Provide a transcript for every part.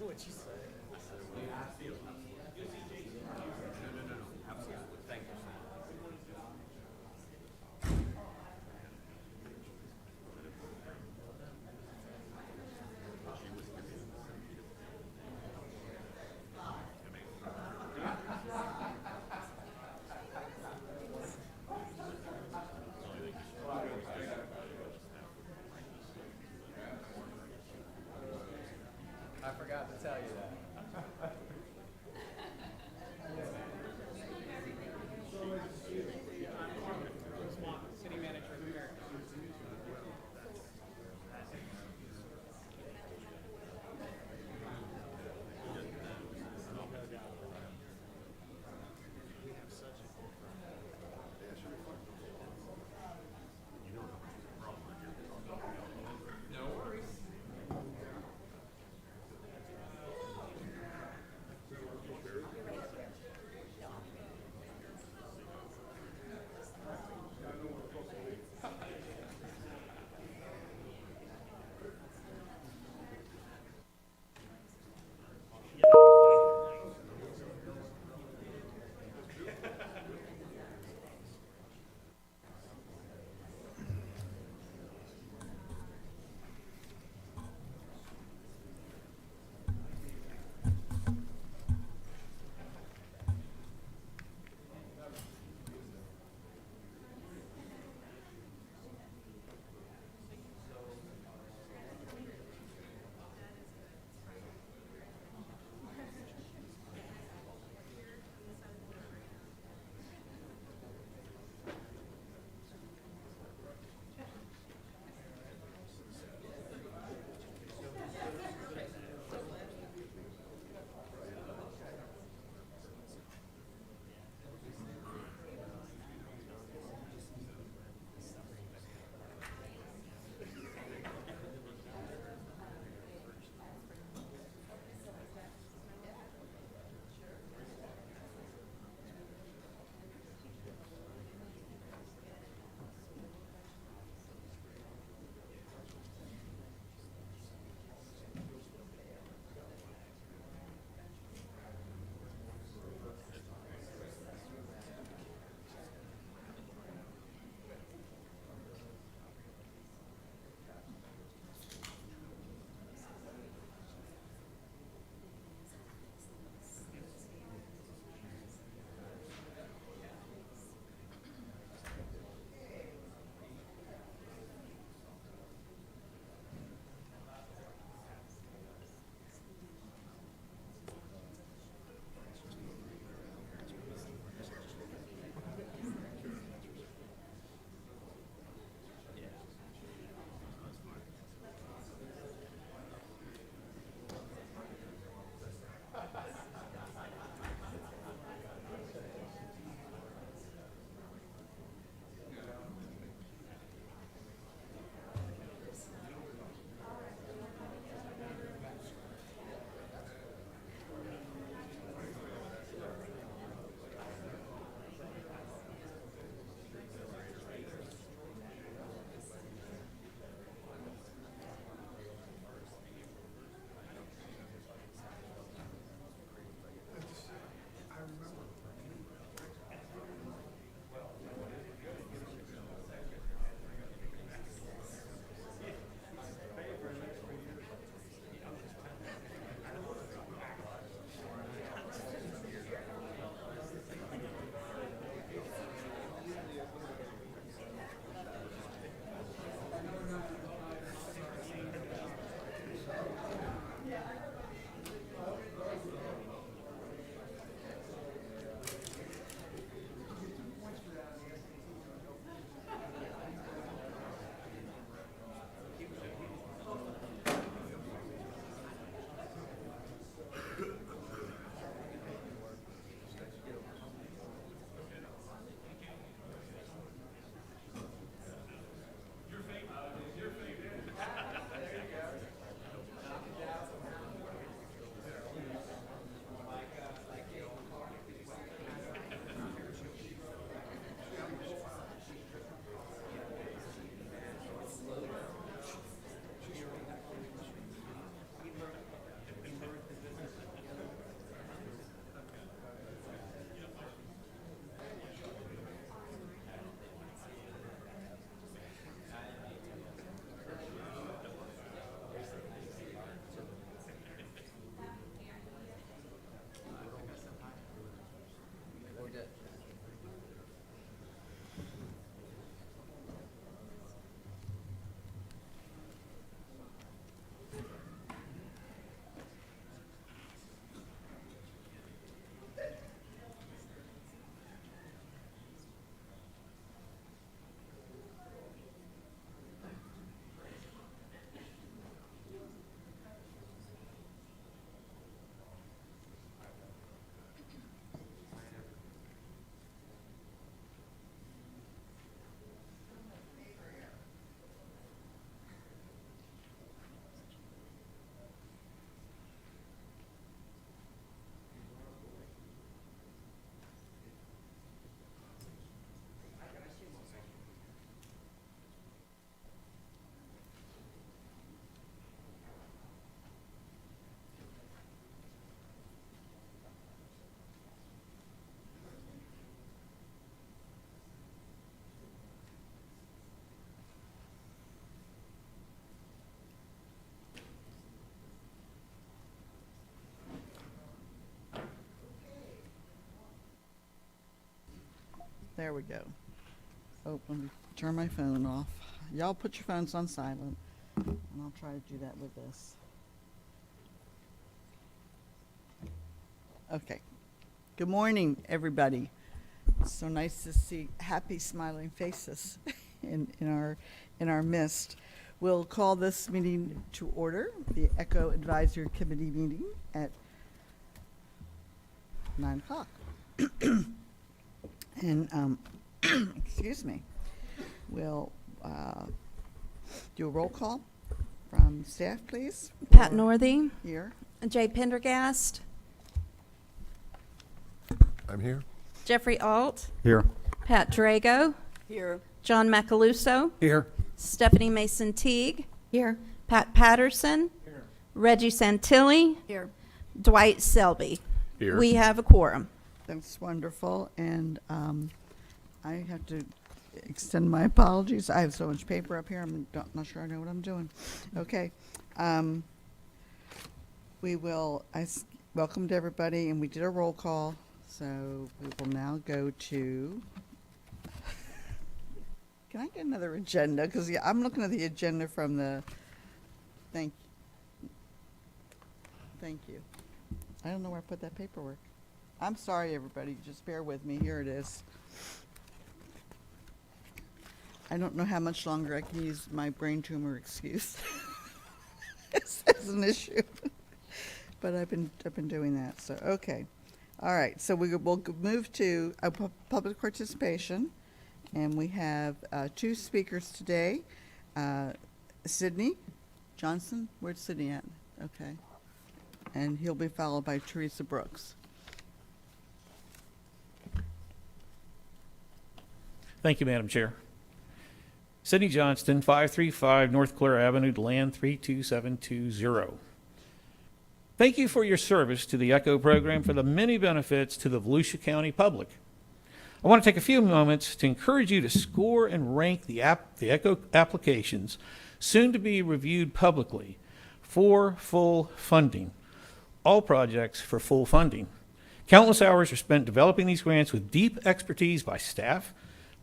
What'd you say? I said, what do you feel? No. Absolutely. Thank you so much. She was giving me some beautiful. I forgot to tell you that. City manager of America. We have such a cool You know how much of a problem I have. No worries. There we go. Oh, let me turn my phone off. Y'all put your phones on silent, and I'll try to do that with this. Okay. Good morning, everybody. It's so nice to see happy, smiling faces in our midst. We'll call this meeting to order, the ECHO Advisory Committee meeting at 9 o'clock. And, excuse me, we'll do a roll call from staff, please. Pat Or Northey, Here. Jay Pendergast, I'm here. Jeffrey Alt, Here. Pat Drago, Here. John Macaluso, Here. Stephanie Mason Teague, here. Pat Patterson, Reggie Santilli, Here. Dwight Selby. Here. We have a quorum. That's wonderful, and I have to extend my apologies. I have so much paper up here, I'm not sure I know what I'm doing. Okay. We will, welcome to everybody, and we did a roll call, so we will now go to, can I get another agenda? Because I'm looking at the agenda from the, thank you. I don't know where I put that paperwork. I'm sorry, everybody. Just bear with me. Here it is. I don't know how much longer I can use my brain tumor excuse as an issue, but I've been doing that. So okay, all right. So we'll move to public participation, and we have two speakers today. Sydney Johnson. Where's Sydney at? Okay, and he'll be followed by Teresa Brooks. Thank you, Madam Chair. Sidney Johnston, 535 North Clare Avenue, Land 32720. Thank you for your service to the ECHO program for the many benefits to the Volusia County public. I want to take a few moments to encourage you to score and rank the ECHO applications soon to be reviewed publicly for full funding. All projects for full funding. Countless hours are spent developing these grants with deep expertise by staff,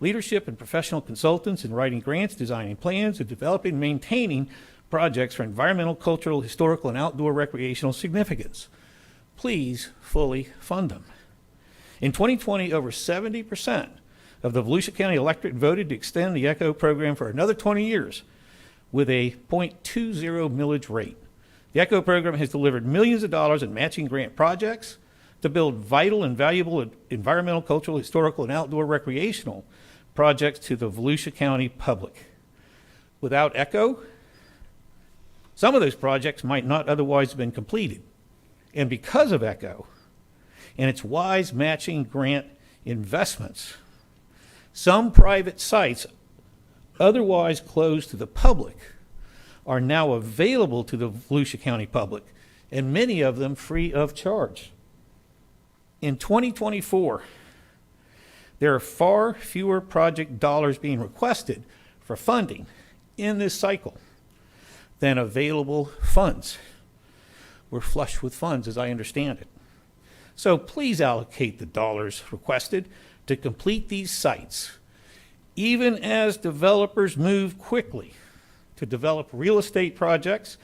leadership, and professional consultants in writing grants, designing plans, and developing and maintaining projects for environmental, cultural, historical, and outdoor recreational significance. Please fully fund them. In 2020, over 70% of the Volusia County electorate voted to extend the ECHO program for another 20 years with a 0.20 millage rate. The ECHO program has delivered millions of dollars in matching grant projects to build vital and valuable environmental, cultural, historical, and outdoor recreational projects to the Volusia County public. Without ECHO, some of those projects might not otherwise have been completed. And because of ECHO and its wise matching grant investments, some private sites otherwise closed to the public are now available to the Volusia County public, and many of them free of charge. In 2024, there are far fewer project dollars being requested for funding in this cycle than available funds. We're flush with funds, as I understand it. So please allocate the dollars requested to complete these sites, even as developers move quickly to develop real estate projects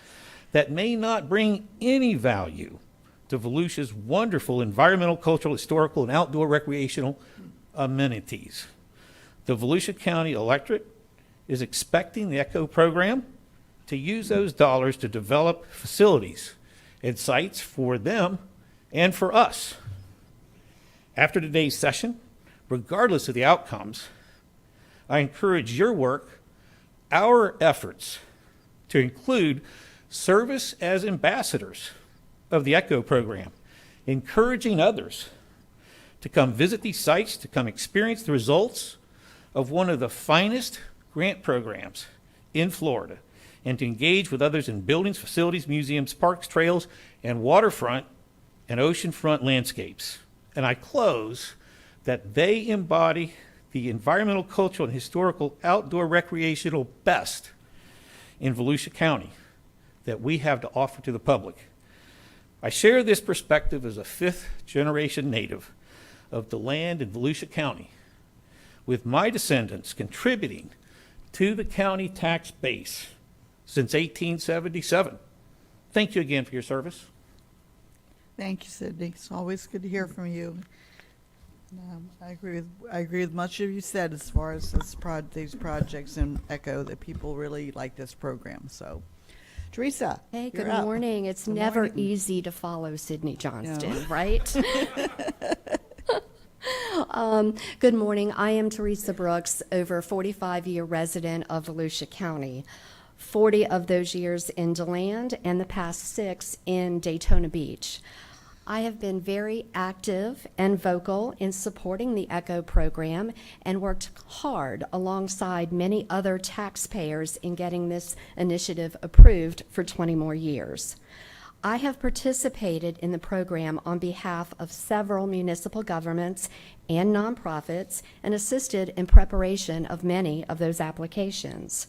that may not bring any value to Volusia's wonderful environmental, cultural, historical, and outdoor recreational amenities. The Volusia County electorate is expecting the ECHO program to use those dollars to develop facilities and sites for them and for us. After today's session, regardless of the outcomes, I encourage your work, our efforts, to include service as ambassadors of the ECHO program, encouraging others to come visit these sites, to come experience the results of one of the finest grant programs in Florida, and to engage with others in buildings, facilities, museums, parks, trails, and waterfront and oceanfront landscapes. And I close that they embody the environmental, cultural, and historical outdoor recreational best in Volusia County that we have to offer to the public. I share this perspective as a fifth-generation native of the land in Volusia County with my descendants contributing to the county tax base since 1877. Thank you again for your service. Thank you, Sydney. It's always good to hear from you. I agree with much of you said as far as these projects in Echo, that people really like this program. So, Teresa. Hey, you're good up. morning. It's Good never morning. easy to follow Sydney Johnston, No. right? Good morning. I am Teresa Brooks, over 45-year resident of Volusia County. 40 of those years in DeLand and the past 6 in Daytona Beach. I have been very active and vocal in supporting the ECHO program and worked hard alongside many other taxpayers in getting this initiative approved for 20 more years. I have participated in the program on behalf of several municipal governments and nonprofits and assisted in preparation of many of those applications.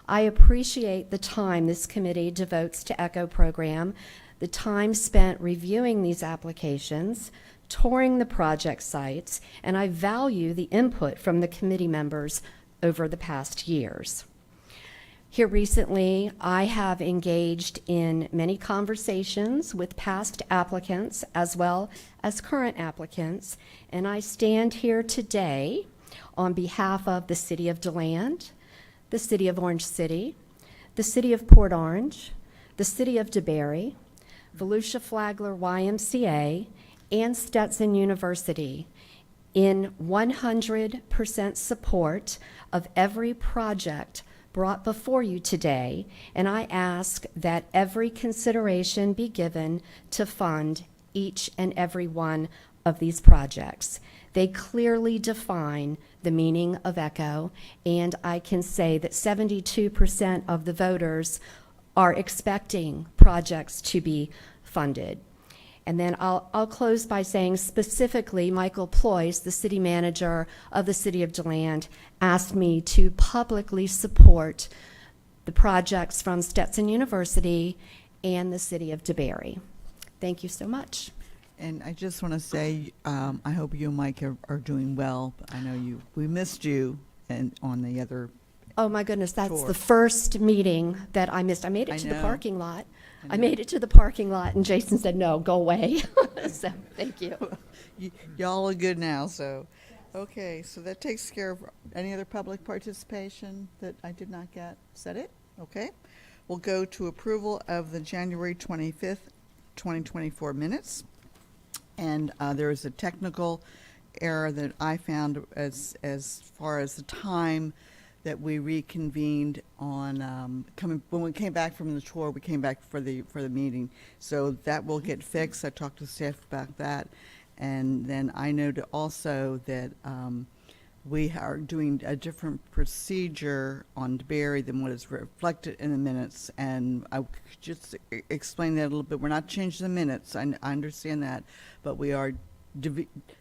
I appreciate the time this committee devotes to ECHO program, the time spent reviewing these applications, touring the project sites, and I value the input from the committee members over the past years. Here recently, I have engaged in many conversations with past applicants as well as current applicants, and I stand here today on behalf of the City of DeLand, the City of Orange City, the City of Port Orange, the City of DeBary, Volusia Flagler YMCA, and Stetson University in 100% support of every project brought before you today, and I ask that every consideration be given to fund each and every one of these projects. They clearly define the meaning of ECHO, and I can say that 72% of the voters are expecting projects to be funded. And then I'll close by saying specifically, Michael Ployce, the city manager of the City of DeLand, asked me to publicly support the projects from Stetson University and the City of DeBary. Thank you so much. And I just want to say, I hope you and Mike are doing well. I know we missed you and on the other. Oh my goodness, that's Sure. the first meeting that I missed. I made it I to the know. parking lot. I I know. made it to the parking lot, and Jason said, no, go away. So, thank you. Y'all are good now, so. Okay, so that takes care of any other public participation that I did not get. Is that it? Okay. We'll go to approval of the January 25th, 2024 minutes. And there is a technical error that I found as far as the time that we reconvened on when we came back from the tour. We came back for the meeting, so that will get fixed. I talked to staff about that, and then I noted also that we are doing a different procedure on DeBary than what is reflected in the minutes, and I could just explain that a little bit. We're not changing the minutes. I understand that, but we are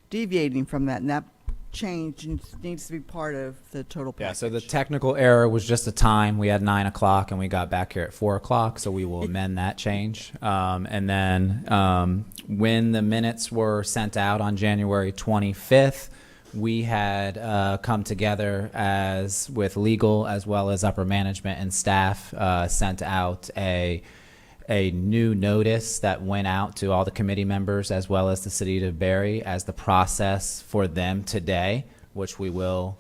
deviating from that, and that change needs to be part of the total package. Yeah, so the technical error was just the time. We had 9 o'clock and we got back here at 4 o'clock, so we will amend that change. And then when the minutes were sent out on January 25th, we had come together as with legal as well as upper management and staff, sent out a new notice that went out to all the committee members as well as the City of DeBary as the process for them today, which we will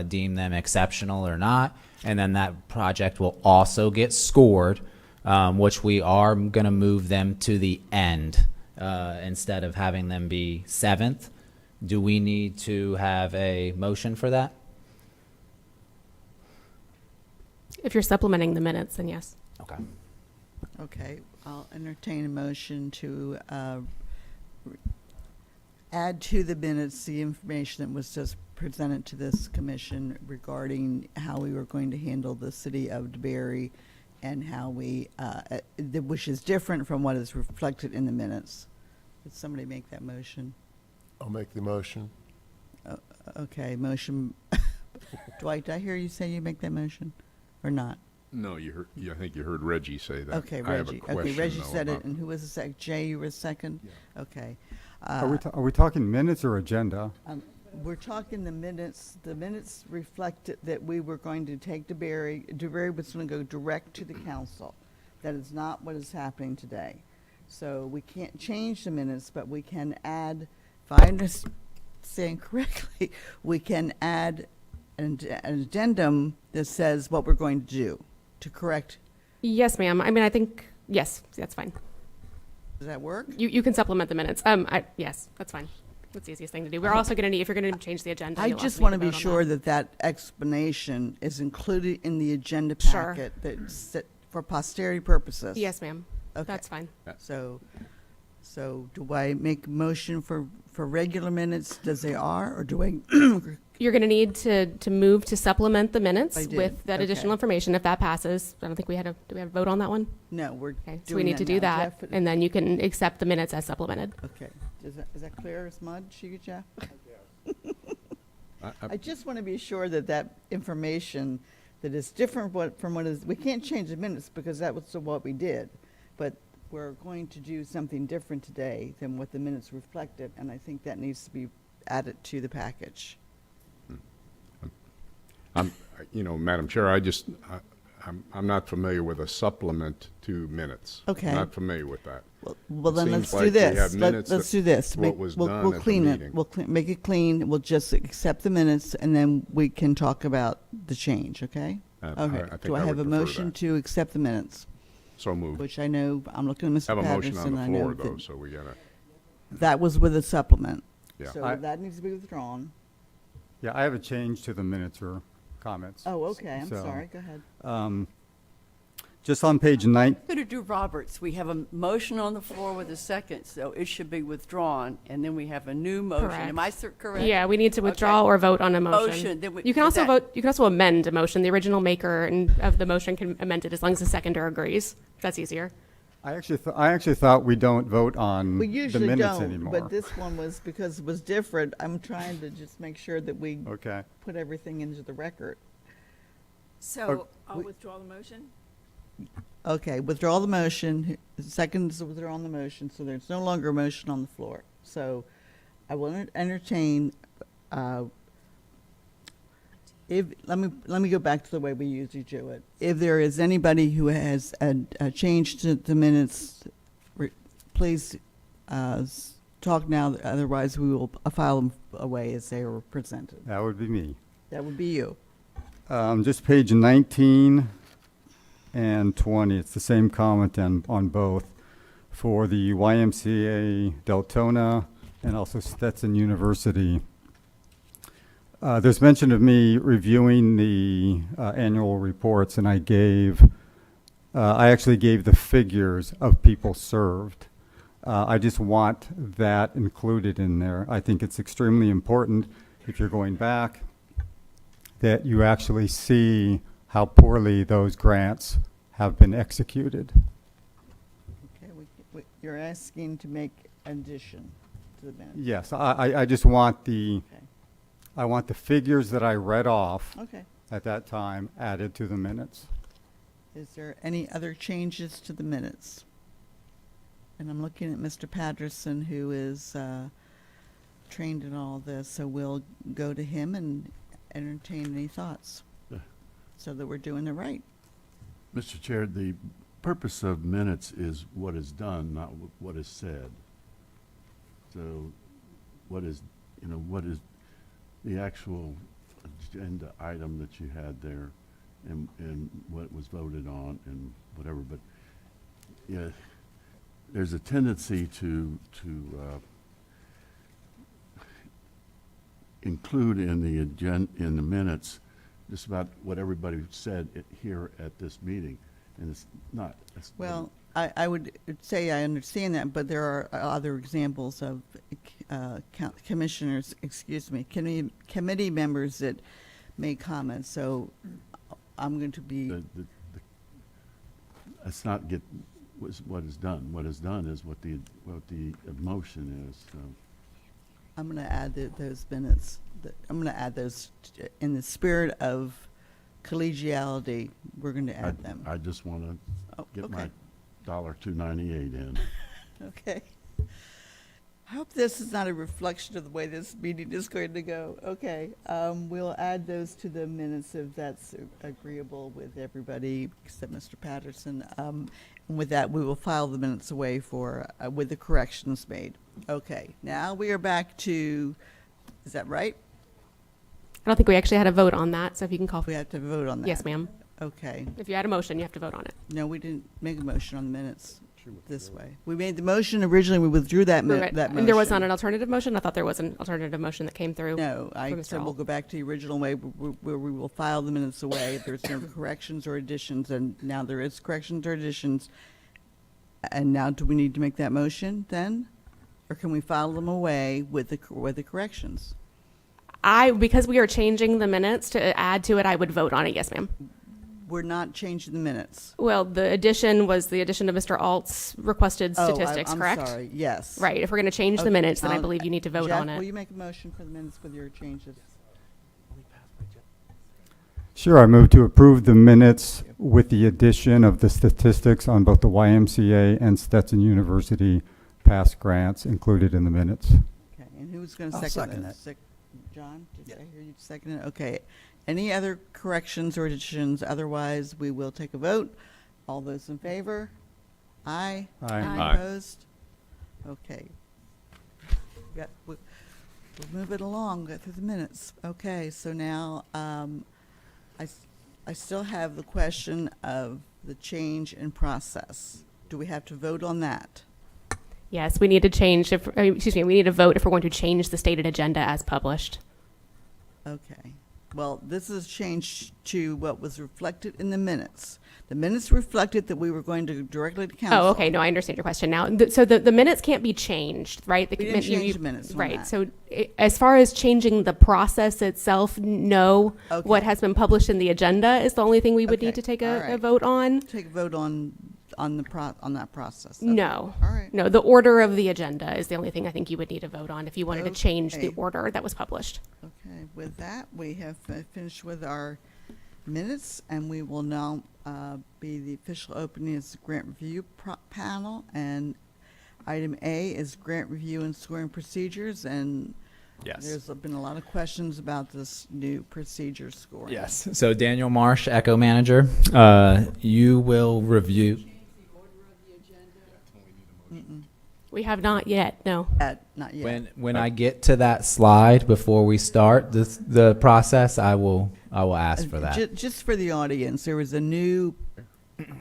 deem them exceptional or not. And then that project will also get scored, which we are going to move them to the end instead of having them be 7th. Do we need to have a motion for that? If you're supplementing the minutes, then yes. Okay. Okay, I'll entertain a motion to add to the minutes the information that was just presented to this commission regarding how we were going to handle the City of DeBary and how we, which is different from what is reflected in the minutes. Would somebody make that motion? I'll make the motion. Okay, motion. Dwight, did I hear you say you make that motion or not? No, you heard. I think you heard Reggie say that. Okay, I have a Reggie. question, Okay, Reggie though, said it, about- and who was the second? Jay, you were the second? Okay. Are we talking minutes or agenda? we're talking the minutes reflected that we were going to take DeBerry was going to go direct to the council. That is not what is happening today. So we can't change the minutes, but we can add, if I understand correctly, we can add an addendum that says what we're going to do to correct. Yes, ma'am. I mean, I think, yes, that's fine. Does that work? You can supplement the minutes. Yes, that's fine. That's the easiest thing to do. We're also going to need, if you're going to change the agenda. I you'll just also want to need be vote on sure that. that explanation is included in the agenda Sure. packet that's for posterity purposes. Yes, ma'am. Okay. That's fine. So do I make a motion for regular minutes as they are, or do I? You're going to need to move to supplement the minutes I did. with that additional Okay. information if that passes. I don't think do we have a vote on that one? No, we're Okay, so doing we need to do now. that, Jeff, and then you can accept the minutes as supplemented. Okay, is that clear as mud, Jeff? I- I just want to be sure that information that is different from what is, we can't change the minutes because that was what we did. But we're going to do something different today than what the minutes reflected, and I think that needs to be added to the package. Madam Chair, I'm not familiar with a supplement to minutes. Okay. Not familiar with that. Well, then seems let's do like we this. have minutes Let's of do this. what was We'll done at the clean it. meeting. We'll make it clean. We'll just accept the minutes, and then we can talk about the change, okay? I Okay. think Do I I have would a prefer motion that. to accept the minutes? So moved. Which I know, I'm looking at Mr. Have a motion Patterson. on I the know floor, that though, so we gotta, that was with a supplement. yeah. So that needs to be withdrawn. Yeah, I have a change to the minutes or comments. Oh, okay, I'm So, sorry, go ahead. Just on page 9, Going to do Roberts. We have a motion on the floor with a second, so it should be withdrawn, and then we have a new motion. Am I correct? Yeah, we need to withdraw or vote on a motion. Motion, then You can also vote, you can also amend a motion. The original maker of the motion can amend it as long as the seconder agrees. That's easier. I actually thought we don't vote on We the usually minutes don't, anymore. but this one was, because it was different, I'm trying to just make sure that we Okay. put everything into the record. So I'll withdraw the motion? Okay, withdraw the motion. Second is withdraw the motion, so there's no longer a motion on the floor. So I will entertain, let me go back to the way we usually do it. If there is anybody who has a change to the minutes, please talk now, otherwise we will file them away as they were presented. That would be me. That would be you. Just page 19 and 20, it's the same comment on both for the YMCA Deltona and also Stetson University. There's mention of me reviewing the annual reports, and I actually gave the figures of people served. I just want that included in there. I think it's extremely important, if you're going back, that you actually see how poorly those grants have been executed. Okay, you're asking to make addition to the minutes. Yes, I just want the, Okay. I want the figures that I read off Okay. at that time added to the minutes. Is there any other changes to the minutes? And I'm looking at Mr. Patterson, who is trained in all this, so we'll go to him and entertain any thoughts, Yeah. so that we're doing it right. Mr. Chair, the purpose of minutes is what is done, not what is said. So what is the actual agenda item that you had there and what was voted on and whatever, but yeah, there's a tendency to include in the minutes just about what everybody said here at this meeting, and it's not. Well, I would say I understand that, but there are other examples of commissioners, committee members that make comments, so I'm going to be, Let's not get what is done. What is done is what the motion is. So. I'm going to add those minutes, I'm going to add those in the spirit of collegiality, we're going to add them. I just want to get my okay. $2.98 in. Okay. I hope this is not a reflection of the way this meeting is going to go. Okay, we'll add those to the minutes if that's agreeable with everybody except Mr. Patterson. And with that, we will file the minutes away for, with the corrections made. Okay, now we are back to, is that right? I don't think we actually had a vote on that, so if you can call. We have to vote on that. Yes, ma'am. Okay. If you had a motion, you have to vote on it. No, we didn't make a motion on the minutes this way. We made the motion originally, we withdrew that Right. that motion. And there was not an alternative motion? I thought there was an alternative motion that came through. No, I from Mr. said we'll Alt. go back to the original way where we will file the minutes away if there's no corrections or additions, and now there is corrections or additions. And now do we need to make that motion then? Or can we file them away with the corrections? Because we are changing the minutes to add to it, I would vote on it. Yes, ma'am. We're not changing the minutes. Well, the addition was the addition of Mr. Alt's requested Oh, statistics, I'm correct? sorry, yes. Right. If we're going to change the Okay, minutes, then I I'll- believe you need to vote Jeff, on it. will you make a motion for the minutes with your changes? Sure, I move to approve the minutes with the addition of the statistics on both the YMCA and Stetson University past grants included in the minutes. Okay, and who's going to I'll second second that? it. John, did I hear you second it? Okay. Any other corrections or additions? Otherwise, we will take a vote. All those in favor? Aye. Aye. Aye. Opposed? Okay. We'll move it along, go through the minutes. Okay, so now, I still have the question of the change in process. Do we have to vote on that? Yes, we need to change. We need to vote if we're going to change the stated agenda as published. Okay. Well, this is changed to what was reflected in the minutes. The minutes reflected that we were going to directly to council. Oh, okay. No, I understand your question now. So the minutes can't be changed, right? We didn't change the minutes on Right. that. So as far as changing the process itself, no. Okay. What has been published in the agenda is the only thing we would Okay, need to take all a right. vote on. Take a vote on that process. Okay. No. All right. No, the order of the agenda is the only thing I think you would need to vote on if you wanted to change the Okay. order that was published. Okay, with that, we have finished with our minutes, and we will now be the official opening as the grant review panel. And item A is grant review and scoring procedures, and there's been a lot of questions about this new procedure scoring. Yes. So Daniel Marsh, Echo Manager, you will review. We have not yet, no. Not yet. When I get to that slide before we start the process, I will ask for that. Just for the audience, there was a new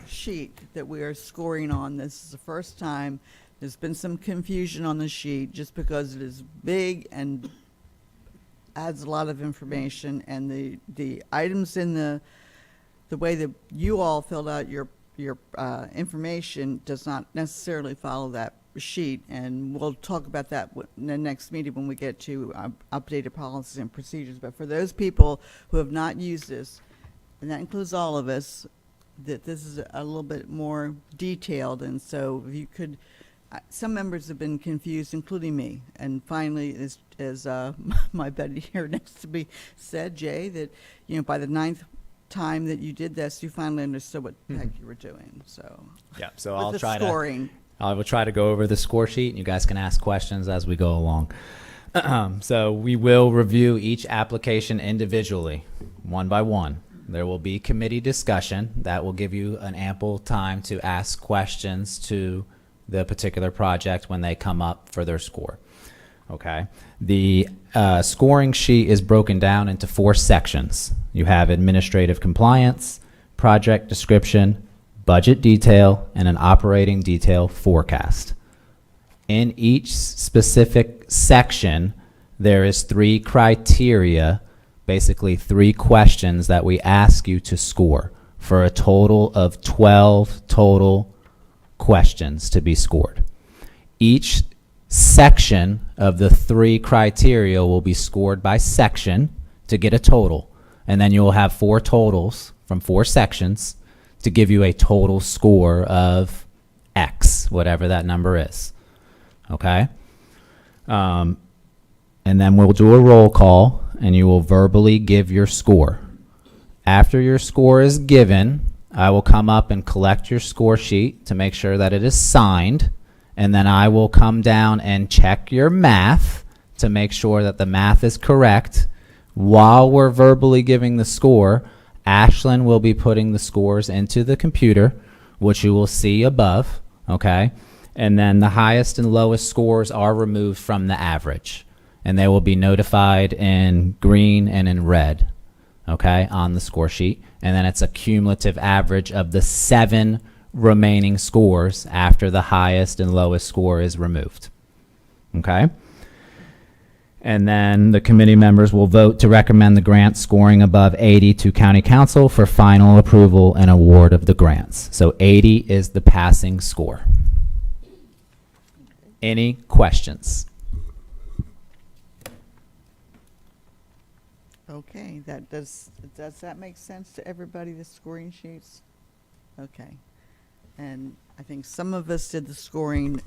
sheet that we are scoring on. This is the first time. There's been some confusion on the sheet just because it is big and adds a lot of information, and the items in the way that you all filled out your information does not necessarily follow that sheet, and we'll talk about that in the next meeting when we get to updated policies and procedures. But for those people who have not used this, and that includes all of us, that this is a little bit more detailed, and so if you could, some members have been confused, including me. And finally, as my buddy here next to me said, Jay, that by the 9th time that you did this, you finally understood what the heck you were doing. So Yeah. So with I'll the try scoring. I will try to go over the score sheet, and you guys can ask questions as we go along. So we will review each application individually, one by one. There will be committee discussion that will give you an ample time to ask questions to the particular project when they come up for their score. Okay. The scoring sheet is broken down into 4 sections. You have administrative compliance, project description, budget detail, and an operating detail forecast. In each specific section, there is 3 criteria, basically 3 questions that we ask you to score for a total of 12 total questions to be scored. Each section of the 3 criteria will be scored by section to get a total, and then you will have 4 totals from 4 sections to give you a total score of X, whatever that number is. Okay? And then we'll do a roll call, and you will verbally give your score. After your score is given, I will come up and collect your score sheet to make sure that it is signed, and then I will come down and check your math to make sure that the math is correct. While we're verbally giving the score, Ashlyn will be putting the scores into the computer, which you will see above, okay? And then the highest and lowest scores are removed from the average, and they will be notified in green and in red, okay, on the score sheet. And then it's a cumulative average of the 7 remaining scores after the highest and lowest score is removed, okay? And then the committee members will vote to recommend the grant scoring above 80 to County Council for final approval and award of the grants. So 80 is the passing score. Any questions? Okay, does that make sense to everybody, the scoring sheets? Okay. And I think some of us did the scoring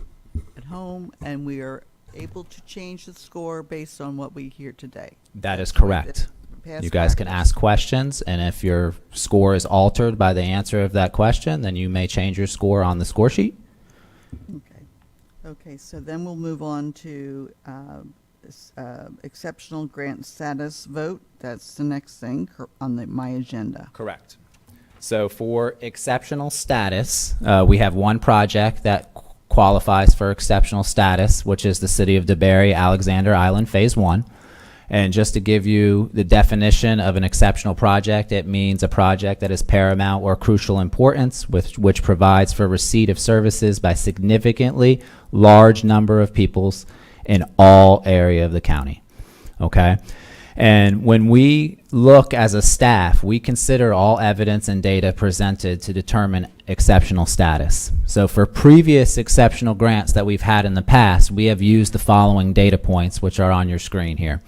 at home, and we are able to change the score based on what we hear today. That is That's what correct. the past You guys can practice. ask questions, and if your score is altered by the answer of that question, then you may change your score on the score sheet. Okay. Okay, so then we'll move on to exceptional grant status vote. That's the next thing on my agenda. Correct. So for exceptional status, we have one project that qualifies for exceptional status, which is the City of DeBary Alexander Island Phase 1. And just to give you the definition of an exceptional project, it means a project that is paramount or crucial importance, which provides for receipt of services by significantly large number of peoples in all area of the county. Okay? And when we look as a staff, we consider all evidence and data presented to determine exceptional status. So for previous exceptional grants that we've had in the past, we have used the following data points, which are on your screen here.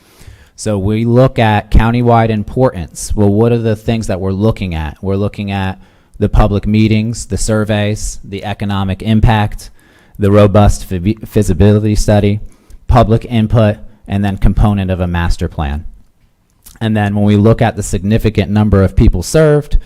So we look at countywide importance. Well, what are the things that we're looking at? We're looking at the public meetings, the surveys, the economic impact, the robust feasibility study, public input, and then component of a master plan. And then when we look at the significant number of people served,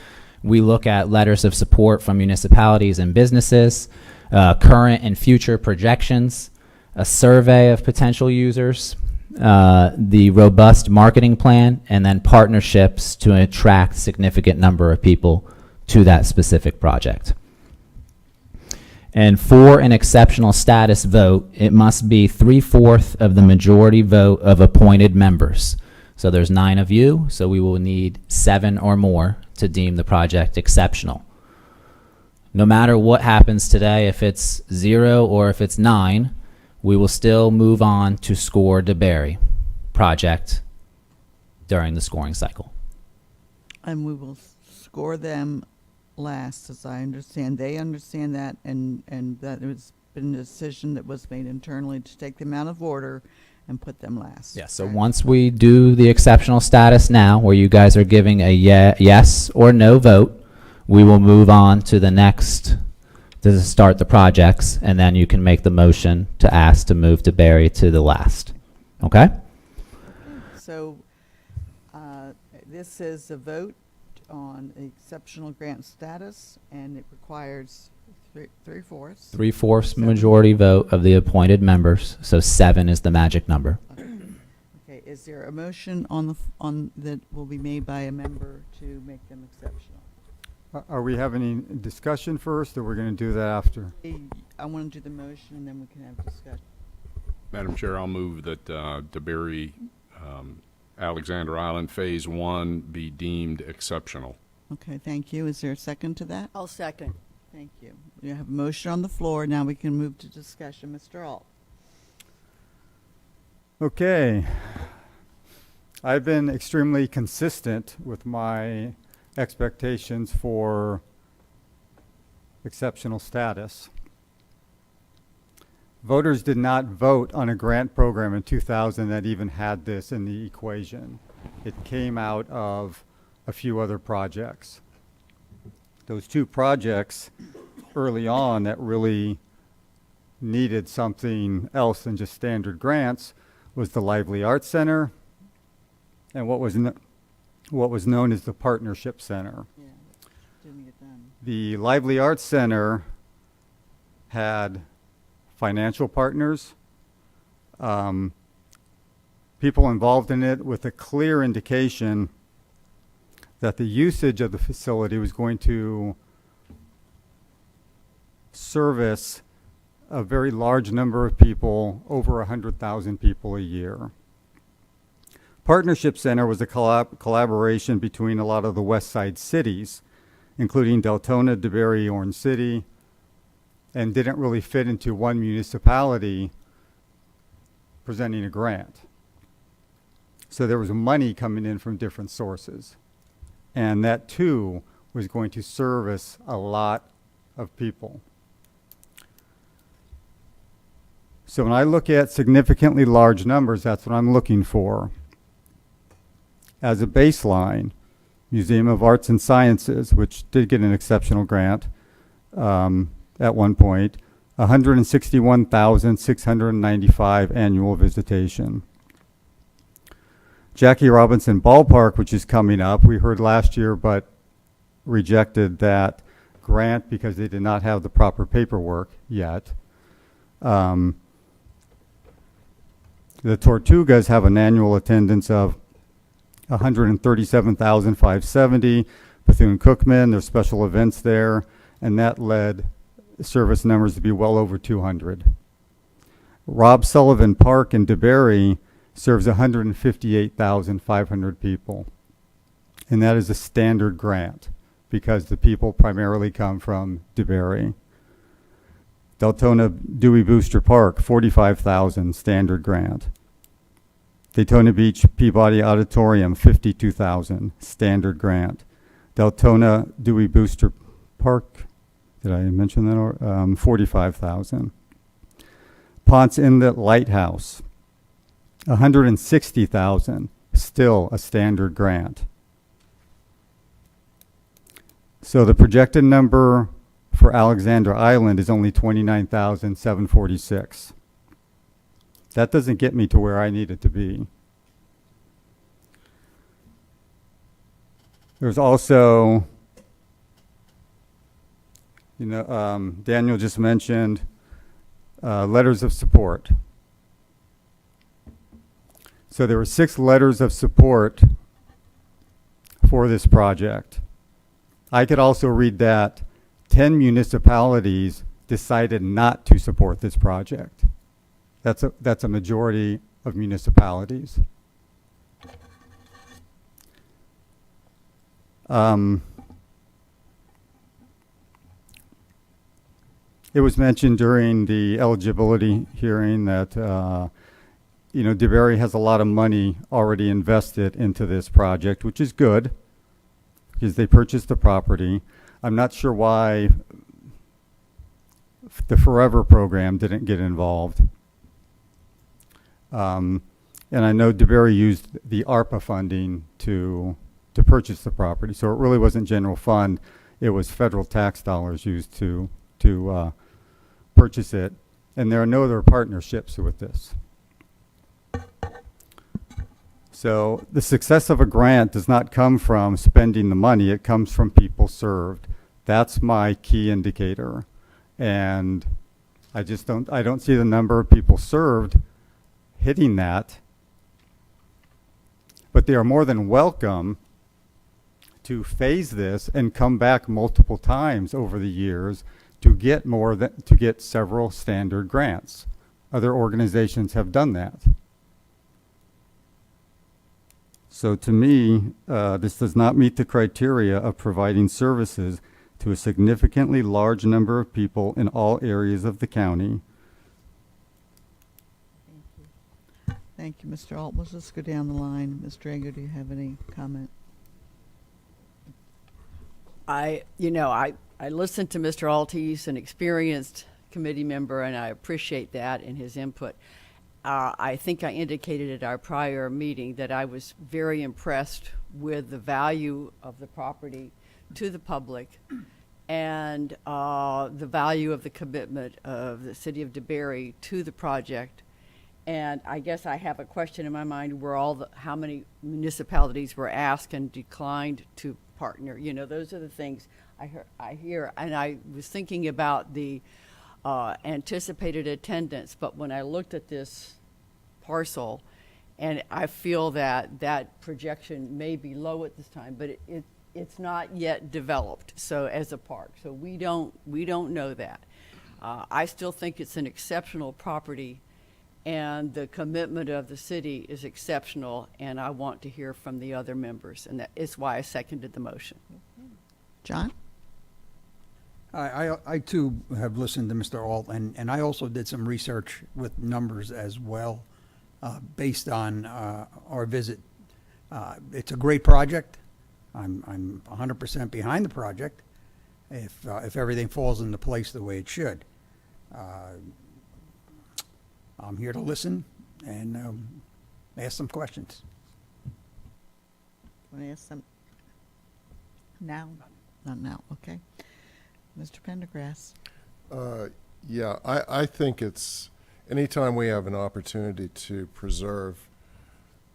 we look at letters of support from municipalities and businesses, current and future projections, a survey of potential users, the robust marketing plan, and then partnerships to attract significant number of people to that specific project. And for an exceptional status vote, it must be 3/4 of the majority vote of appointed members. So there's 9 of you, so we will need 7 or more to deem the project exceptional. No matter what happens today, if it's 0 or if it's 9, we will still move on to score DeBary project during the scoring cycle. And we will score them last, as I understand. They understand that, and that it's been a decision that was made internally to take them out of order and put them last. Yeah, so Correct? once we do the exceptional status now, where you guys are giving a yes or no vote, we will move on to the next, to start the projects, and then you can make the motion to ask to move DeBary to the last. Okay? So this is a vote on exceptional grant status, and it requires 3/4. 3/4 majority vote of the appointed members, so 7 is the magic number. Okay, is there a motion on that will be made by a member to make them exceptional? Are we having any discussion first, or we're going to do that after? I want to do the motion, and then we can have discussion. Madam Chair, I'll move that DeBary Alexander Island Phase 1 be deemed exceptional. Okay, thank you. Is there a second to that? I'll second. Thank you. We have a motion on the floor. Now we can move to discussion. Mr. Alt. Okay. I've been extremely consistent with my expectations for exceptional status. Voters did not vote on a grant program in 2000 that even had this in the equation. It came out of a few other projects. Those 2 projects early on that really needed something else than just standard grants was the Lively Arts Center and what was known as the Partnership Center. Yeah, didn't get done. The Lively Arts Center had financial partners, people involved in it with a clear indication that the usage of the facility was going to service a very large number of people, over 100,000 people a year. Partnership Center was a collaboration between a lot of the West Side cities, including Deltona, DeBary, Orange City, and didn't really fit into one municipality presenting a grant. So there was money coming in from different sources. And that too was going to service a lot of people. So when I look at significantly large numbers, that's what I'm looking for. As a baseline, Museum of Arts and Sciences, which did get an exceptional grant at one point, 161,695 annual visitation. Jackie Robinson Ballpark, which is coming up, we heard last year, but rejected that grant because they did not have the proper paperwork yet. The Tortugas have an annual attendance of 137,570. Bethune-Cookman, there's special events there, and that led service numbers to be well over 200. Rob Sullivan Park in DeBary serves 158,500 people. And that is a standard grant because the people primarily come from DeBary. Deltona Dewey Booster Park, 45,000 standard grant. Daytona Beach Peabody Auditorium, 52,000 standard grant. Deltona Dewey Booster Park, did I mention that? 45,000. Ponce Inlet Lighthouse, 160,000, still a standard grant. So the projected number for Alexandra Island is only 29,746. That doesn't get me to where I need it to be. There's also, Daniel just mentioned letters of support. So there were 6 letters of support for this project. I could also read that 10 municipalities decided not to support this project. That's a majority of municipalities. It was mentioned during the eligibility hearing that DeBary has a lot of money already invested into this project, which is good because they purchased the property. I'm not sure why the Forever program didn't get involved. And I know DeBary used the ARPA funding to purchase the property. So it really wasn't general fund. It was federal tax dollars used to purchase it. And there are no other partnerships with this. So the success of a grant does not come from spending the money. It comes from people served. That's my key indicator. And I don't see the number of people served hitting that. But they are more than welcome to phase this and come back multiple times over the years to get several standard grants. Other organizations have done that. So to me, this does not meet the criteria of providing services to a significantly large number of people in all areas of the county. Thank you, Mr. Alt. Let's just go down the line. Ms. Drago, do you have any comment? I listened to Mr. Alt. He's an experienced committee member, and I appreciate that and his input. I think I indicated at our prior meeting that I was very impressed with the value of the property to the public and the value of the commitment of the city of DeBary to the project. And I guess I have a question in my mind where how many municipalities were asked and declined to partner. Those are the things I hear. And I was thinking about the anticipated attendance, but when I looked at this parcel, and I feel that that projection may be low at this time, but it's not yet developed, so as a park, so we don't know that. I still think it's an exceptional property, and the commitment of the city is exceptional, and I want to hear from the other members, and that is why I seconded the motion. John? I too have listened to Mr. Alt, and I also did some research with numbers as well, based on our visit. It's a great project. I'm 100% behind the project if everything falls into place the way it should. I'm here to listen and ask some questions. Want to ask some? Now? Not now, okay. Mr. Pendergrass? Yeah, I think anytime we have an opportunity to preserve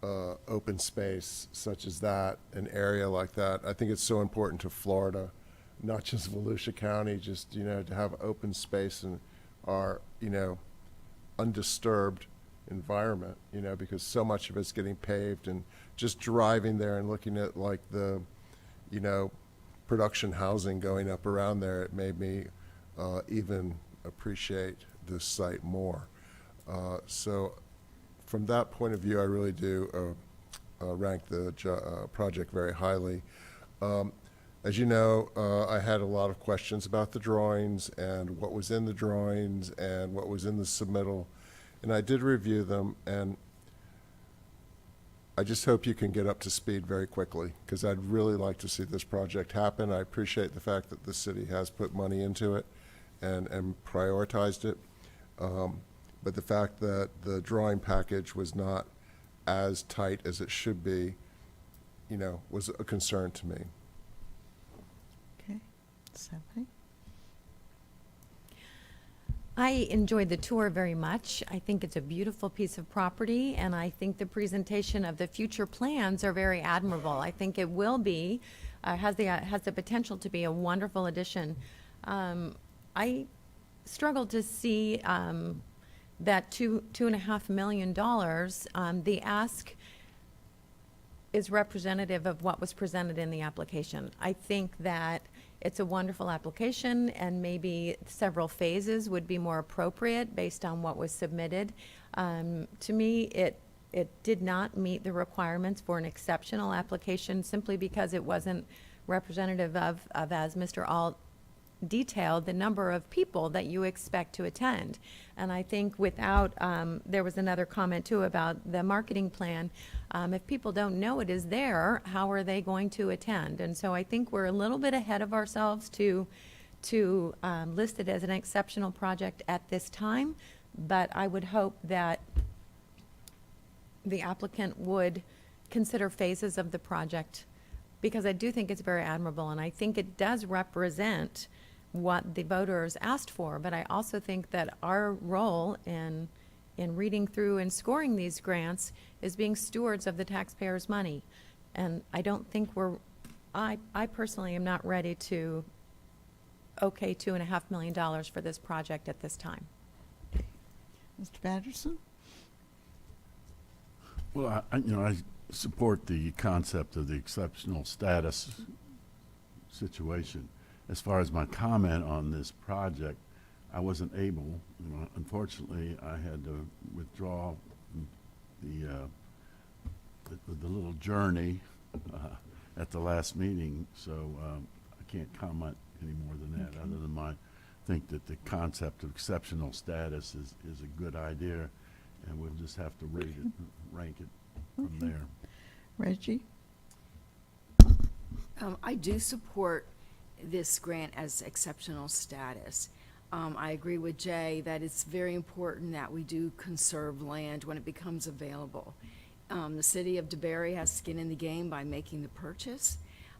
open space such as that, an area like that, I think it's so important to Florida, not just Volusia County, just, to have open space in our, undisturbed environment, because so much of it's getting paved, and just driving there and looking at like the, production housing going up around there, it made me even appreciate this site more. So from that point of view, I really do rank the project very highly. As you know, I had a lot of questions about the drawings and what was in the drawings and what was in the submittal, and I did review them, and I just hope you can get up to speed very quickly, because I'd really like to see this project happen. I appreciate the fact that the city has put money into it and prioritized it, but the fact that the drawing package was not as tight as it should be, was a concern to me. Okay. Stephanie? I enjoyed the tour very much. I think it's a beautiful piece of property, and I think the presentation of the future plans are very admirable. I think it will be, has the potential to be a wonderful addition. I struggled to see that $2.5 million. The ask is representative of what was presented in the application. I think that it's a wonderful application, and maybe several phases would be more appropriate based on what was submitted. To me, it did not meet the requirements for an exceptional application, simply because it wasn't representative of as Mr. Alt detailed, the number of people that you expect to attend. And I think without, there was another comment too about the marketing plan. If people don't know it is there, how are they going to attend? And so I think we're a little bit ahead of ourselves to list it as an exceptional project at this time, but I would hope that the applicant would consider phases of the project, because I do think it's very admirable, and I think it does represent what the voters asked for. But I also think that our role in reading through and scoring these grants is being stewards of the taxpayers' money. And I don't think I personally am not ready to okay $2.5 million for this project at this time. Mr. Patterson? Well, I support the concept of the exceptional status situation. As far as my comment on this project, I wasn't able, unfortunately, I had to withdraw the little journey at the last meeting, so I can't comment any more than that, other than I think that the concept of exceptional status is a good idea, and we'll just have to rate it, rank it from there. Reggie? I do support this grant as exceptional status. I agree with Jay that it's very important that we do conserve land when it becomes available. The city of DeBary has skin in the game by making the purchase.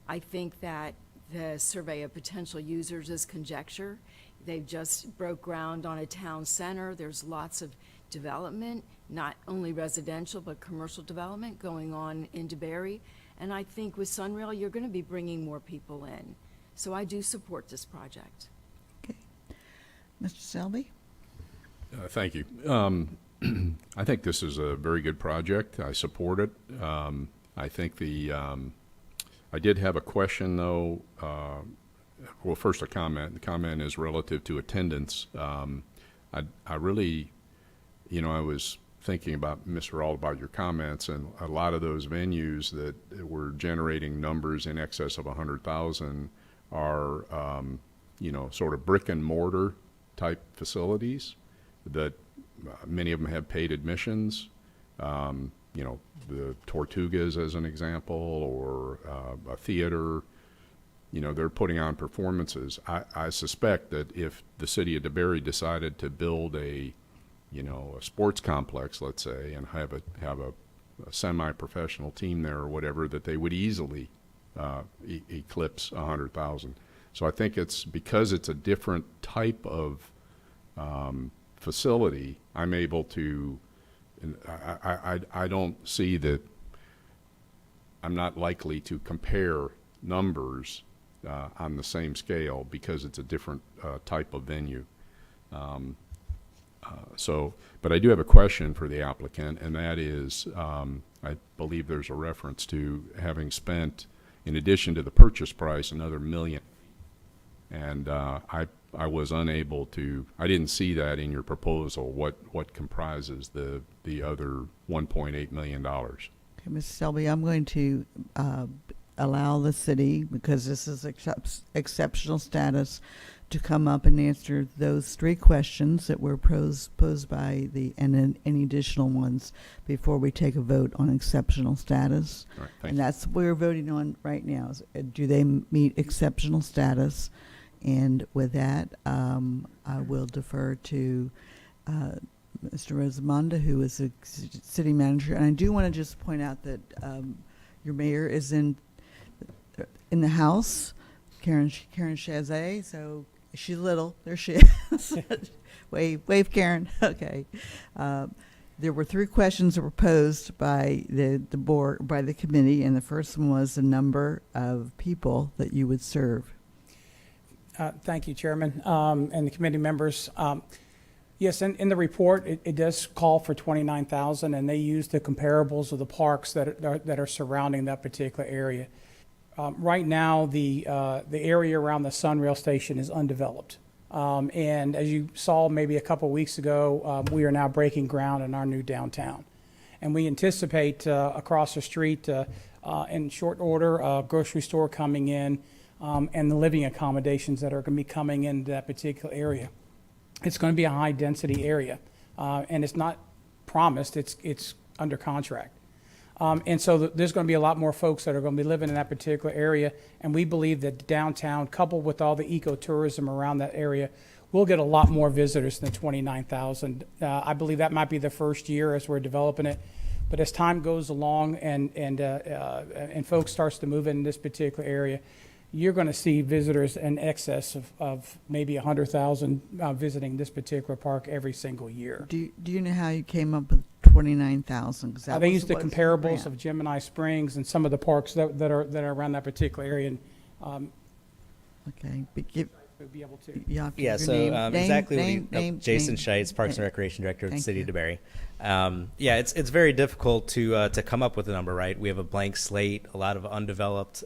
I think that the survey of potential users is conjecture. They've just broke ground on a town center. There's lots of development, not only residential but commercial development going on in DeBary. And I think with Sunrail, you're going to be bringing more people in. So I do support this project. Mr. Selby? Thank you. I think this is a very good project. I support it. I think I did have a question, though. Well, first a comment. The comment is relative to attendance. I really, I was thinking about, Mr. Ault, about your comments, and a lot of those venues that were generating numbers in excess of 100,000 are, sort of brick and mortar type facilities that many of them have paid admissions. The Tortugas as an example, or a theater. They're putting on performances. I suspect that if the city of DeBary decided to build a sports complex, let's say, and have a semi-professional team there or whatever, that they would easily eclipse 100,000. So I think it's because it's a different type of facility. I'm able to. I don't see that. I'm not likely to compare numbers on the same scale because it's a different type of venue. But I do have a question for the applicant, and that is, I believe there's a reference to having spent, in addition to the purchase price, another $1 million. And I was unable to. I didn't see that in your proposal. What comprises the other $1.8 million? Okay, Mr. Selby, I'm going to allow the city, because this is exceptional status, to come up and answer those 3 questions that were posed by and then any additional ones before we take a vote on exceptional status. All right, thank And you. that's what we're voting on right now. Do they meet exceptional status? And with that, I will defer to Mr. Rosamonda, who is the city manager. And I do want to just point out that your mayor is in the house, Karen Chazet. So she's little. There she is. wave, Karen. Okay. There were 3 questions that were posed by the board, by the committee, and the first one was the number of people that you would serve. Thank you, Chairman, and the committee members. Yes, in the report, it does call for 29,000, and they use the comparables of the parks that are surrounding that particular area. Right now, the area around the Sunrail station is undeveloped. And as you saw maybe a couple weeks ago, we are now breaking ground in our new downtown. And we anticipate across the street in short order, a grocery store coming in, and the living accommodations that are going to be coming into that particular area. It's going to be a high-density area, and it's not promised, it's under contract. And so there's going to be a lot more folks that are going to be living in that particular area, and we believe that downtown, coupled with all the ecotourism around that area, we'll get a lot more visitors than 29,000. I believe that might be the first year as we're developing it, but as time goes along and folks starts to move in this particular area, you're going to see visitors in excess of maybe 100,000 visiting this particular park every single year. Do you know how you came up with 29,000? They used the comparables of Gemini Springs and some of the parks that are around that particular area. And, okay, but give. Be able to. Yeah, so exactly Jason Scheitz, Parks and Recreation Director of the City of DeBary. Yeah, it's very difficult to come up with a number, right? We have a blank slate, a lot of undeveloped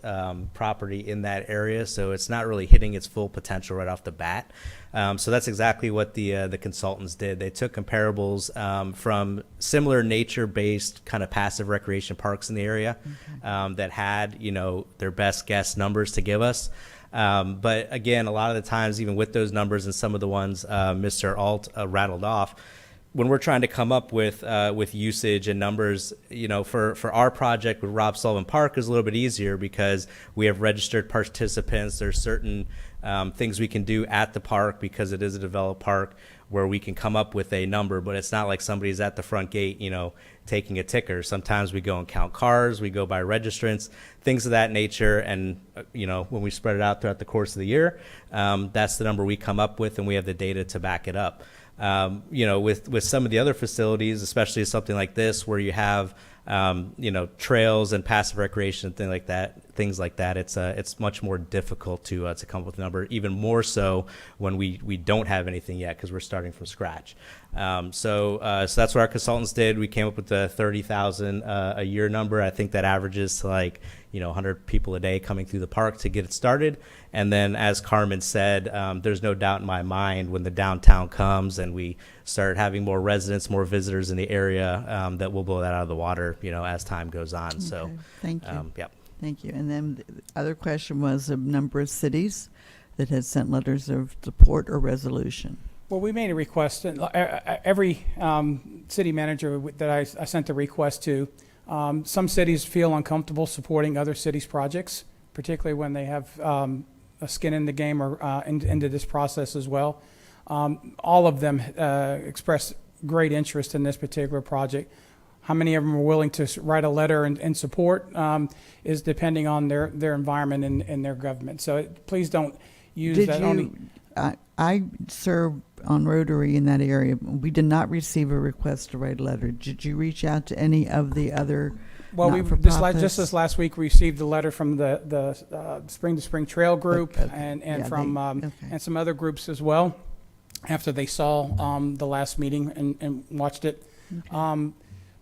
property in that area, so it's not really hitting its full potential right off the bat. So that's exactly what the consultants did. They took comparables from similar nature-based kind of passive recreation parks in the area that had, their best guess numbers to give us. But again, a lot of the times, even with those numbers and some of the ones Mr. Ault rattled off, when we're trying to come up with usage and numbers, for our project with Rob Sullivan Park is a little bit easier because we have registered participants. There's certain things we can do at the park because it is a developed park where we can come up with a number, but it's not like somebody's at the front gate, taking a ticker. Sometimes we go and count cars, we go by registrants, things of that nature. And, when we spread it out throughout the course of the year, that's the number we come up with, and we have the data to back it up. With some of the other facilities, especially something like this, where you have trails and passive recreation and things like that, it's much more difficult to come up with a number, even more so when we don't have anything yet because we're starting from scratch. So that's what our consultants did. We came up with the 30,000 a year number. I think that averages to 100 people a day coming through the park to get it started. And then, as Carmen said, there's no doubt in my mind when the downtown comes and we start having more residents, more visitors in the area, that we'll blow that out of the water, as time goes on. Okay, So, thank you. Yep. Thank you. And then the other question was a number of cities that had sent letters of support or resolution. Well, we made a request. Every city manager that I sent a request to, some cities feel uncomfortable supporting other cities' projects, particularly when they have a skin in the game or into this process as well. All of them expressed great interest in this particular project. How many of them are willing to write a letter and support is depending on their environment and their government. So please don't use that only. I serve on Rotary in that area. We did not receive a request to write a letter. Did you reach out to any of the other Well, just this last week, we received a letter from the Spring to Spring Trail group and some other groups as well after they saw the last meeting and watched it. Okay.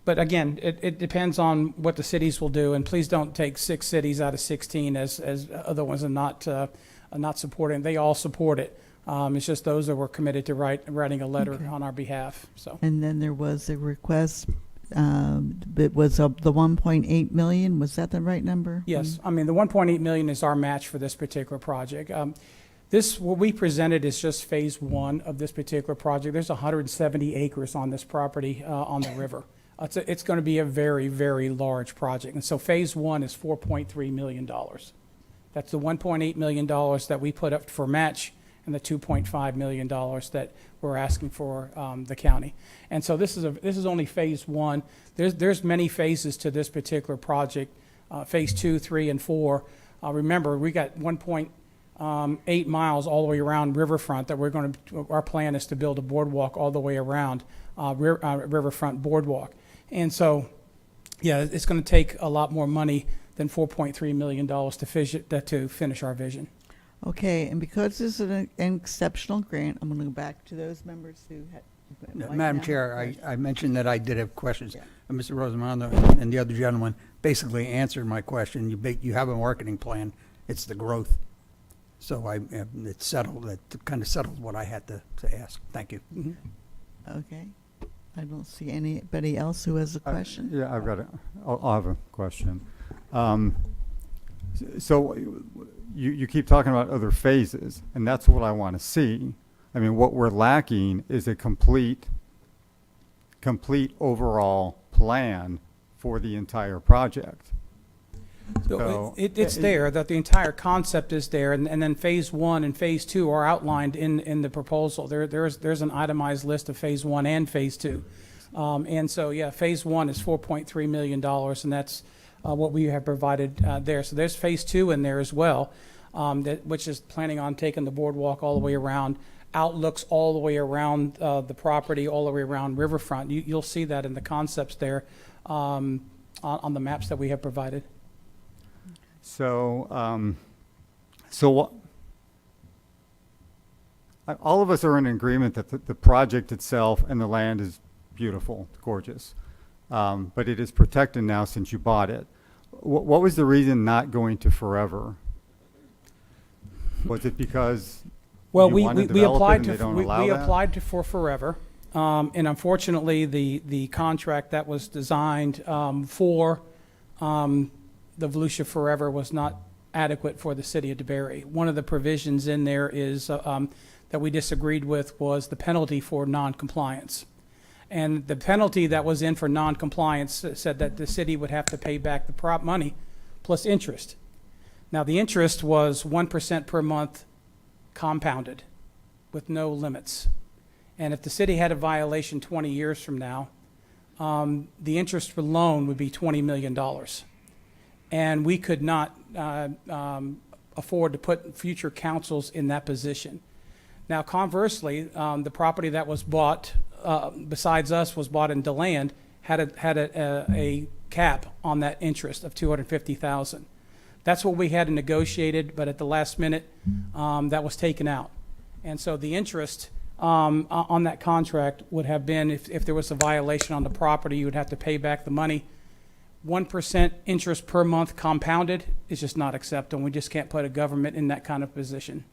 But again, it depends on what the cities will do, and please don't take 6 cities out of 16 as other ones are not supporting. They all support it. It's just those that were committed to writing a letter on our behalf. So. And then there was a request. It was the 1.8 million. Was that the right number? Yes. I mean, the 1.8 million is our match for this particular project. What we presented is just phase 1 of this particular project. There's 170 acres on this property on the river. It's going to be a very, very large project. And so phase 1 is $4.3 million. That's the $1.8 million that we put up for match and the $2.5 million that we're asking for the county. And so this is only phase 1. There's many phases to this particular project, phase 2, 3, and 4. Remember, we got 1.8 miles all the way around riverfront that our plan is to build a boardwalk all the way around riverfront boardwalk. And so, yeah, it's going to take a lot more money than $4.3 million to finish our vision. Okay, and because this is an exceptional grant, I'm going to go back to those members who had. Madam Chair, I mentioned that I did have questions. Yeah. Mr. Rosamond and the other gentleman basically answered my question. You have a marketing plan. It's the growth. So it's settled. It kind of settled what I had to ask. Thank you. Mm-hmm. Okay. I don't see anybody else who has a question. Yeah, I'll have a question. So you keep talking about other phases, and that's what I want to see. I mean, what we're lacking is a complete overall plan for the entire project. So it's there, that the entire concept is there, and then phase 1 and phase 2 are outlined in the proposal. There's an itemized list of phase 1 and phase 2. And so, yeah, phase 1 is $4.3 million, and that's what we have provided there. So there's phase 2 in there as well, which is planning on taking the boardwalk all the way around, outlooks all the way around the property, all the way around riverfront. You'll see that in the concepts there on the maps that we have provided. So, all of us are in agreement that the project itself and the land is beautiful, gorgeous, but it is protected now since you bought it. What was the reason not going to forever? Was it because we applied for forever, and unfortunately, the contract that was designed for the Volusia Forever was not adequate for the city of DeBary. One of the provisions in there is that we disagreed with was the penalty for noncompliance. And the penalty that was in for noncompliance said that the city would have to pay back the prop money plus interest. Now, the interest was 1% per month compounded with no limits. And if the city had a violation 20 years from now, the interest alone would be $20 million. And we could not afford to put future councils in that position. Now, conversely, the property that was bought, besides us, was bought in DeLand, had a cap on that interest of $250,000. That's what we had negotiated, but at the last minute, that was taken out. And so the interest on that contract would have been, if there was a violation on the property, you would have to pay back the money. 1% interest per month compounded is just not acceptable. We just can't put a government in that kind of position.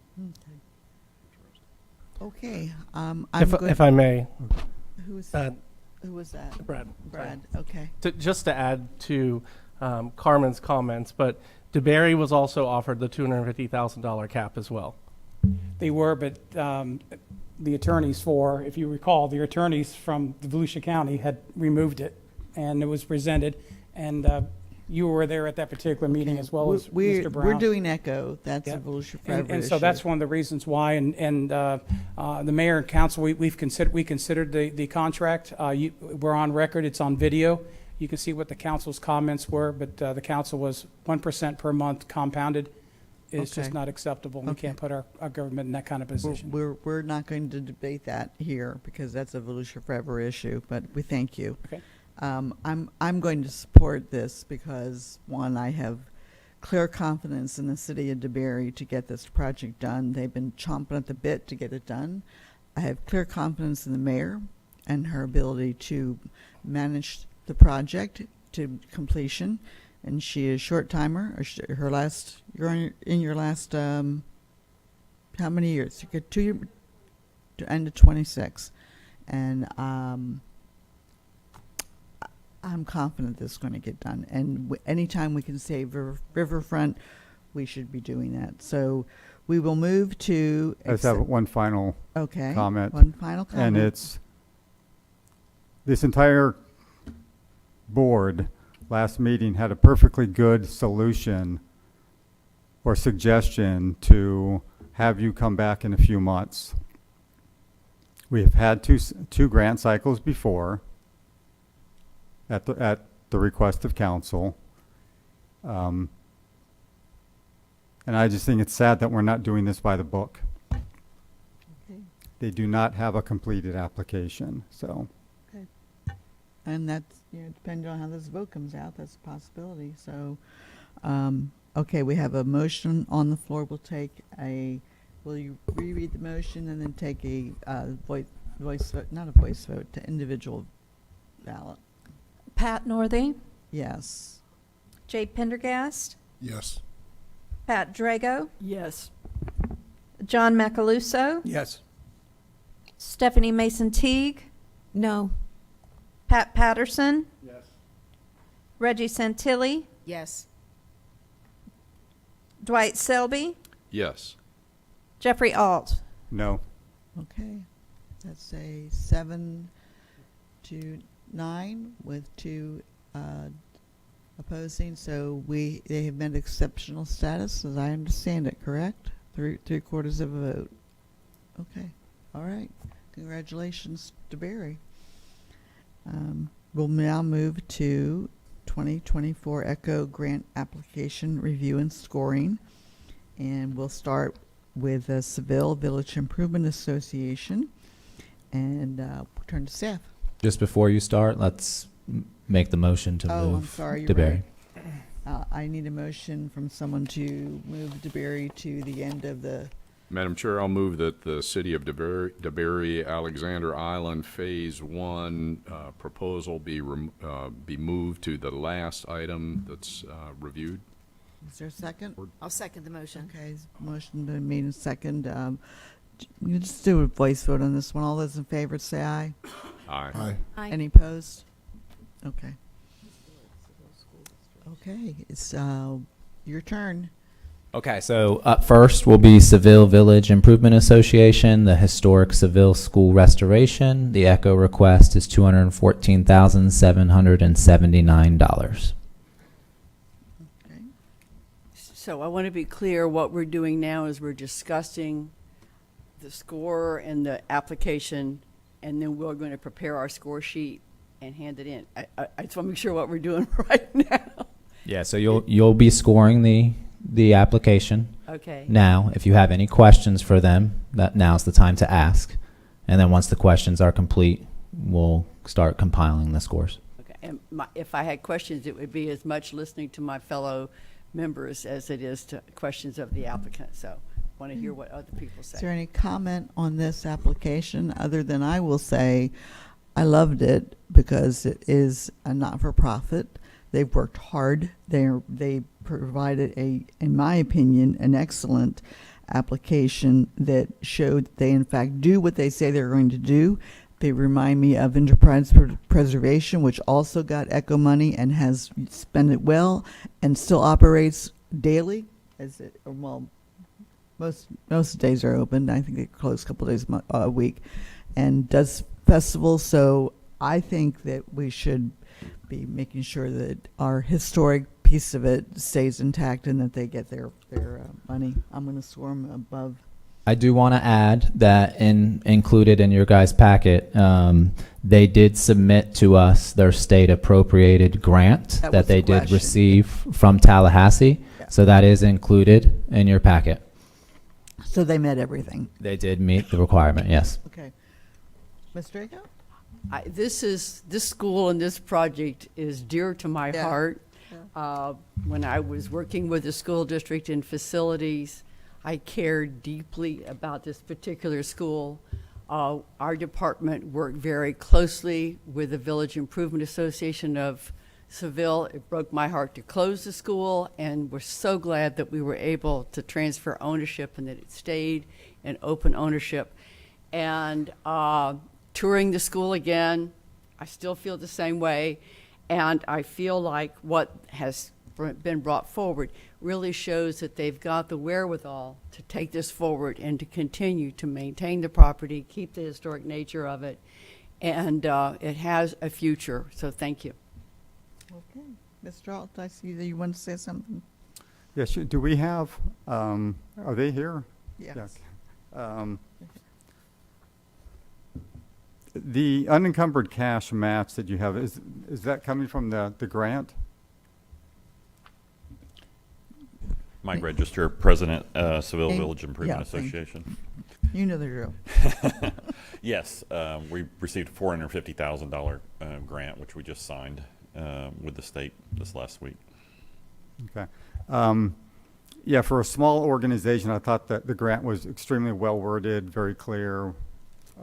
Okay. If I may. Who was that? Brad. Brad, okay. Just to add to Carmen's comments, but DeBerry was also offered the $250,000 cap as well. They were, but the attorneys if you recall, the attorneys from Volusia County had removed it, and it was presented, and you were there at that particular meeting as well as Mr. Brown. We're doing ECHO. That's a Volusia Forever and so issue. that's one of the reasons why, and the mayor and council, we considered the contract. We're on record. It's on video. You can see what the council's comments were, but the council was 1% per month compounded. It's just not acceptable. We can't put our government in that kind of position. We're not going to debate that here because that's a Volusia Forever issue, but we thank you. Okay. I'm going to support this because, one, I have clear confidence in the city of DeBerry to get this project done. They've been chomping at the bit to get it done. I have clear confidence in the mayor and her ability to manage the project to completion. And she is short timer. You're in your last, how many years? You get 2 years to end of 26. And I'm confident this is going to get done. And anytime we can save Riverfront, we should be doing that. So we will move to. I just have one final comment. One final comment. And it's this entire board last meeting had a perfectly good solution or suggestion to have you come back in a few months. We have had two grant cycles before at the request of council. And I just think it's sad that we're not doing this by the book. Okay. They do not have a completed application, so. Okay. And that's, depending on how this vote comes out, that's a possibility. So, okay, we have a motion on the floor. Will you reread the motion and then take a voice vote, not a voice vote, to individual ballot? Pat Northey, Yes. Jay Pendergast, Yes. Pat Drago, Yes. John Macaluso, Yes. Stephanie Mason Teague, No. Pat Patterson, Yes. Reggie Santilli, Yes. Dwight Selby, Yes. Jeffrey Alt. No. Okay. That's a 7-9 with 2 opposing. So they have met exceptional status, as I understand it, correct? Three-quarters of a vote. Okay. All right. Congratulations to Barry. We'll now move to 2024 ECHO grant application review and scoring. And we'll start with the Seville Village Improvement Association. And turn to staff. Just before you start, let's make the motion to move I'm sorry, you're DeBerry. right. I need a motion from someone to move DeBerry to the end of the. Madam Chair, I'll move that the City of DeBerry Alexander Island Phase 1 proposal be moved to the last item that's reviewed. Is there a second? I'll second the motion. Okay, motion been made and second. You just do a voice vote on this one. All those in favor say aye. Aye. Aye. Any opposed? Okay. Okay, it's your turn. Okay, so up first will be Seville Village Improvement Association, the historic Seville School restoration. The ECHO request is $214,779. Okay. So I want to be clear, what we're doing now is we're discussing the score and the application, and then we're going to prepare our score sheet and hand it in. I just want to make sure what we're doing right now. Yeah, so you'll be scoring the application. Okay. Now, if you have any questions for them, now's the time to ask. And then once the questions are complete, we'll start compiling the scores. Okay. and if I had questions, it would be as much listening to my fellow members as it is to questions of the applicant. So want to hear what other people say. Is there any comment on this application other than I will say I loved it because it is a not-for-profit. They've worked hard. They provided in my opinion, an excellent application that showed that they in fact do what they say they're going to do. They remind me of Enterprise Preservation, which also got ECHO money and has spent it well and still operates daily. Most days are open. I think they close a couple days a week, and does festivals. So I think that we should be making sure that our historic piece of it stays intact and that they get their money. I'm going to swarm above. I do want to add that included in your guys' packet, they did submit to us their state appropriated grant that they did receive from Tallahassee. Yeah. So that is included in your packet. So they met everything. They did meet the requirement, yes. Okay. Ms. Draco? This school and this project is dear to my heart. When I was working with the school district in facilities, I cared deeply about this particular school. Our department worked very closely with the Village Improvement Association of Seville. It broke my heart to close the school, and we're so glad that we were able to transfer ownership and that it stayed in open ownership. And touring the school again, I still feel the same way, and I feel like what has been brought forward really shows that they've got the wherewithal to take this forward and to continue to maintain the property, keep the historic nature of it, and it has a future. So thank you. Okay. Mr. Alt, I see that you want to say something. Yes, do we have, are they here? Yes. The unencumbered cash match that you have, is that coming from the grant? Mike Register, President, Seville Thank- Village Improvement yeah, thank- Association. You know the drill. Yes, we received a $450,000 grant, which we just signed with the state this last week. Okay. Yeah, for a small organization, I thought that the grant was extremely well worded, very clear.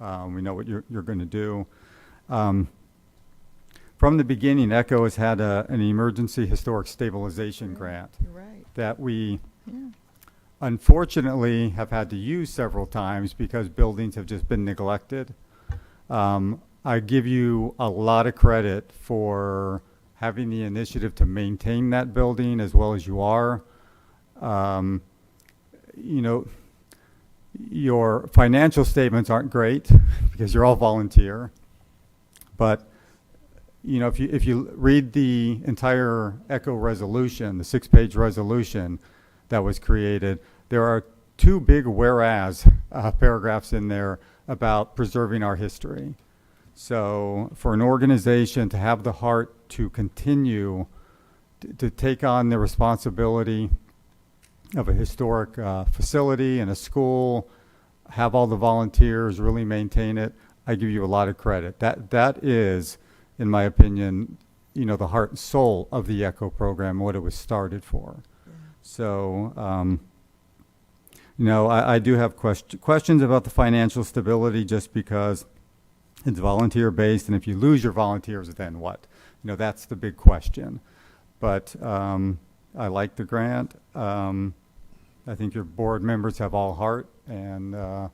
We know what you're going to do. From the beginning, ECHO has had an emergency historic stabilization grant that we unfortunately have had to use several times because buildings have just been neglected. I give you a lot of credit for having the initiative to maintain that building as well as you are. You know, your financial statements aren't great because you're all volunteer, but you know, if you read the entire ECHO resolution, the 6-page resolution that was created, there are 2 big whereas paragraphs in there about preserving our history. So for an organization to have the heart to continue to take on the responsibility of a historic facility and a school, have all the volunteers, really maintain it, I give you a lot of credit. That is, in my opinion, you know, the heart and soul of the ECHO program, what it was started for. Yeah. So, you know, I do have questions about the financial stability just because it's volunteer-based, and if you lose your volunteers, then what? You know, that's the big question. But I like the grant. I think your board members have all heart, and I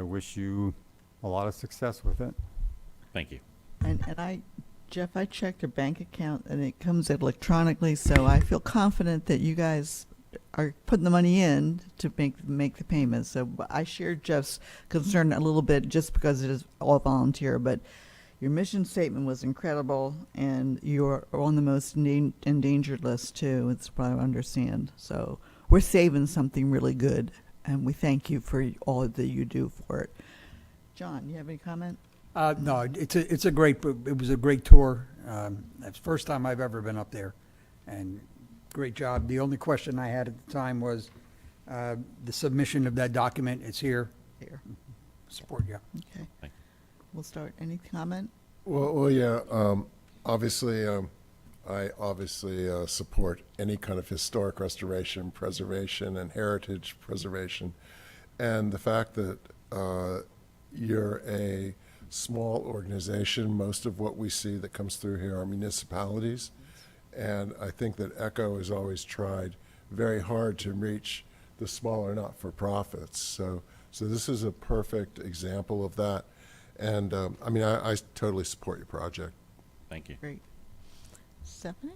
wish you a lot of success with it. Thank you. And Jeff, I checked your bank account and it comes electronically, so I feel confident that you guys are putting the money in to make the payments. So I share Jeff's concern a little bit just because it is all volunteer, but your mission statement was incredible, and you're on the most endangered list too. It's what I understand. So we're saving something really good, and we thank you for all that you do for it. John, you have any comment? No, it was a great tour. That's the first time I've ever been up there, and great job. The only question I had at the time was the submission of that document. It's here. Support you. Okay. We'll start. Any comment? Well, yeah. Obviously, I obviously support any kind of historic restoration, preservation, and heritage preservation. And the fact that you're a small organization, most of what we see that comes through here are municipalities. And I think that ECHO has always tried very hard to reach the smaller not-for-profits. So this is a perfect example of that. And I mean, I totally support your project. Thank you. Great. Stephanie,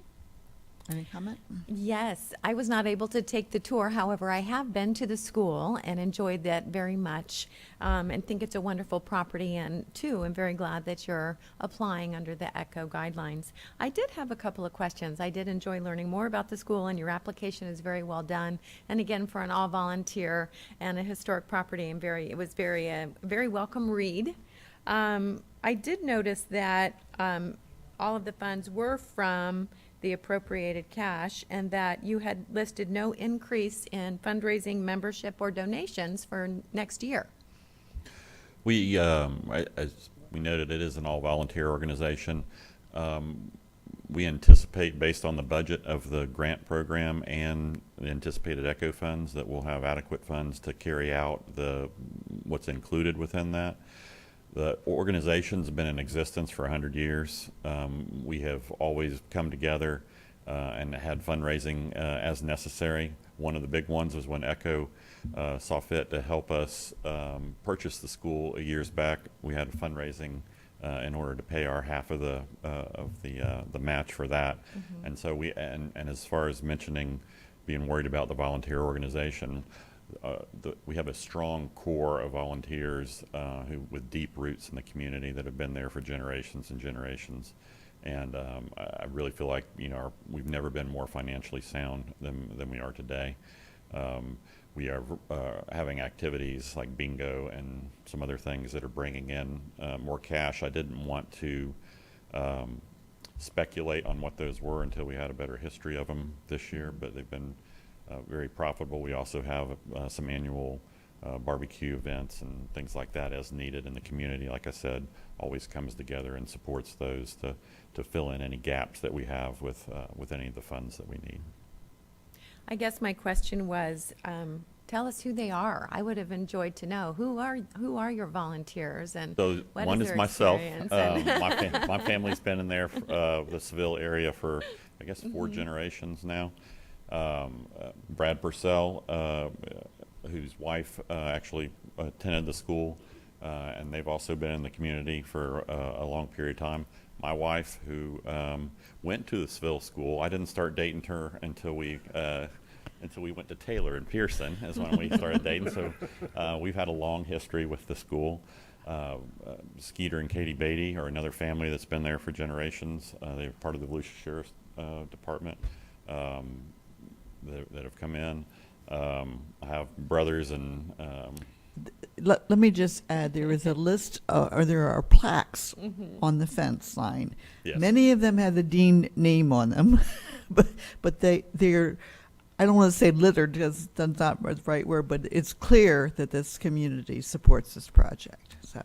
any comment? Yes, I was not able to take the tour. However, I have been to the school and enjoyed that very much, and think it's a wonderful property. And too, I'm very glad that you're applying under the ECHO guidelines. I did have a couple of questions. I did enjoy learning more about the school, and your application is very well done. And again, for an all-volunteer and a historic property, it was very welcome read. I did notice that all of the funds were from the appropriated cash, and that you had listed no increase in fundraising, membership, or donations for next year. We, as we noted, it is an all-volunteer organization. We anticipate, based on the budget of the grant program and the anticipated ECHO funds, that we'll have adequate funds to carry out what's included within that. The organization's been in existence for 100 years. We have always come together and had fundraising as necessary. One of the big ones was when ECHO saw fit to help us purchase the school years back. We had fundraising in order to pay our half of the match for that. Mm-hmm. And so and as far as mentioning being worried about the volunteer organization, we have a strong core of volunteers who with deep roots in the community that have been there for generations and generations. And I really feel like we've never been more financially sound than we are today. We are having activities like bingo and some other things that are bringing in more cash. I didn't want to speculate on what those were until we had a better history of them this year, but they've been very profitable. We also have some annual barbecue events and things like that as needed in the community. Like I said, always comes together and supports those to fill in any gaps that we have with any of the funds that we need. I guess my question was, tell us who they are. I would have enjoyed to know who are your volunteers, and so what one is is their myself. experience? My family's been in there, the Seville area, for I guess 4 generations now. Brad Purcell, whose wife actually attended the school, and they've also been in the community for a long period of time. My wife, who went to the Seville school, I didn't start dating her until we went to Taylor and Pearson, is when we started dating. So we've had a long history with the school. Skeeter and Katie Beatty are another family that's been there for generations. They're part of the Volusia Sheriff's Department. That have come in. I have brothers and. Let me just add, there is a list, or there are plaques on the fence line. Yes. Many of them have the dean name on them, but they're, I don't want to say littered, because that's not the right word, but it's clear that this community supports this project. So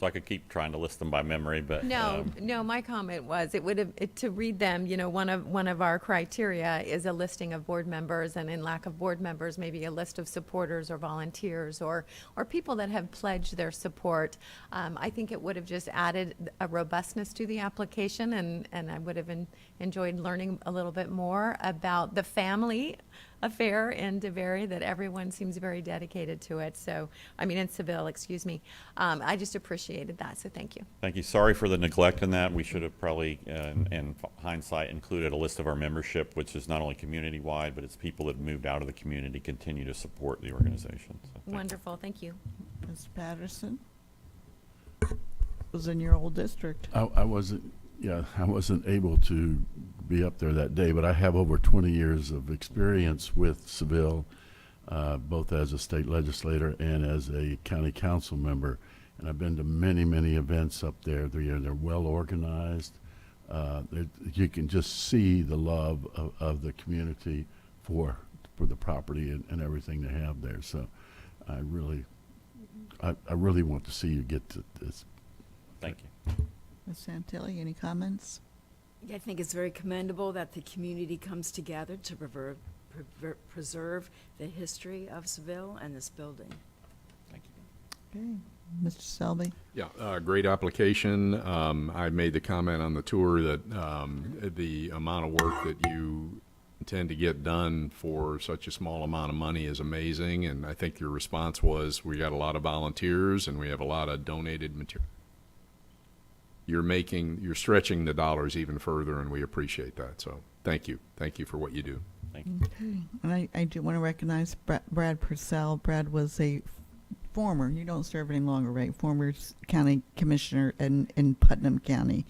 I could keep trying to list them by memory, but No, my comment was to read them, one of our criteria is a listing of board members, and in lack of board members, maybe a list of supporters or volunteers or people that have pledged their support. I think it would have just added a robustness to the application, and I would have enjoyed learning a little bit more about the family affair in DeBary, that everyone seems very dedicated to it. So, in Seville, excuse me. I just appreciated that, so thank you. Thank you. Sorry for the neglect in that. We should have probably, in hindsight, included a list of our membership, which is not only community-wide, but it's people that have moved out of the community continue to support the organization. So Wonderful, thank you. Mr. Patterson? Was in your old district. I wasn't able to be up there that day, but I have over 20 years of experience with Seville, both as a state legislator and as a county council member. And I've been to many, many events up there. They're well organized. You can just see the love of the community for the property and everything they have there. So I really want to see you get to this. thank you. Ms. Santilli, any comments? I think it's very commendable that the community comes together to preserve the history of Seville and this building. Thank you. Okay, Mr. Selby? Yeah, great application. I made the comment on the tour that the amount of work that you intend to get done for such a small amount of money is amazing, and I think your response was, we got a lot of volunteers and we have a lot of donated material. You're stretching the dollars even further, and we appreciate that. So thank you. Thank you for what you do. Thank you. Okay, and I do want to recognize Brad Purcell. Brad was a former, you don't serve any longer, right? Former county commissioner in Putnam County.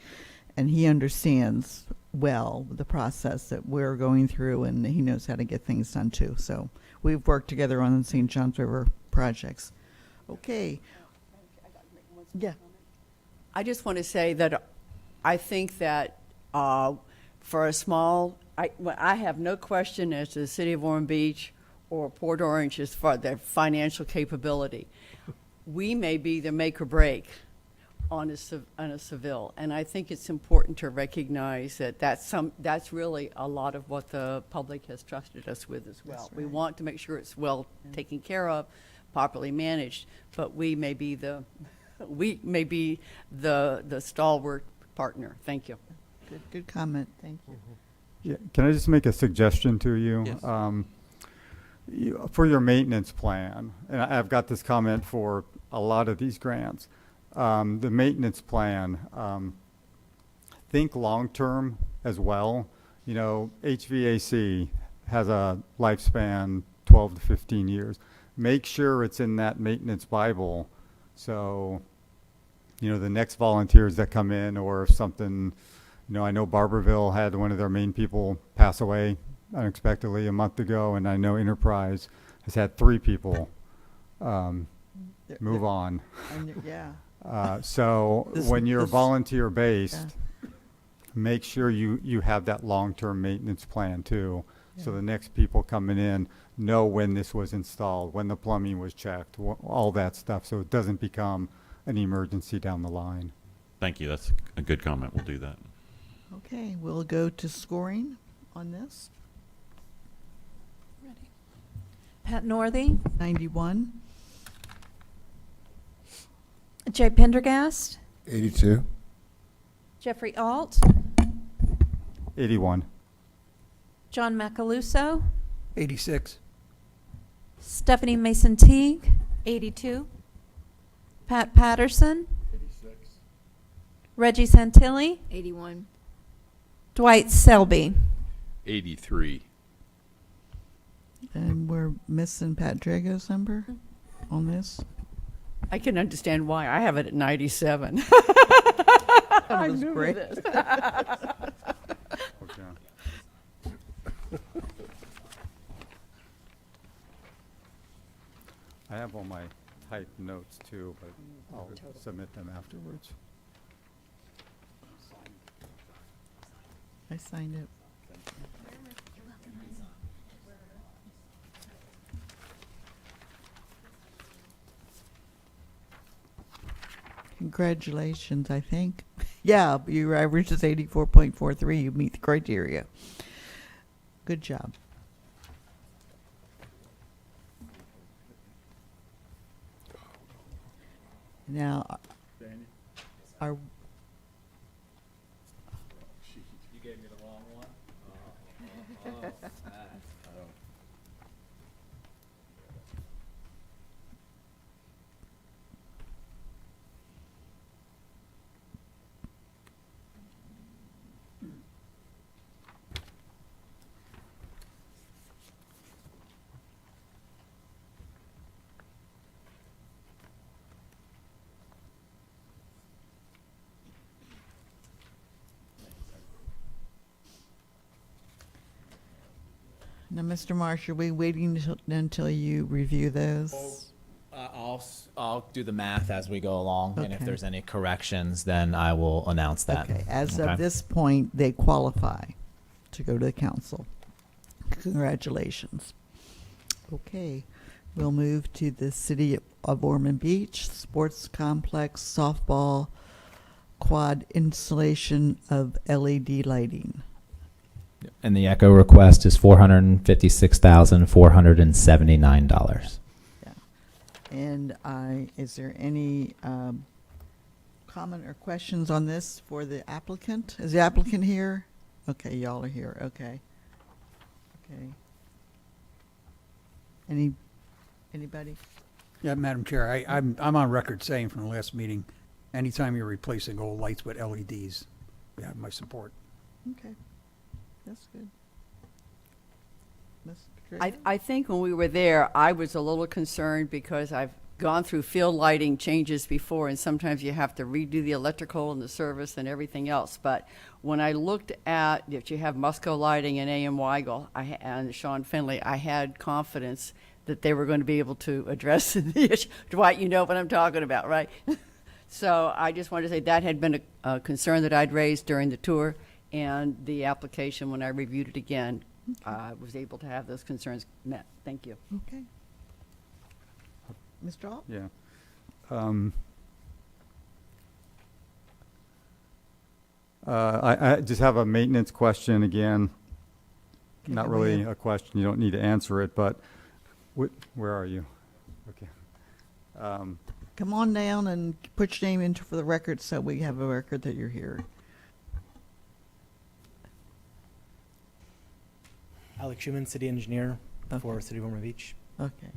And he understands well the process that we're going through, and he knows how to get things done too. So we've worked together on the St. Johns River projects. Okay. Yeah. I just want to say that I think that for a small, I have no question as to the city of Ormond Beach or Port Orange as far as their financial capability. We may be the make or break on a Seville, and I think it's important to recognize that that's really a lot of what the public has trusted us with as well. We want to make sure it's well taken care of, properly managed, but we may be the stalwart partner. Thank you. Good comment. Thank you. Yeah, can I just make a suggestion to you? Yes. For your maintenance plan, and I've got this comment for a lot of these grants, the maintenance plan, think long-term as well. You know, HVAC has a lifespan 12 to 15 years. Make sure it's in that maintenance Bible. So, you know, the next volunteers that come in, or if something, you know, I know Barberville had one of their main people pass away unexpectedly a month ago, and I know Enterprise has had 3 people move on. Yeah. So when you're volunteer based, make sure you have that long-term maintenance plan too. So the next people coming in know when this was installed, when the plumbing was checked, all that stuff, so it doesn't become an emergency down the line. Thank you. That's a good comment. We'll do that. Okay, we'll go to scoring on this. Pat Northey, 91. Jay Pendergast, 82. Jeffrey Alt, 81. John Macaluso, 86. Stephanie Mason Teague, 82. Pat Patterson, 86. Reggie Santilli, 81. Dwight Selby. 83. And we're missing Pat Drago's number on this. I can understand why. I have it at 97. I'm was new to great. this. I have all my typed notes too, but I'll submit them afterwards. I signed it. Congratulations, I think. Yeah, your average is 84.43. You meet the criteria. Good job. Now, our You gave me the wrong one? Now, Mr. Marsh, are we waiting until you review those? I'll do the math as we go along, and if Okay. there's any corrections, then I will announce that. Okay, as Okay. of this point, they qualify to go to the council. Congratulations. Okay, we'll move to the City of Ormond Beach Sports Complex Softball quad installation of LED lighting. And the Echo request is $456,479. And is there any comment or questions on this for the applicant? Is the applicant here? Okay, y'all are here. Okay. Okay. Anybody? Yeah, Madam Chair, I'm on record saying from the last meeting, anytime you're replacing old lights with LEDs, you have my support. Okay. That's good. Ms. Patricia? I think when we were there, I was a little concerned because I've gone through field lighting changes before, and sometimes you have to redo the electrical and the service and everything else. But when I looked at, if you have Musco Lighting and A.M. Weigel and Sean Finley, I had confidence that they were going to be able to address the issue. Dwight, you know what I'm talking about, right? So I just wanted to say that had been a concern that I'd raised during the tour, and the application, when I reviewed it again, I was able to have those concerns met. Thank you. Okay. Mr. Alt? Yeah. I just have a maintenance question again. Not go really ahead. a question, you don't need to answer it, but where are you? Okay. Come on down and put your name in for the record so we have a record that you're here. Alex Schuman, city engineer for City of Ormond Beach. Okay.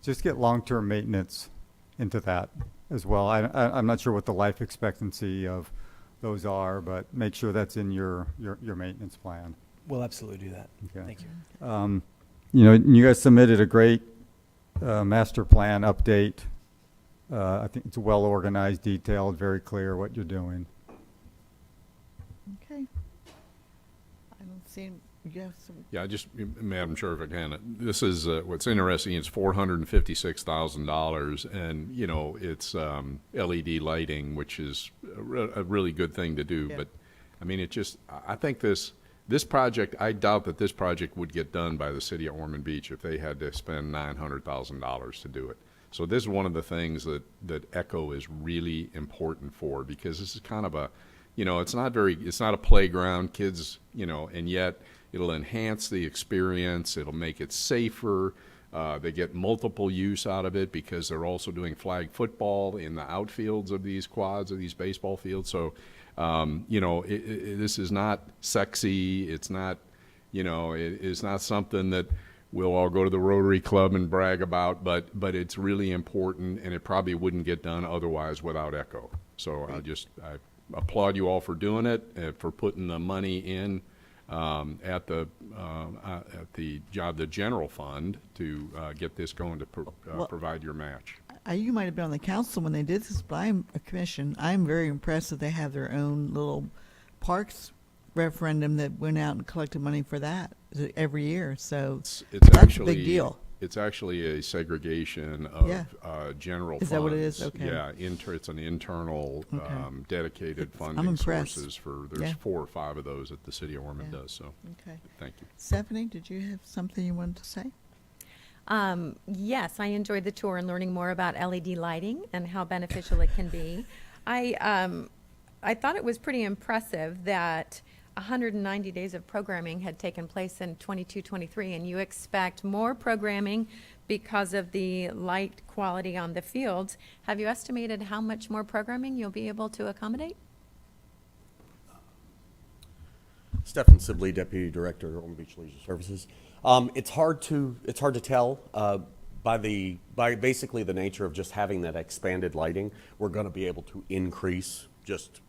Just get long-term maintenance into that as well. I'm not sure what the life expectancy of those are, but make sure that's in your maintenance plan. We'll absolutely do that. Okay. Thank you. You know, you guys submitted a great master plan update. I think it's well organized, detailed, very clear what you're doing. Okay. I don't see, you have some, Yeah, just, Madam Chair, if I can, this is, what's interesting, it's $456,000, and, you know, it's LED lighting, which is a really good thing to do, Yeah. but, I mean, it just, I think this project, I doubt that this project would get done by the city of Ormond Beach if they had to spend $900,000 to do it. So this is one of the things that Echo is really important for, because this is kind of a, you know, it's not a playground, kids, you know, and yet it'll enhance the experience, it'll make it safer, they get multiple use out of it because they're also doing flag football in the outfields of these quads, of these baseball fields, so, you know, this is not sexy, it's not, you know, it's not something that we'll all go to the Rotary Club and brag about, but it's really important, and it probably wouldn't get done otherwise without Echo. So I applaud you all for doing it, for putting the money in at the general fund to get this going to provide your match. you might have been on the council when they did this, but I'm a commission. I'm very impressed that they have their own little parks referendum that went out and collected money for that every year. So It's that's actually a big deal. It's actually a segregation of Yeah. General Is funds. that what it is? Okay. Yeah, it's an internal Okay. dedicated I'm funding impressed. sources there's Yeah. 4 or 5 of those that the city of Ormond Yeah. does. So Okay. thank you. Stephanie, did you have something you wanted to say? Yes, I enjoyed the tour and learning more about LED lighting and how beneficial it can be. I thought it was pretty impressive that 190 days of programming had taken place in 22-23, and you expect more programming because of the light quality on the fields. Have you estimated how much more programming you'll be able to accommodate? Stephen Sibley, Deputy Director, Ormond Beach Leisure Services. It's hard to tell by basically the nature of just having that expanded lighting. We're going to be able to increase just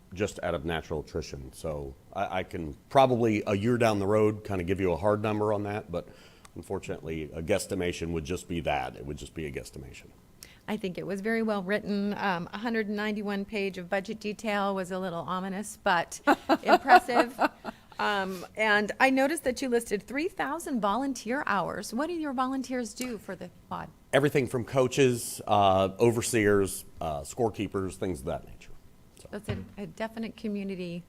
out of natural attrition. So I can probably a year down the road kind of give you a hard number on that, but unfortunately a guesstimation would just be that. It would just be a guesstimation. I think it was very well written. 191 page of budget detail was a little ominous, but impressive. And I noticed that you listed 3,000 volunteer hours. What do your volunteers do for the quad? Everything from coaches, overseers, scorekeepers, things of that nature. So. That's a definite community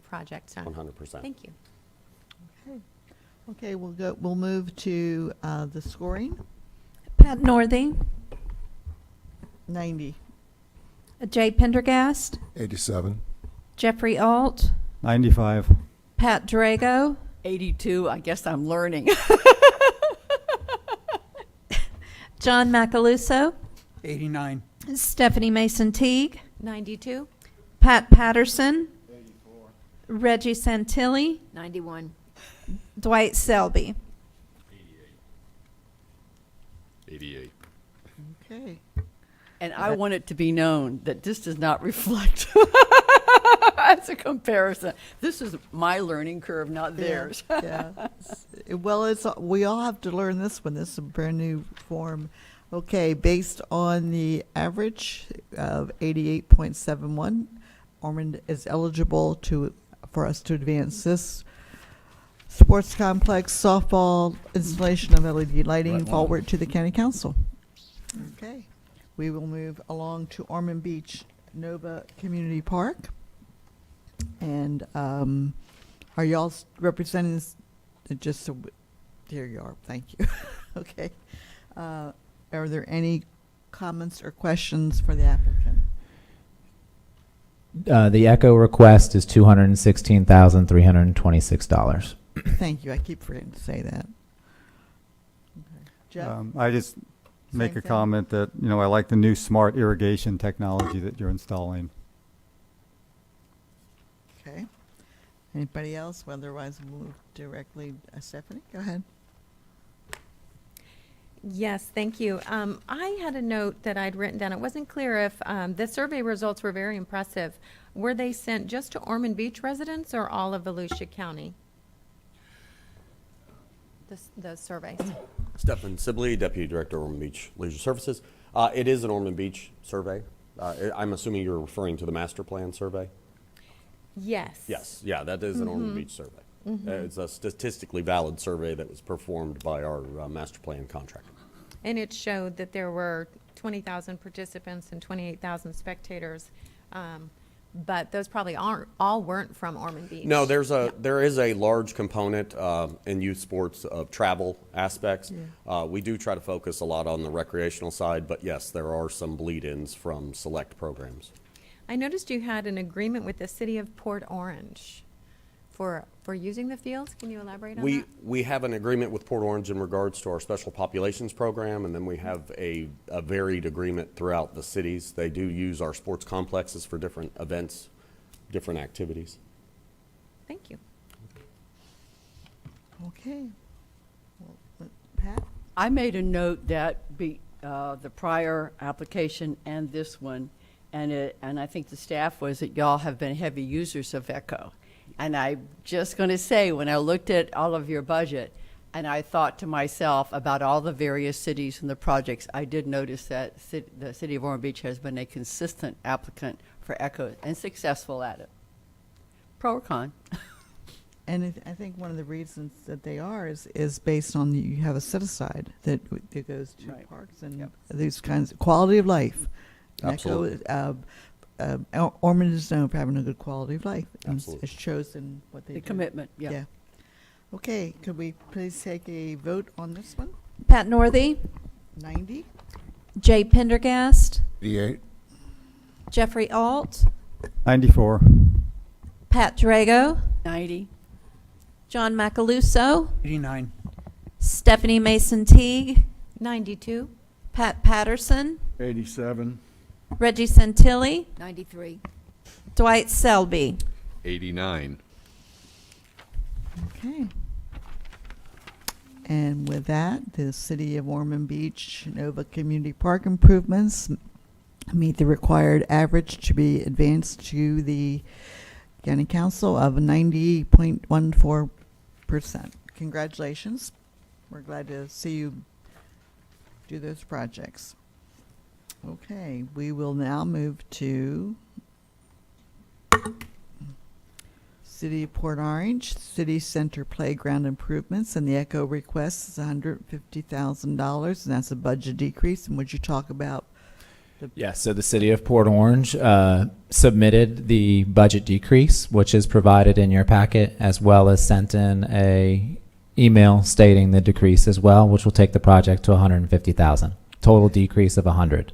project. 100%. Thank you. Okay, we'll move to the scoring. Pat Northey, 90. Jay Pendergast, 87. Jeffrey Alt, 95. Pat Drago, 82, I guess I'm learning. John Macaluso, 89. Stephanie Mason Teague, 92. Pat Patterson, Reggie Santilli, 91. Dwight Selby. 88. Okay. And I want it to be known that this does not reflect as a comparison. This is my learning curve, not theirs. Yeah. Well, we all have to learn this one. This is a brand new form. Okay, based on the average of 88.71, Ormond is eligible for us to advance this sports complex softball installation of LED lighting forward to the county council. Okay, we will move along to Ormond Beach Nova Community Park. And are y'all representing this? Just so, here you are. Thank you. Okay. Are there any comments or questions for the applicant? The ECHO request is $216,326. Thank you. I keep forgetting to say that. Okay. Jeff? I just make Same a thing? comment that, I like the new smart irrigation technology that you're installing. Okay. Anybody else? Otherwise, we'll move directly. Stephanie, go ahead. Yes, thank you. I had a note that I'd written down. It wasn't clear if the survey results were very impressive. Were they sent just to Ormond Beach residents or all of Volusia County? The surveys. Stephen Sibley, Deputy Director, Ormond Beach Leisure Services. It is an Ormond Beach survey. I'm assuming you're referring to the master plan survey? Yes. Yes, yeah, that is an Ormond Beach survey. It's a statistically valid survey that was performed by our master plan contractor. And it showed that there were 20,000 participants and 28,000 spectators. But those probably weren't from Ormond Beach. No, there is a large component in youth sports of travel aspects. Yeah. We do try to focus a lot on the recreational side, but yes, there are some bleed-ins from select programs. I noticed you had an agreement with the city of Port Orange for using the fields. Can you elaborate on that? We have an agreement with Port Orange in regards to our special populations program, and then we have a varied agreement throughout the cities. They do use our sports complexes for different events, different activities. Thank you. Okay. Well, Pat? I made a note that the prior application and this one, and I think the staff was that y'all have been heavy users of ECHO. And I'm just going to say, when I looked at all of your budget, and I thought to myself about all the various cities and the projects, I did notice that the city of Ormond Beach has been a consistent applicant for ECHO and successful at it. Pro or con? And I think one of the reasons that they are is based on you have a set aside that goes to Right. parks and Yep. these kinds of quality of life. Absolutely. Ormond is known for having a good quality of life. And Absolutely. it shows in what they The do. commitment, yeah. Okay, could we please take a vote on this one? Pat Northey, 90? Jay Pendergast, 88. Jeffrey Alt, 94. Pat Drago, 90? John Macaluso, 89. Stephanie Mason Teague, 92. Pat Patterson, 87. Reggie Santilli, 93. Dwight Selby. 89. Okay. And with that, the City of Ormond Beach Nova Community Park improvements meet the required average to be advanced to the County Council of 90.14%. Congratulations. We're glad to see you do those projects. Okay, we will now move to City of Port Orange, City Center Playground improvements, and the ECHO request is $150,000, and that's a budget decrease. And would you talk about the Yes, so the city of Port Orange submitted the budget decrease, which is provided in your packet, as well as sent in a email stating the decrease as well, which will take the project to $150,000. Total decrease of $100,000.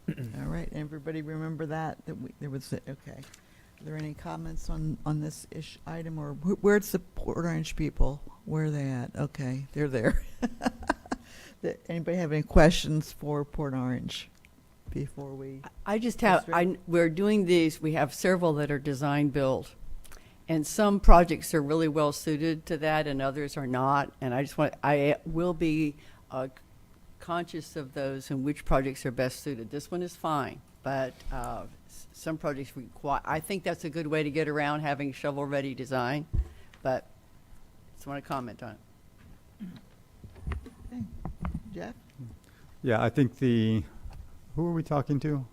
Okay. All right. Everybody remember that? There was okay. Are there any comments on this item, or where's the Port Orange people? Where are they at? Okay, they're there. Anybody have any questions for Port Orange before we? I just have, we're doing these, we have several that are design build. And some projects are really well suited to that and others are not. And I will be conscious of those and which projects are best suited. This one is fine, but some projects require, I think that's a good way to get around having shovel-ready design, but just want to comment on it. Okay. Jeff? Yeah, I think who are we talking to?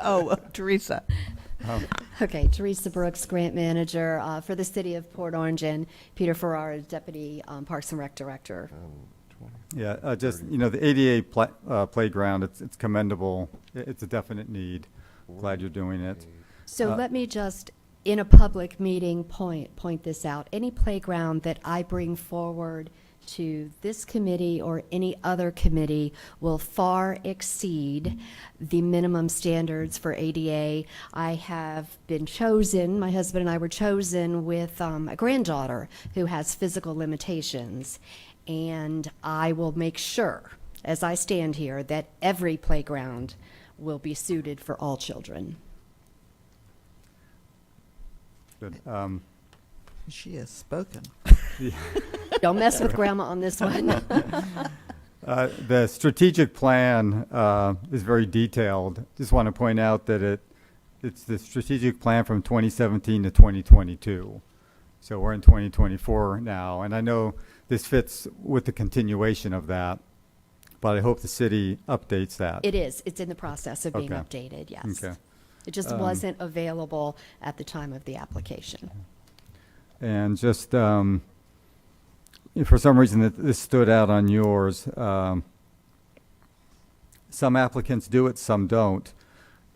Oh, Teresa. Okay, Teresa Brooks, Grant Manager for the City of Port Orange, and Peter Ferrara, Deputy Parks and Rec Director. Yeah, just, the ADA playground, it's commendable. It's a definite need. Glad you're doing it. So let me just, in a public meeting, point this out. Any playground that I bring forward to this committee or any other committee will far exceed the minimum standards for ADA. I have been chosen, my husband and I were chosen with a granddaughter who has physical limitations. And I will make sure, as I stand here, that every playground will be suited for all children. Good. She has spoken. Don't mess with Grandma on this one. The strategic plan is very detailed. Just want to point out that it's the strategic plan from 2017 to 2022. So we're in 2024 now, and I know this fits with the continuation of that, but I hope the city updates that. It is. It's in the process of being Okay. updated, yes. Okay. It just wasn't available at the time of the application. And just, if for some reason this stood out on yours, some applicants do it, some don't.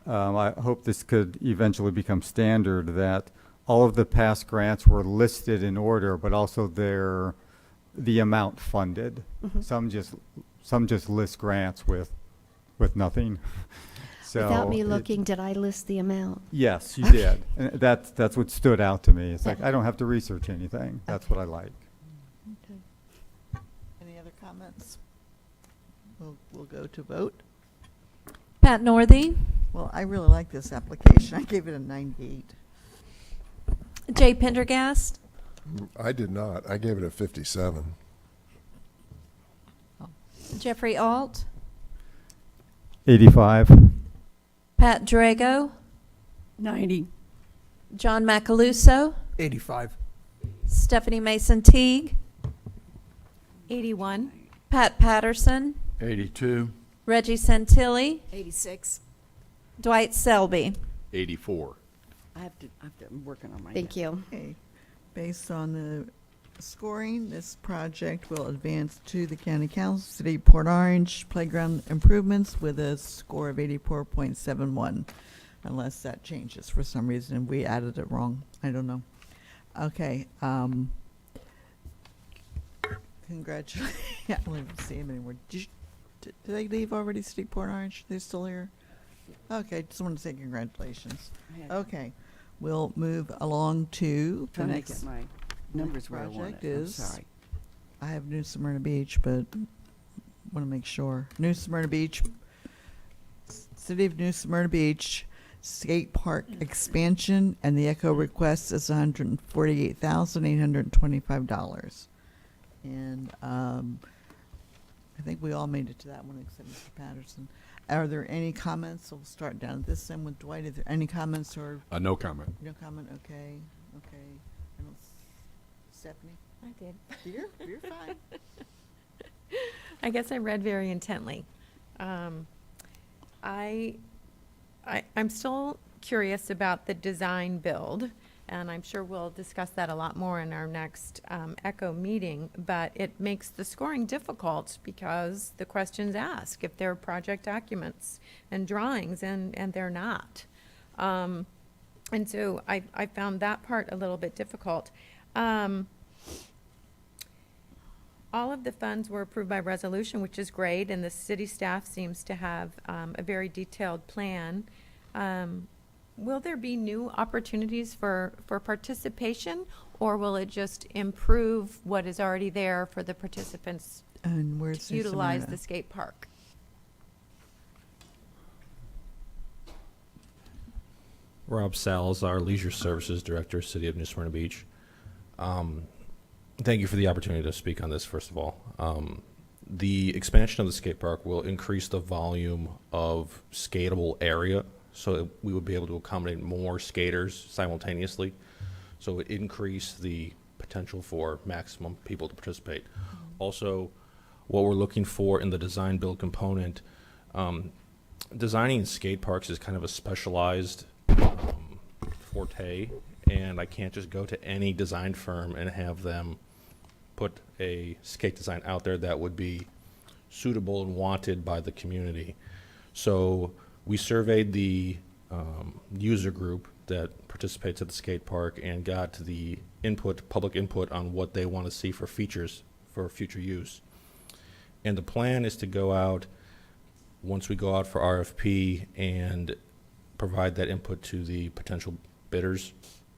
I hope this could eventually become standard, that all of the past grants were listed in order, but also the amount funded. Mhm. Some just list grants with nothing. So Without me looking, did I list the amount? Yes, you did. And that's what stood out to me. It's like, I don't have to research anything. That's what I like. Okay. Any other comments? We'll go to vote. Pat Northey, Well, I really like this application. I gave it a 98. Jay Pendergast, I did not. I gave it a 57. Jeffrey Alt, 85. Pat Drago, 90. John Macaluso, 85. Stephanie Mason Teague, 81. Pat Patterson, 82. Reggie Santilli, 86. Dwight Selby. 84. I'm working on my. Thank you. Okay. Based on the scoring, this project will advance to the County Council, City of Port Orange Playground Improvements with a score of 84.71, unless that changes for some reason. We added it wrong. I don't know. Okay. Congratulations. I don't even see him anymore. Did they leave already, City of Port Orange? They're still here? Okay, just want to say congratulations. Okay, we'll move along to the Trying to next get my numbers where I want project it. I'm is, sorry. I have New Smyrna Beach, but want to make sure. New Smyrna Beach, City of New Smyrna Beach skate park expansion, and the ECHO request is $148,825. And I think we all made it to that one except Mr. Patterson. Are there any comments? We'll start down at this end with Dwight. Is there any comments or? No comment. No comment, okay, okay. I don't Stephanie? I did. You're fine. I guess I read very intently. I'm still curious about the design build, and I'm sure we'll discuss that a lot more in our next ECHO meeting, but it makes the scoring difficult because the questions ask if they're project documents and drawings, and they're not. And so I found that part a little bit difficult. All of the funds were approved by resolution, which is great, and the city staff seems to have a very detailed plan. will there be new opportunities for participation, or will it just improve what is already there for the participants And where's to utilize the skate park? Rob Salz, our Leisure Services Director, City of New Smyrna Beach. Thank you for the opportunity to speak on this, first of all. The expansion of the skate park will increase the volume of skatable area, so that we would be able to accommodate more skaters simultaneously. So it increase the potential for maximum people to participate. Also, what we're looking for in the design build component, designing skate parks is kind of a specialized forte, and I can't just go to any design firm and have them put a skate design out there that would be suitable and wanted by the community. So we surveyed the user group that participates at the skate park and got the public input on what they want to see for features for future use. And the plan is to go out, once we go out for RFP, and provide that input to the potential bidders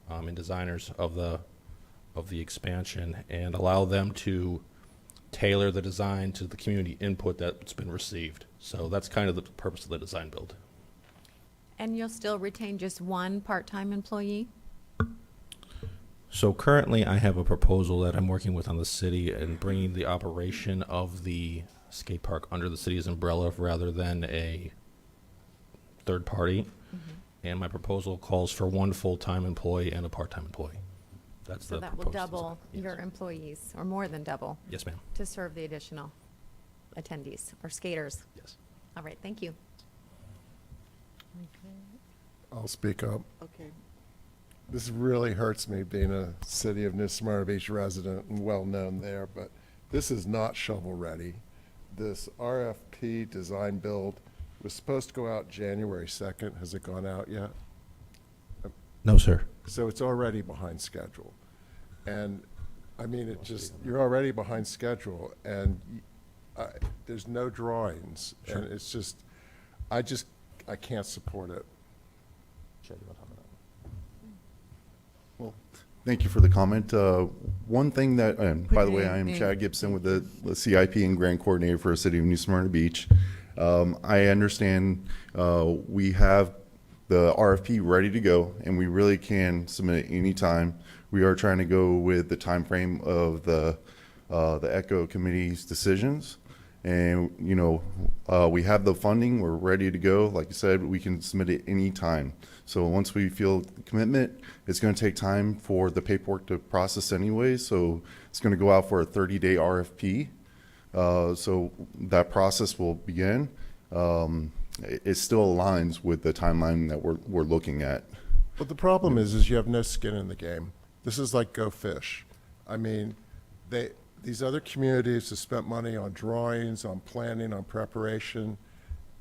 and designers of the expansion, and allow them to tailor the design to the community input that's been received. So that's kind of the purpose of the design build. And you'll still retain just one part-time employee? So currently I have a proposal that I'm working with on the city and bringing the operation of the skate park under the city's umbrella rather than a third party. And my proposal calls for one full-time employee and a part-time employee. That's So the that will proposed double design. your employees, or more than double? Yes, ma'am. To serve the additional attendees or skaters? Yes. All right, thank you. I'll speak up. Okay. This really hurts me being a City of New Smyrna Beach resident and well-known there, but this is not shovel-ready. This RFP design build was supposed to go out January 2nd. Has it gone out yet? No, sir. So it's already behind schedule. And, I mean, you're already behind schedule, and there's no drawings. Sure. And it's just, I can't support it. Well, thank you for the comment. One thing that, and by the way, I am name. Chad Gibson with the CIP and Grant Coordinator for the City of New Smyrna Beach. I understand we have the RFP ready to go, and we really can submit it anytime. We are trying to go with the time frame of the ECHO Committee's decisions. And, you know, we have the funding, we're ready to go. Like I said, we can submit it anytime. So once we feel the commitment, it's going to take time for the paperwork to process anyway. So it's going to go out for a 30-day RFP. So that process will begin. It still aligns with the timeline that we're looking at. But the problem is you have no skin in the game. This is like Go Fish. I mean, these other communities have spent money on drawings, on planning, on preparation,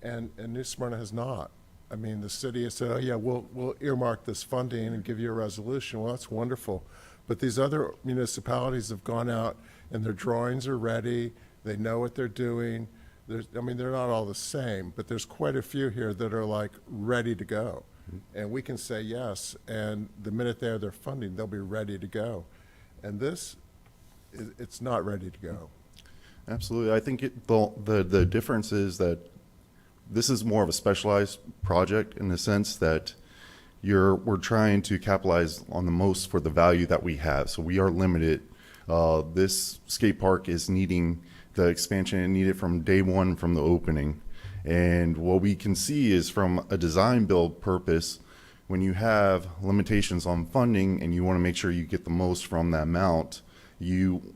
and New Smyrna has not. I mean, the city has said, oh yeah, we'll earmark this funding and give you a resolution. Well, that's wonderful. But these other municipalities have gone out and their drawings are ready. They know what they're doing. I mean, they're not all the same, but there's quite a few here that are like ready to go. And we can say yes, and the minute they have their funding, they'll be ready to go. And this, it's not ready to go. Absolutely. I think the difference is that this is more of a specialized project in the sense that we're trying to capitalize on the most for the value that we have. So we are limited. This skate park is needing the expansion and needed from day one from the opening. And what we can see is from a design build purpose, when you have limitations on funding and you want to make sure you get the most from that amount,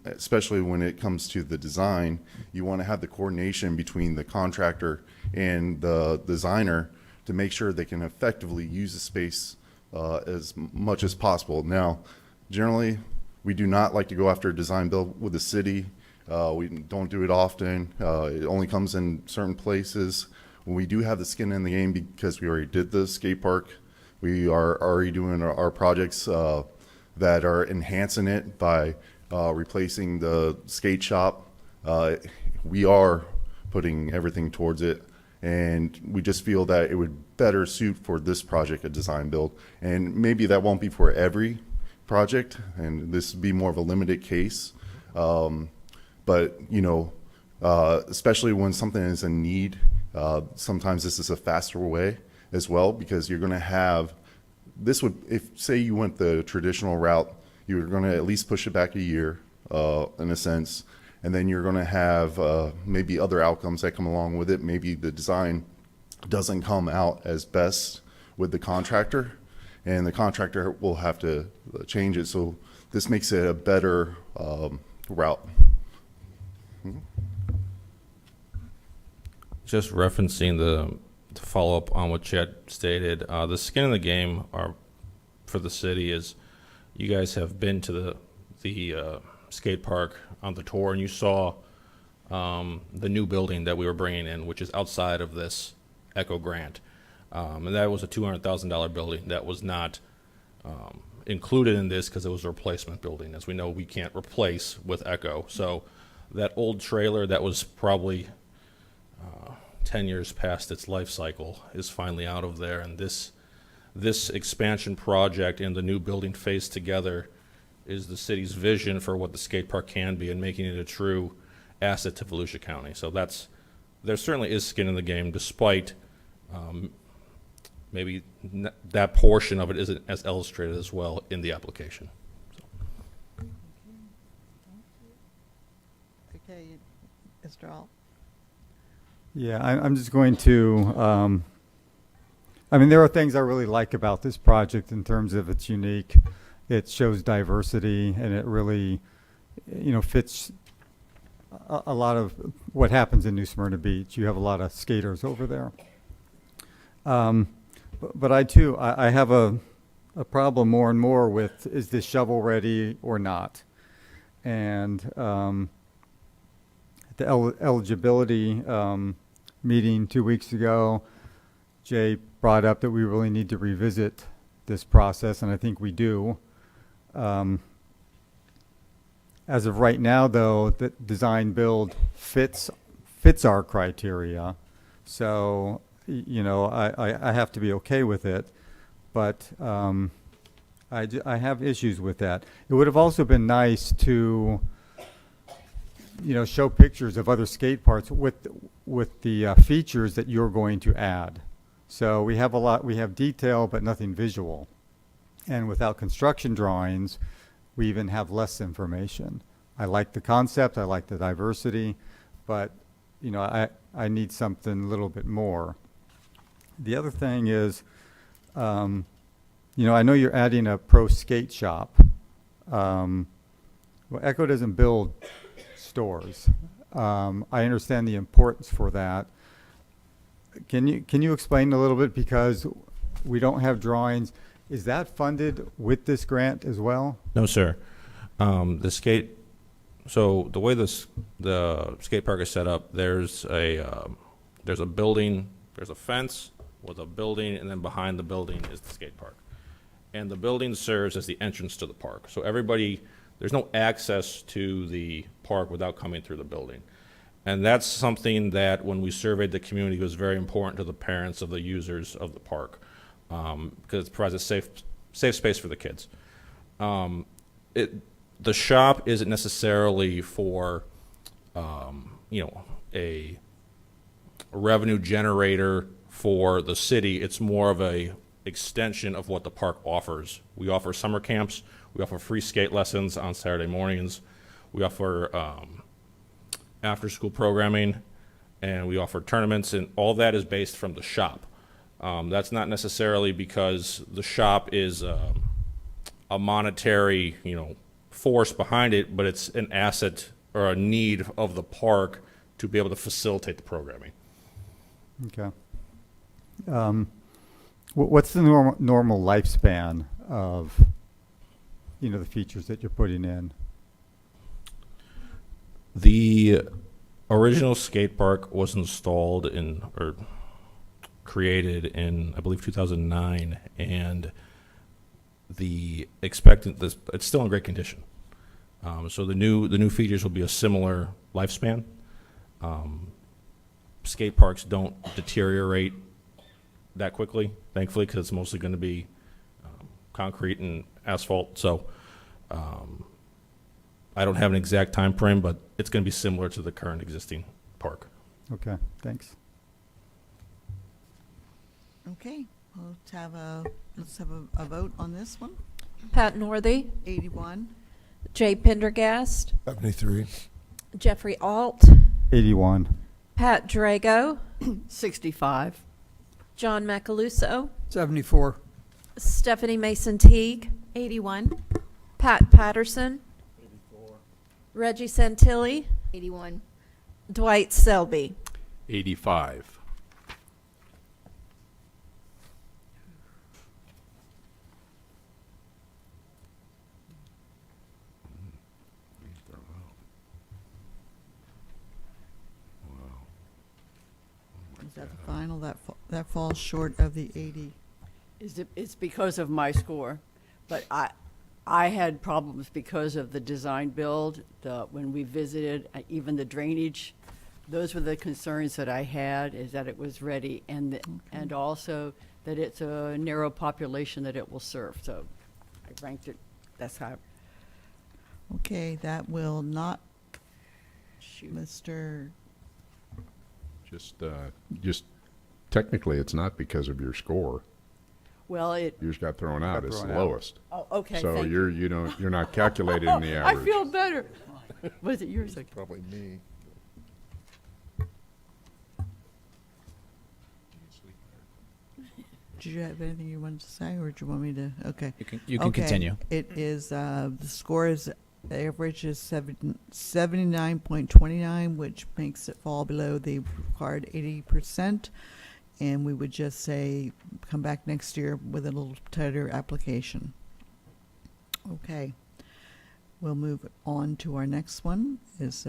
especially when it comes to the design, you want to have the coordination between the contractor and the designer to make sure they can effectively use the space as much as possible. Now, generally, we do not like to go after a design build with the city. We don't do it often. It only comes in certain places. When we do have the skin in the game because we already did the skate park, we are already doing our projects that are enhancing it by replacing the skate shop. We are putting everything towards it. And we just feel that it would better suit for this project a design build. And maybe that won't be for every project, and this would be more of a limited case. But, you know, especially when something is in need, sometimes this is a faster way as well, because you're going to have, this would, if say you went the traditional route, you're going to at least push it back a year, in a sense. And then you're going to have maybe other outcomes that come along with it. Maybe the design doesn't come out as best with the contractor, and the contractor will have to change it. So this makes it a better route. Just referencing to follow up on what Chet stated, the skin in the game for the city is, you guys have been to the skate park on the tour, and you saw the new building that we were bringing in, which is outside of this Echo grant. And that was a $200,000 building that was not included in this because it was a replacement building. As we know, we can't replace with Echo. So that old trailer that was probably 10 years past its life cycle is finally out of there. And this expansion project and the new building phased together is the city's vision for what the skate park can be and making it a true asset to Volusia County. So there certainly is skin in the game, despite maybe that portion of it isn't as illustrated as well in the application. Okay, Mr. Alt. Yeah, I'm just going to, I mean, there are things I really like about this project in terms of it's unique. It shows diversity, and it really, you know, fits a lot of what happens in New Smyrna Beach. You have a lot of skaters over there. But I have a problem more and more with, is this shovel ready or not? And the eligibility meeting 2 weeks ago, Jay brought up that we really need to revisit this process, and I think we do. As of right now, though, the design build fits our criteria. So, you know, I have to be okay with it, but I have issues with that. It would have also been nice to, you know, show pictures of other skate parks with the features that you're going to add. So we have detail, but nothing visual. And without construction drawings, we even have less information. I like the concept, I like the diversity, but, you know, I need something a little bit more. The other thing is, you know, I know you're adding a pro skate shop. Well, Echo doesn't build stores. I understand the importance for that. Can you explain a little bit, because we don't have drawings? Is that funded with this grant as well? No, sir. So the way the skate park is set up, there's a building, there's a fence with a building, and then behind the building is the skate park. And the building serves as the entrance to the park. So there's no access to the park without coming through the building. And that's something that, when we surveyed the community, was very important to the parents of the users of the park, because it provides a safe space for the kids. The shop isn't necessarily for, you know, a revenue generator for the city. It's more of a extension of what the park offers. We offer summer camps. We offer free skate lessons on Saturday mornings. We offer after-school programming, and we offer tournaments, and all that is based from the shop. That's not necessarily because the shop is a monetary, you know, force behind it, but it's an asset or a need of the park to be able to facilitate the programming. Okay. What's the normal lifespan of, you know, the features that you're putting in? The original skate park was installed or created in, I believe, 2009, and it's still in great condition. So the new features will be a similar lifespan. skate parks don't deteriorate that quickly, thankfully, because it's mostly going to be concrete and asphalt. So I don't have an exact time frame, but it's going to be similar to the current existing park. Okay, thanks. Okay, let's have a vote on this one. Pat Northey, 81. Jay Pendergast, 73. Jeffrey Alt, 81. Pat Drago, 65. John Macaluso, 74. Stephanie Mason Teague, 81. Pat Patterson, Reggie Santilli, 81. Dwight Selby. 85. Is that the final? That falls short of the 80. It's because of my score, but I had problems because of the design build, when we visited, even the drainage. Those were the concerns that I had, is that it was ready, and and also that it's a narrow population that it will serve. So I ranked it. That's how. Okay, that will not, Mr. Just technically, it's not because of your score. Well, You just got thrown out. It's the thrown out. lowest. Oh, okay. So thank you're not calculated in the I average. feel better. Was it yours? Probably me. Did you have anything you wanted to say, or do you want me to? Okay. You can Okay. continue. It is, the score is, the average is 79.29, which makes it fall below the required 80%. And we would just say, come back next year with a little tighter application. Okay. We'll move on to our next one, is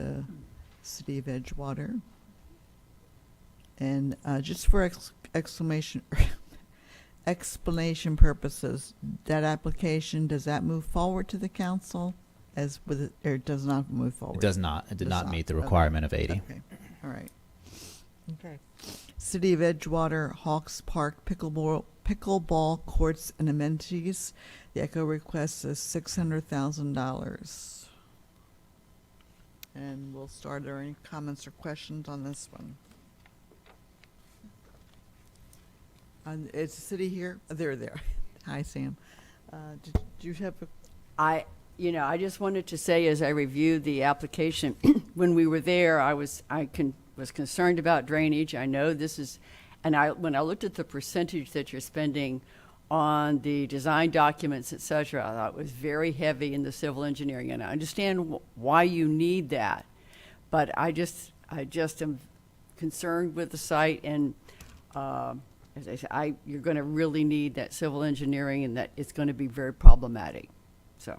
City of Edgewater. And just for explanation purposes, that application, does that move forward to the council as with it, or it does not move forward? It does not. It did Does not meet the Okay. requirement of 80. Okay, all right. Okay. City of Edgewater, Hawks Park pickleball courts and amenities. The ECHO request is $600,000. And we'll start. Are there any comments or questions on this one? Is the city here? They're there. Hi, Sam. Did you have a? I just wanted to say, as I reviewed the application, when we were there, I was concerned about drainage. I know this is, and when I looked at the percentage that you're spending on the design documents, et cetera, I thought it was very heavy in the civil engineering, and I understand why you need that, but I just am concerned with the site, and as I said, you're going to really need that civil engineering, and that it's going to be very problematic. So.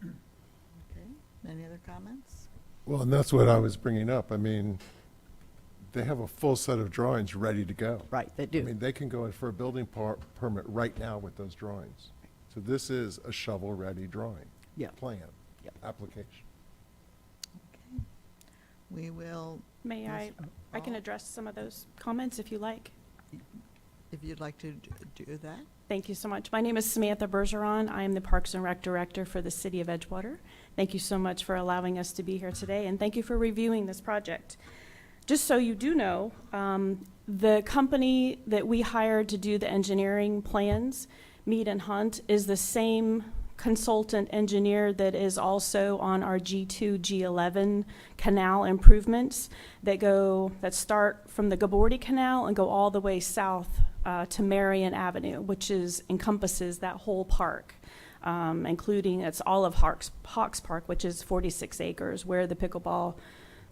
Okay. Any other comments? Well, and that's what I was bringing up. I mean, they have a full set of drawings ready to go. Right, they do. I mean, they can go in for a building permit right now with those drawings. So this is a shovel-ready drawing. Yeah. Plan. Yep. Application. Okay. We will. May I can address some of those comments if you like. If you'd like to do that. Thank you so much. My name is Samantha Bergeron. I am the Parks and Rec Director for the City of Edgewater. Thank you so much for allowing us to be here today, and thank you for reviewing this project. Just so you do know, the company that we hired to do the engineering plans, Mead and Hunt, is the same consultant engineer that is also on our G2, G11 canal improvements that start from the Gabordi Canal and go all the way south to Marion Avenue, which encompasses that whole park, including it's all of Hawks Park, which is 46 acres, where the pickleball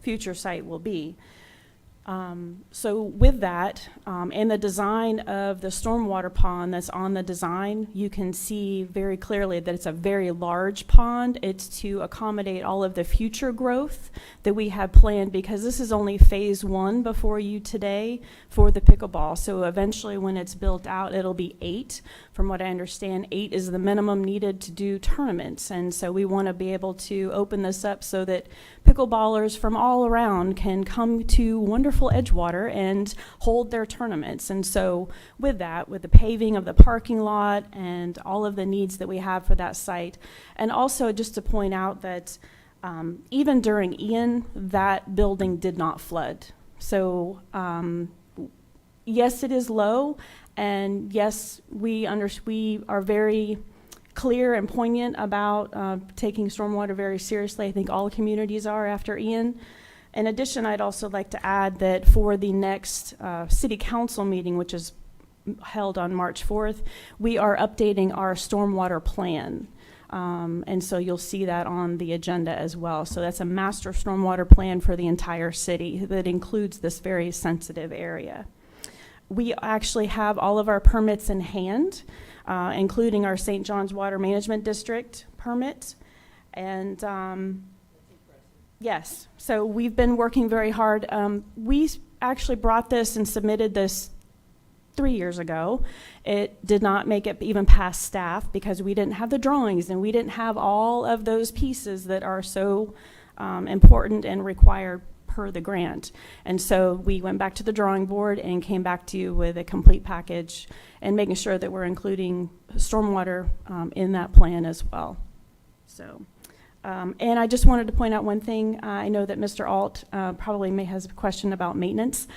future site will be. So with that, and the design of the stormwater pond that's on the design, you can see very clearly that it's a very large pond. It's to accommodate all of the future growth that we have planned, because this is only phase 1 before you today for the pickleball. So eventually when it's built out, it'll be 8. From what I understand, 8 is the minimum needed to do tournaments. And so we want to be able to open this up so that pickleballers from all around can come to wonderful wonderful Edgewater and hold their tournaments. And so with that, with the paving of the parking lot and all of the needs that we have for that site, and also just to point out that even during Ian, that building did not flood. So yes, it is low, and yes, we are very clear and poignant about taking stormwater very seriously. I think all communities are after Ian. In addition, I'd also like to add that for the next city council meeting, which is held on March 4th, we are updating our stormwater plan. And so you'll see that on the agenda as well. So that's a master stormwater plan for the entire city that includes this very sensitive area. We actually have all of our permits in hand, including our St. John's Water Management District permit. And yes, so we've been working very hard. We actually brought this and submitted this 3 years ago. It did not make it even past staff because we didn't have the drawings and we didn't have all of those pieces that are so important and required per the grant. And so we went back to the drawing board and came back to you with a complete package and making sure that we're including stormwater in that plan as well. So, and I just wanted to point out one thing. I know that Mr. Alt probably has a question about maintenance.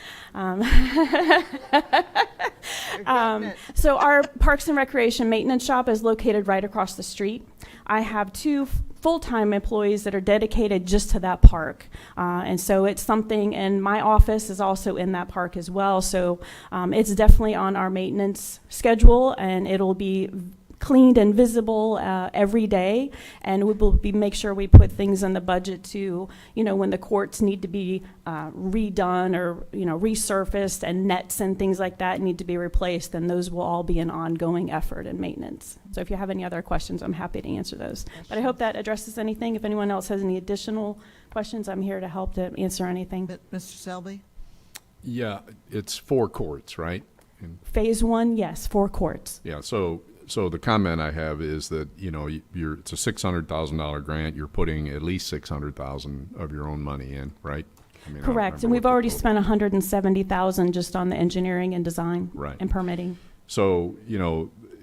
So our Parks and Recreation maintenance shop is located right across the street. I have 2 full-time employees that are dedicated just to that park. And so it's something, and my office is also in that park as well. So it's definitely on our maintenance schedule, and it'll be cleaned and visible every day, and we will make sure we put things in the budget to, when the courts need to be redone or, resurfaced, and nets and things like that need to be replaced, then those will all be an ongoing effort and maintenance. So if you have any other questions, I'm happy to answer those. But I hope that addresses anything. If anyone else has any additional questions, I'm here to help to answer anything. Mr. Selby? Yeah, it's 4 courts, right? Phase 1, yes, 4 courts. Yeah, so the comment I have is that, it's a $600,000 grant. You're putting at least $600,000 of your own money in, right? I mean, I don't Correct, and remember we've what the already total- spent $170,000 just on the engineering and design Right. and permitting. So,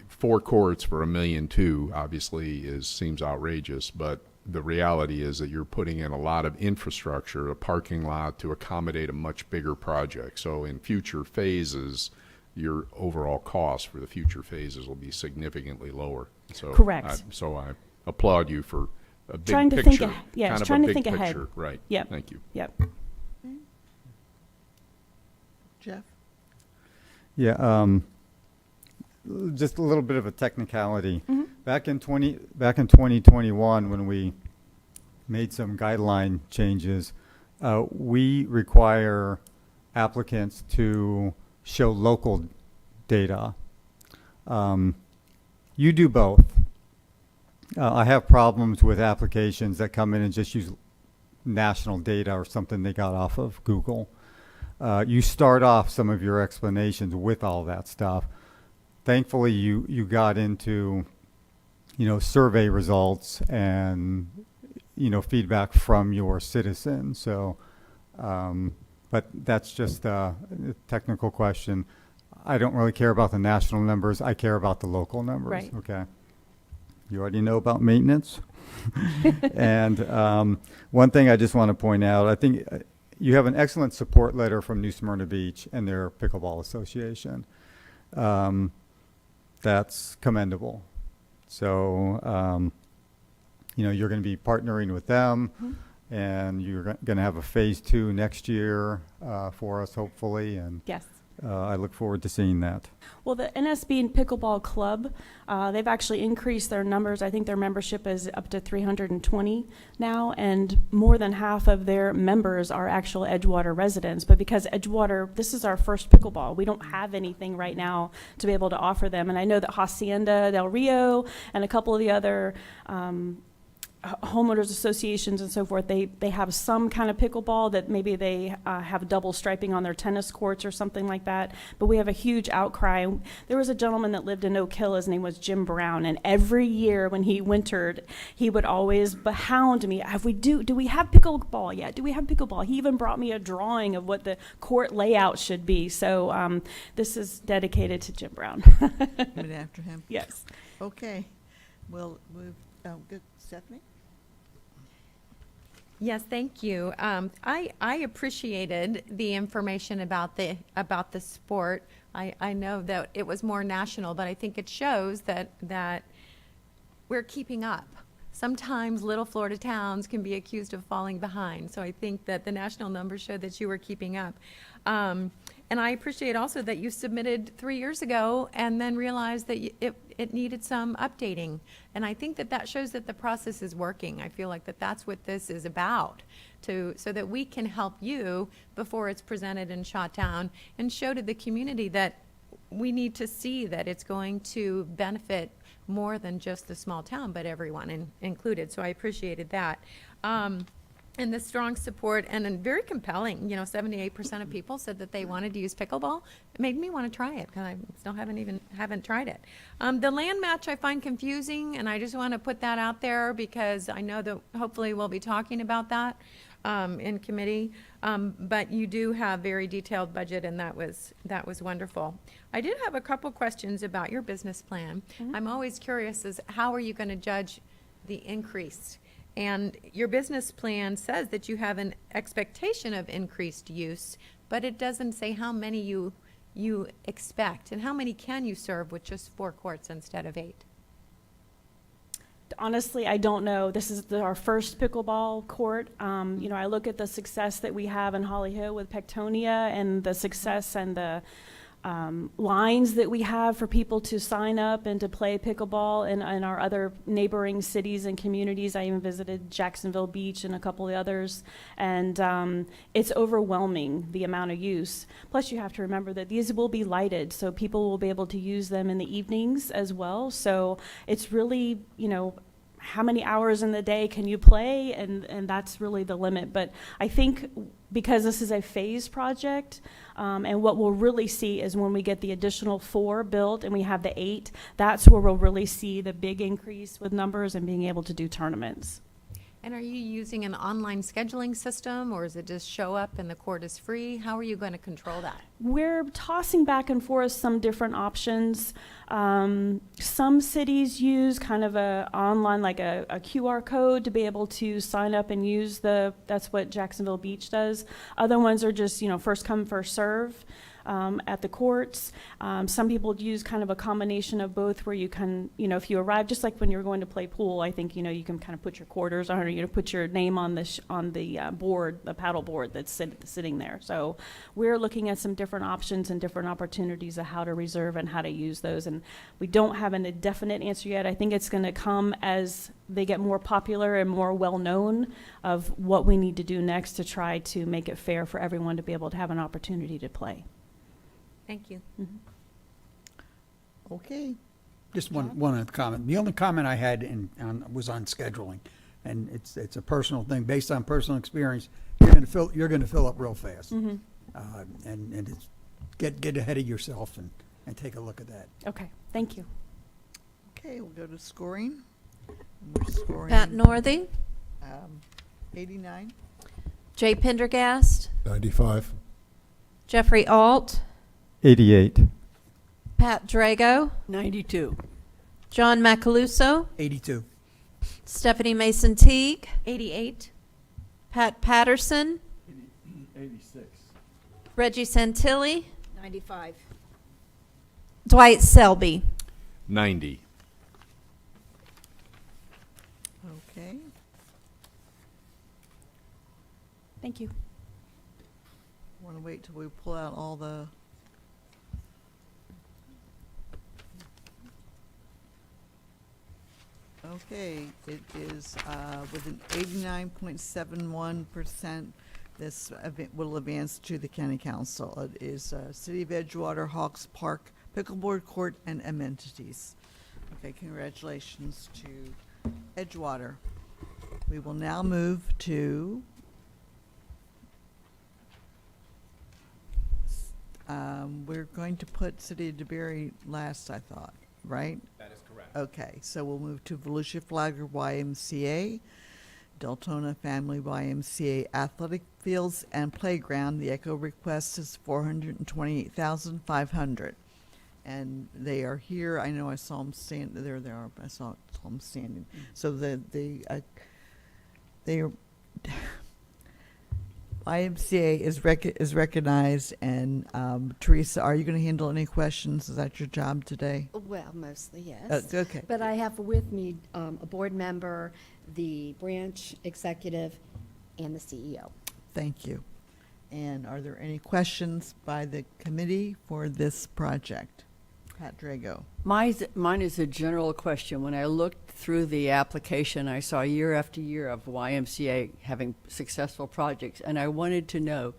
4 courts for $1.2 million obviously seems outrageous, but the reality is that you're putting in a lot of infrastructure, a parking lot to accommodate a much bigger project. So in future phases, your overall cost for the future phases will be significantly lower. So Correct. I applaud you for a big Trying to picture. think yes, kind of trying a to big think ahead. picture. Right. Yep. Thank you. Yep. Jeff? Yeah, just a little bit of a technicality. Mhm. Back in 2021, when we made some guideline changes, we require applicants to show local data. You do both. I have problems with applications that come in and just use national data or something they got off of Google. You start off some of your explanations with all that stuff. Thankfully, you got into, survey results and, feedback from your citizens. So, but that's just a technical question. I don't really care about the national numbers. I care about the local numbers. Right. Okay. You already know about maintenance. And one thing I just want to point out, I think you have an excellent support letter from New Smyrna Beach and their Pickleball Association. That's commendable. So, you're going to be partnering with them, and you're going to have a phase 2 next year for us, hopefully. And Yes. I look forward to seeing that. Well, the NSB and Pickleball Club, they've actually increased their numbers. I think their membership is up to 320 now, and more than half of their members are actual Edgewater residents. But because Edgewater, this is our first pickleball, we don't have anything right now to be able to offer them. And I know that Hacienda del Rio and a couple of the other homeowners associations and so forth, they have some kind of pickleball that maybe they have double striping on their tennis courts or something like that. But we have a huge outcry. There was a gentleman that lived in Oak Hill. His name was Jim Brown, and every year when he wintered, he would always hound me. Do we have pickleball yet? Do we have pickleball? He even brought me a drawing of what the court layout should be. So this is dedicated to Jim Brown. Named after him? Yes. Okay. We'll move, good, Stephanie? Yes, thank you. I appreciated the information about the sport. I know that it was more national, but I think it shows that we're keeping up. Sometimes little Florida towns can be accused of falling behind, so I think that the national numbers show that you were keeping up. And I appreciate also that you submitted 3 years ago and then realized that it needed some updating. And I think that shows that the process is working. I feel like that's what this is about, so that we can help you before it's presented and shot down and show to the community that we need to see that it's going to benefit more than just the small town, but everyone included. So I appreciated that. And the strong support and very compelling, 78% of people said that they wanted to use pickleball. It made me want to try it because I still haven't tried it. The land match I find confusing, and I just want to put that out there because I know that hopefully we'll be talking about that in committee. But you do have very detailed budget, and that was wonderful. I did have a couple questions about your business plan. Mm-hmm. I'm always curious as how are you going to judge the increase? And your business plan says that you have an expectation of increased use, but it doesn't say how many you expect and how many can you serve with just 4 courts instead of 8. Honestly, I don't know. This is our first pickleball court. I look at the success that we have in Holly Hill with Pectonia and the success and the lines that we have for people to sign up and to play pickleball in our other neighboring cities and communities. I even visited Jacksonville Beach and a couple of others, and it's overwhelming the amount of use. Plus, you have to remember that these will be lighted, so people will be able to use them in the evenings as well. So it's really, how many hours in the day can you play, and that's really the limit. But I think because this is a phase project, and what we'll really see is when we get the additional 4 built and we have the 8, that's where we'll really see the big increase with numbers and being able to do tournaments. And are you using an online scheduling system, or is it just show up and the court is free? How are you going to control that? We're tossing back and forth some different options. Some cities use kind of a online, like a QR code to be able to sign up and use that's what Jacksonville Beach does. Other ones are just, first come, first serve. At the courts. Some people use kind of a combination of both where you can, if you arrive, just like when you're going to play pool, I think, you can kind of put your quarters on, or, put your name on the board, the paddle board that's sitting there. So we're looking at some different options and different opportunities of how to reserve and how to use those. And we don't have a definite answer yet. I think it's going to come as they get more popular and more well-known of what we need to do next to try to make it fair for everyone to be able to have an opportunity to play. Thank you. Mm-hmm. Okay. Just one other comment. The only comment I had was on scheduling, and it's a personal thing based on personal experience. You're gonna fill up real fast, Mm-hmm. and it's get ahead of yourself and take a look at that. Okay, thank you. Okay, we'll go to scoring. We're scoring, Pat Northey, 89. Jay Pendergast, 95. Jeffrey Alt, 88. Pat Drago, 92. John Macaluso, 82. Stephanie Mason Teague, 88. Pat Patterson, 86. Reggie Santilli, 95. Dwight Selby. 90. Okay. Thank you. Want to wait till we pull out all the. Okay, it is with an 89.71%. This event will advance to the county council. It is City of Edgewater, Hawks Park, Pickleboard Court, and amenities. Okay, congratulations to Edgewater. We will now move to we're going to put City of DeBerry last, I thought, right? That is correct. Okay, so we'll move to Volusia Flagler YMCA, Deltona Family YMCA Athletic Fields and Playground. The ECHO request is $428,500. And they are here. I know I saw them stand, there they are, I saw them standing. So they are, YMCA is recognized, and Teresa, are you going to handle any questions? Is that your job today? Well, mostly, yes. Okay. But I have with me a board member, the branch executive, and the CEO. Thank you. And are there any questions by the committee for this project? Pat Drago. Mine is a general question. When I looked through the application, I saw year after year of YMCA having successful projects, and I wanted to know,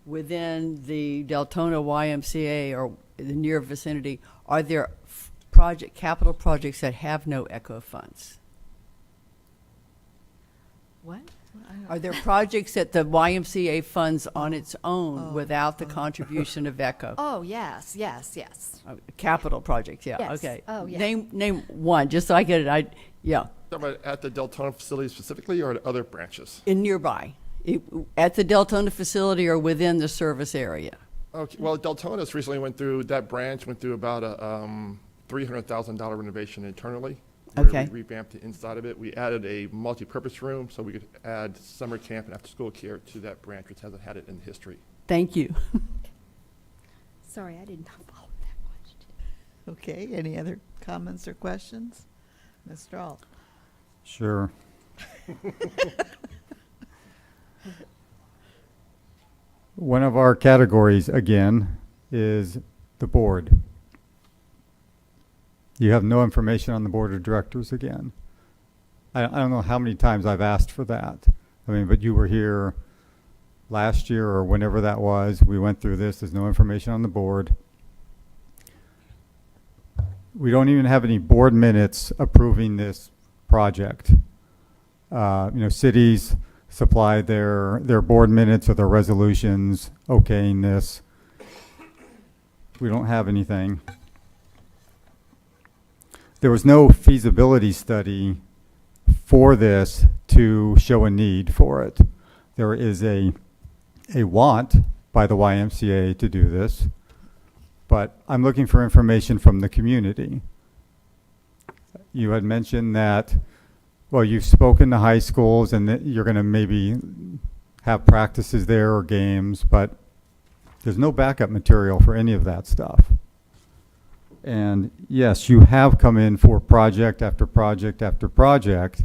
within the Deltona YMCA or the near vicinity, are there capital projects that have no ECHO funds? What? Are there projects that the YMCA funds on its own without the contribution of ECHO? Oh, yes. Capital projects, yeah, Yes. okay. Oh, yeah. Name one, just so I get it. Yeah. At the Deltona facility specifically, or at other branches? In nearby, at the Deltona facility or within the service area? Okay, well, Deltona's recently that branch went through about a $300,000 renovation internally. where Okay. We revamped the inside of it. We added a multi-purpose room so we could add summer camp and after-school care to that branch, which hasn't had it in history. Thank you. Sorry, I did not follow that question. Okay, any other comments or questions? Mr. Alt? Sure. One of our categories, again, is the board. You have no information on the board of directors again. I don't know how many times I've asked for that. I mean, but you were here last year or whenever that was. We went through this. There's no information on the board. We don't even have any board minutes approving this project. Cities supply their board minutes or their resolutions okaying this. We don't have anything. There was no feasibility study for this to show a need for it. There is a want by the YMCA to do this, but I'm looking for information from the community. You had mentioned that, well, you've spoken to high schools and that you're going to maybe have practices there or games, but there's no backup material for any of that stuff. And yes, you have come in for project after project after project,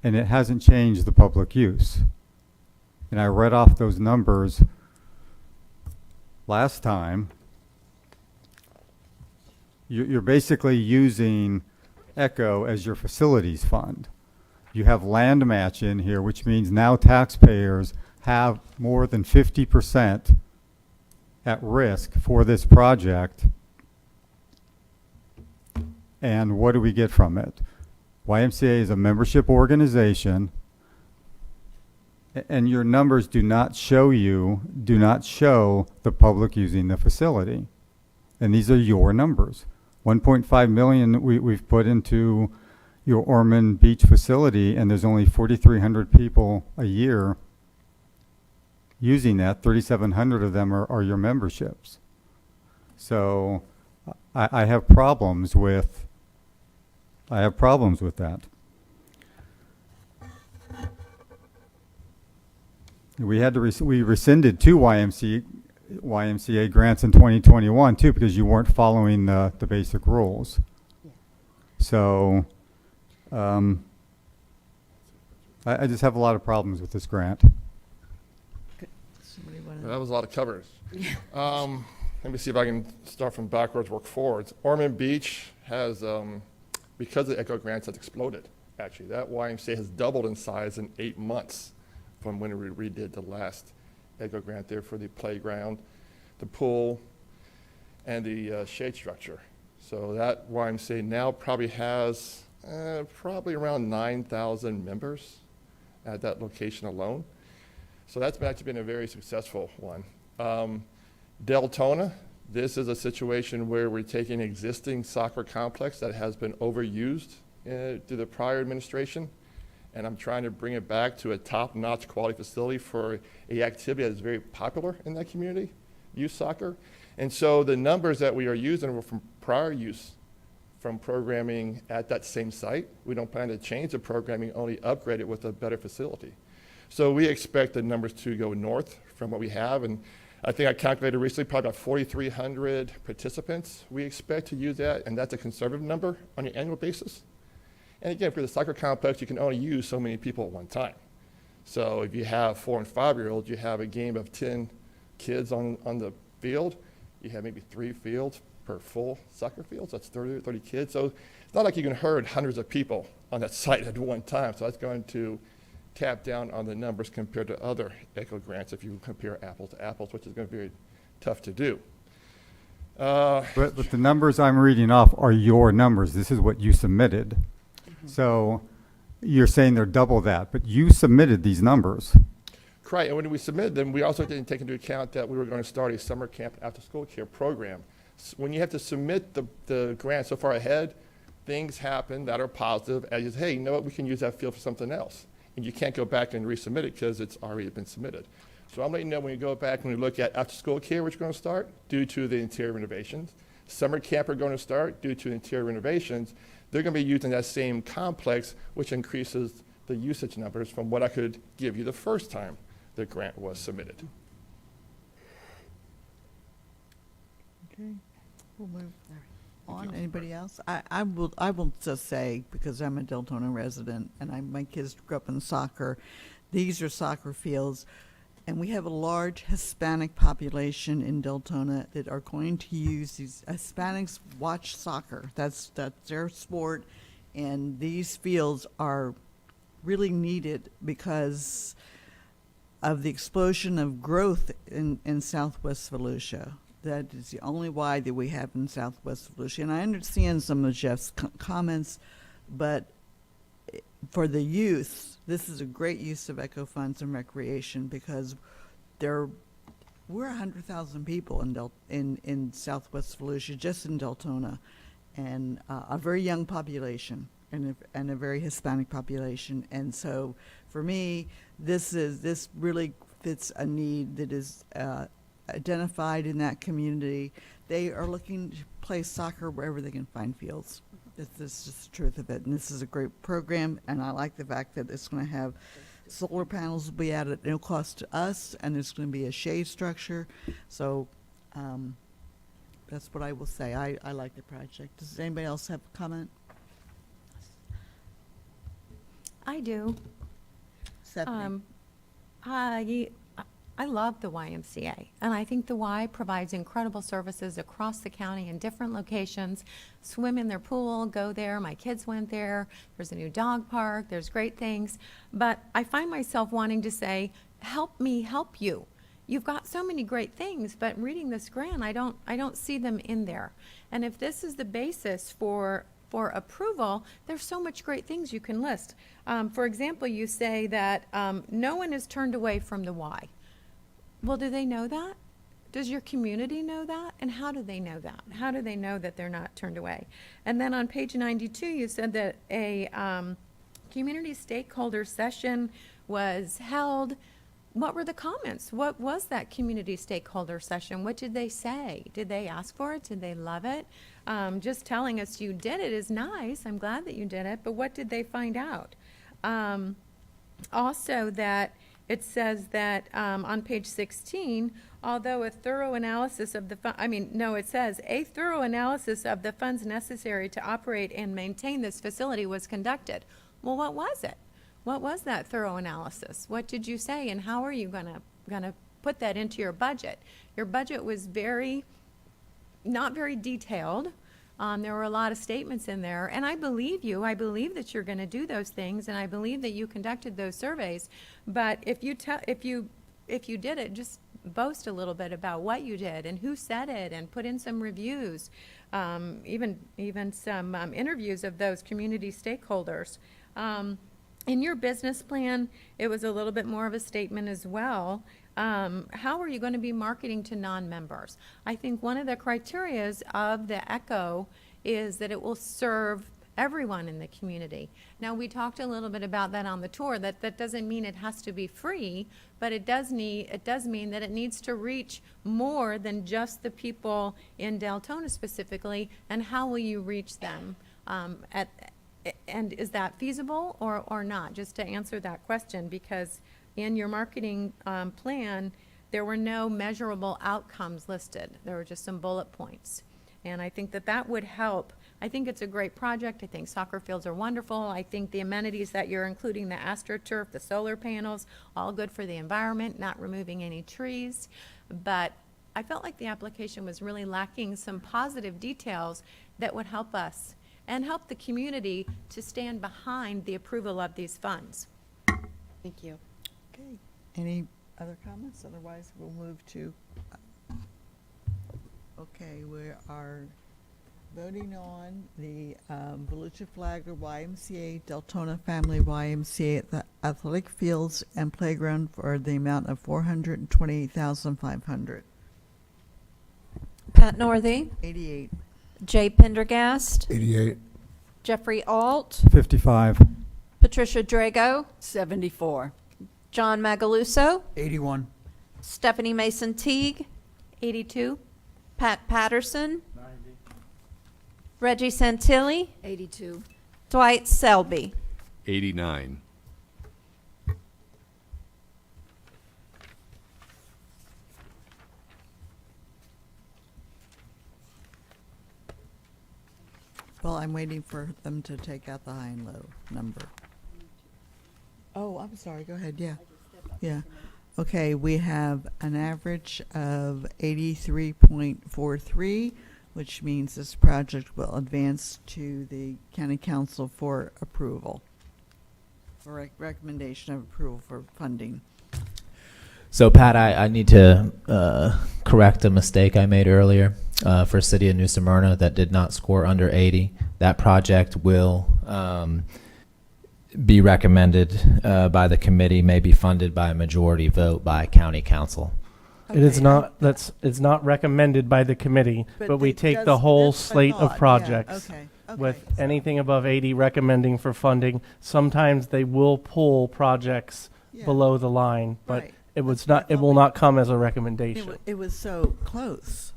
and it hasn't changed the public use. And I read off those numbers last time. You're basically using ECHO as your facilities fund. You have land match in here, which means now taxpayers have more than 50% at risk for this project. And what do we get from it? YMCA is a membership organization, and your numbers do not show the public using the facility. And these are your numbers. 1.5 million we've put into your Ormond Beach facility, and there's only 4,300 people a year using that. 3,700 of them are your memberships. So I have problems with that. We rescinded 2 YMCA grants in 2021 too, because you weren't following the basic rules. Yeah. So I just have a lot of problems with this grant. Somebody wanna- That was a lot of covers. Let me see if I can start from backwards, work forwards. Ormond Beach has, because the ECHO grants has exploded, actually. That YMCA has doubled in size in 8 months from when we redid the last ECHO grant there for the playground, the pool, and the shade structure. So that YMCA now probably has probably around 9,000 members. at that location alone. So that's actually been a very successful one. Deltona, this is a situation where we're taking an existing soccer complex that has been overused through the prior administration, and I'm trying to bring it back to a top-notch quality facility for a activity that is very popular in that community, youth soccer. And so the numbers that we are using were from prior use from programming at that same site. We don't plan to change the programming, only upgrade it with a better facility. So we expect the numbers to go north from what we have, and I think I calculated recently probably about 4,300 participants we expect to use that, and that's a conservative number on an annual basis. And again, for the soccer complex, you can only use so many people at one time. So if you have 4- and 5-year-olds, you have a game of 10 kids on the field. You have maybe 3 fields per full soccer field, so that's 30 kids. So it's not like you can herd hundreds of people on that site at one time. So that's going to tap down on the numbers compared to other ECHO grants if you compare apples to apples, which is going to be very tough to do. But the numbers I'm reading off are your numbers. This is what you submitted. So you're saying they're double that, but you submitted these numbers. Correct, and when we submitted them, we also didn't take into account that we were going to start a summer camp after-school care program. When you have to submit the grant so far ahead, things happen that are positive, and you say, hey, you know what, we can use that field for something else. And you can't go back and resubmit it because it's already been submitted. So I'm letting you know when you go back and we look at after-school care, which is going to start due to the interior renovations. Summer camp are going to start due to interior renovations. They're going to be using that same complex, which increases the usage numbers from what I could give you the first time the grant was submitted. Okay, we'll move on. Anybody else? I will just say, because I'm a Deltona resident and my kids grew up in soccer, these are soccer fields, and we have a large Hispanic population in Deltona that are going to use these. Hispanics watch soccer. That's their sport, and these fields are really needed because of the explosion of growth in Southwest Volusia. That is the only Y that we have in Southwest Volusia. And I understand some of Jeff's comments, but for the youth, this is a great use of ECHO funds and recreation because we're 100,000 people in Southwest Volusia, just in Deltona, and a very young population and a very Hispanic population. And so for me, this really fits a need that is identified in that community. They are looking to play soccer wherever they can find fields. This is just the truth of it. And this is a great program, and I like the fact that it's going to have solar panels will be at no cost to us, and there's going to be a shade structure. So that's what I will say. I like the project. Does anybody else have a comment? I do. Stephanie? I love the YMCA, and I think the Y provides incredible services across the county in different locations. Swim in their pool, go there. My kids went there. There's a new dog park. There's great things. But I find myself wanting to say, help me help you. You've got so many great things, but reading this grant, I don't see them in there. And if this is the basis for approval, there's so much great things you can list. For example, you say that no one is turned away from the Y. Well, do they know that? Does your community know that? And how do they know that? How do they know that they're not turned away? And then on page 92, you said that a community stakeholder session was held. What were the comments? What was that community stakeholder session? What did they say? Did they ask for it? Did they love it? Just telling us you did it is nice. I'm glad that you did it. But what did they find out? Also, that it says that on page 16, although a thorough analysis of the it says a thorough analysis of the funds necessary to operate and maintain this facility was conducted. Well, what was it? What was that thorough analysis? What did you say, and how are you gonna put that into your budget? Your budget was not very detailed. There were a lot of statements in there, and I believe you. I believe that you're going to do those things, and I believe that you conducted those surveys. But if you did it, just boast a little bit about what you did and who said it, and put in some reviews, even some interviews of those community stakeholders. In your business plan, it was a little bit more of a statement as well. How are you going to be marketing to non-members? I think one of the criterias of the ECHO is that it will serve everyone in the community. Now, we talked a little bit about that on the tour, that doesn't mean it has to be free, but it does mean that it needs to reach more than just the people in Deltona specifically, and how will you reach them? And is that feasible or not? Just to answer that question, because in your marketing plan, there were no measurable outcomes listed. There were just some bullet points. And I think that would help. I think it's a great project. I think soccer fields are wonderful. I think the amenities that you're including, the AstroTurf, the solar panels, all good for the environment, not removing any trees. But I felt like the application was really lacking some positive details that would help us and help the community to stand behind the approval of these funds. Thank you. Okay. Any other comments? Otherwise, we'll move to, okay, we are voting on the Volusia Flagler YMCA, Deltona Family YMCA at the athletic fields and playground for the amount of $428,500. Pat Northey, 88. Jay Pendergast, 88. Jeffrey Alt, 55. Patricia Drago, 74. John Magaluso, 81. Stephanie Mason Teague, 82, Pat Patterson, 90, Reggie Santilli, 82. Dwight Selby. 89. Well, I'm waiting for them to take out the high and low number. Oh, I'm sorry. Go ahead. Yeah. Yeah. Okay, we have an average of 83.43, which means this project will advance to the county council for approval, for recommendation of approval for funding. So Pat, I need to correct a mistake I made earlier for City of New Smyrna that did not score under 80. That project will be recommended by the committee, may be funded by a majority vote by county council. It is not, it's not recommended by the committee, but we it take does- the whole that's my slate thought, of yeah, projects. okay, With okay. anything above 80 recommending for funding. Sometimes they will pull projects Yeah. below the line, but Right. it was That's what I not, it thought will we- not come as a It, recommendation. it was so close.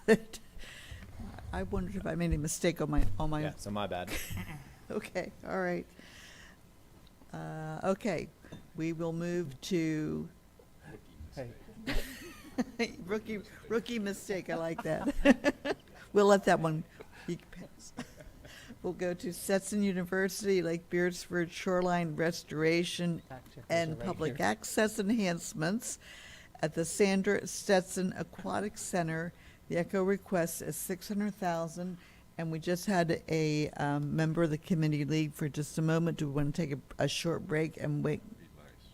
that I wondered if I made a mistake on my Yeah, so my bad. Okay, all right. Okay, we will move to Hey, rookie mistake. I like that. We'll let that one be passed. We'll go to Stetson University, Lake Beardsford Shoreline Restoration and Public Access Enhancements at the Sandra Stetson Aquatic Center. The ECHO request is $600,000, and we just had a member of the committee leave for just a moment. Do we want to take a short break and wait?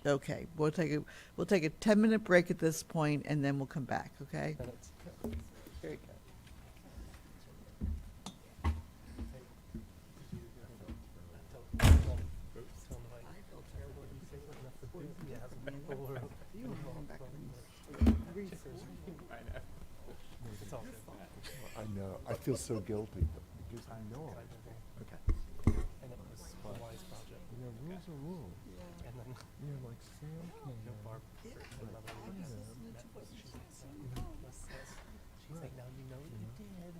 Okay, we'll take a 10-minute break at this point, and then we'll come back. Okay. Very good. I know. I feel so guilty. Because I know. Okay. And it was a wise project. You know, rules are rules. And then, You know, like Sam came. Barb, she's like, now you know what you did.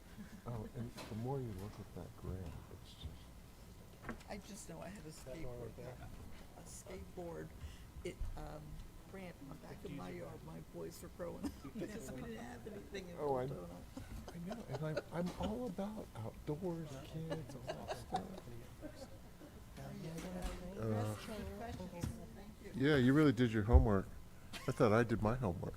Oh, and the more you look at that grant, it's just. I just know I had a skateboard. It grant in the back of my yard. My boys were growing up. Yes, we didn't have anything in Oh, I Deltona. know, and I'm all about outdoors, kids, all that stuff. Yeah, you really did your homework. I thought I did my homework.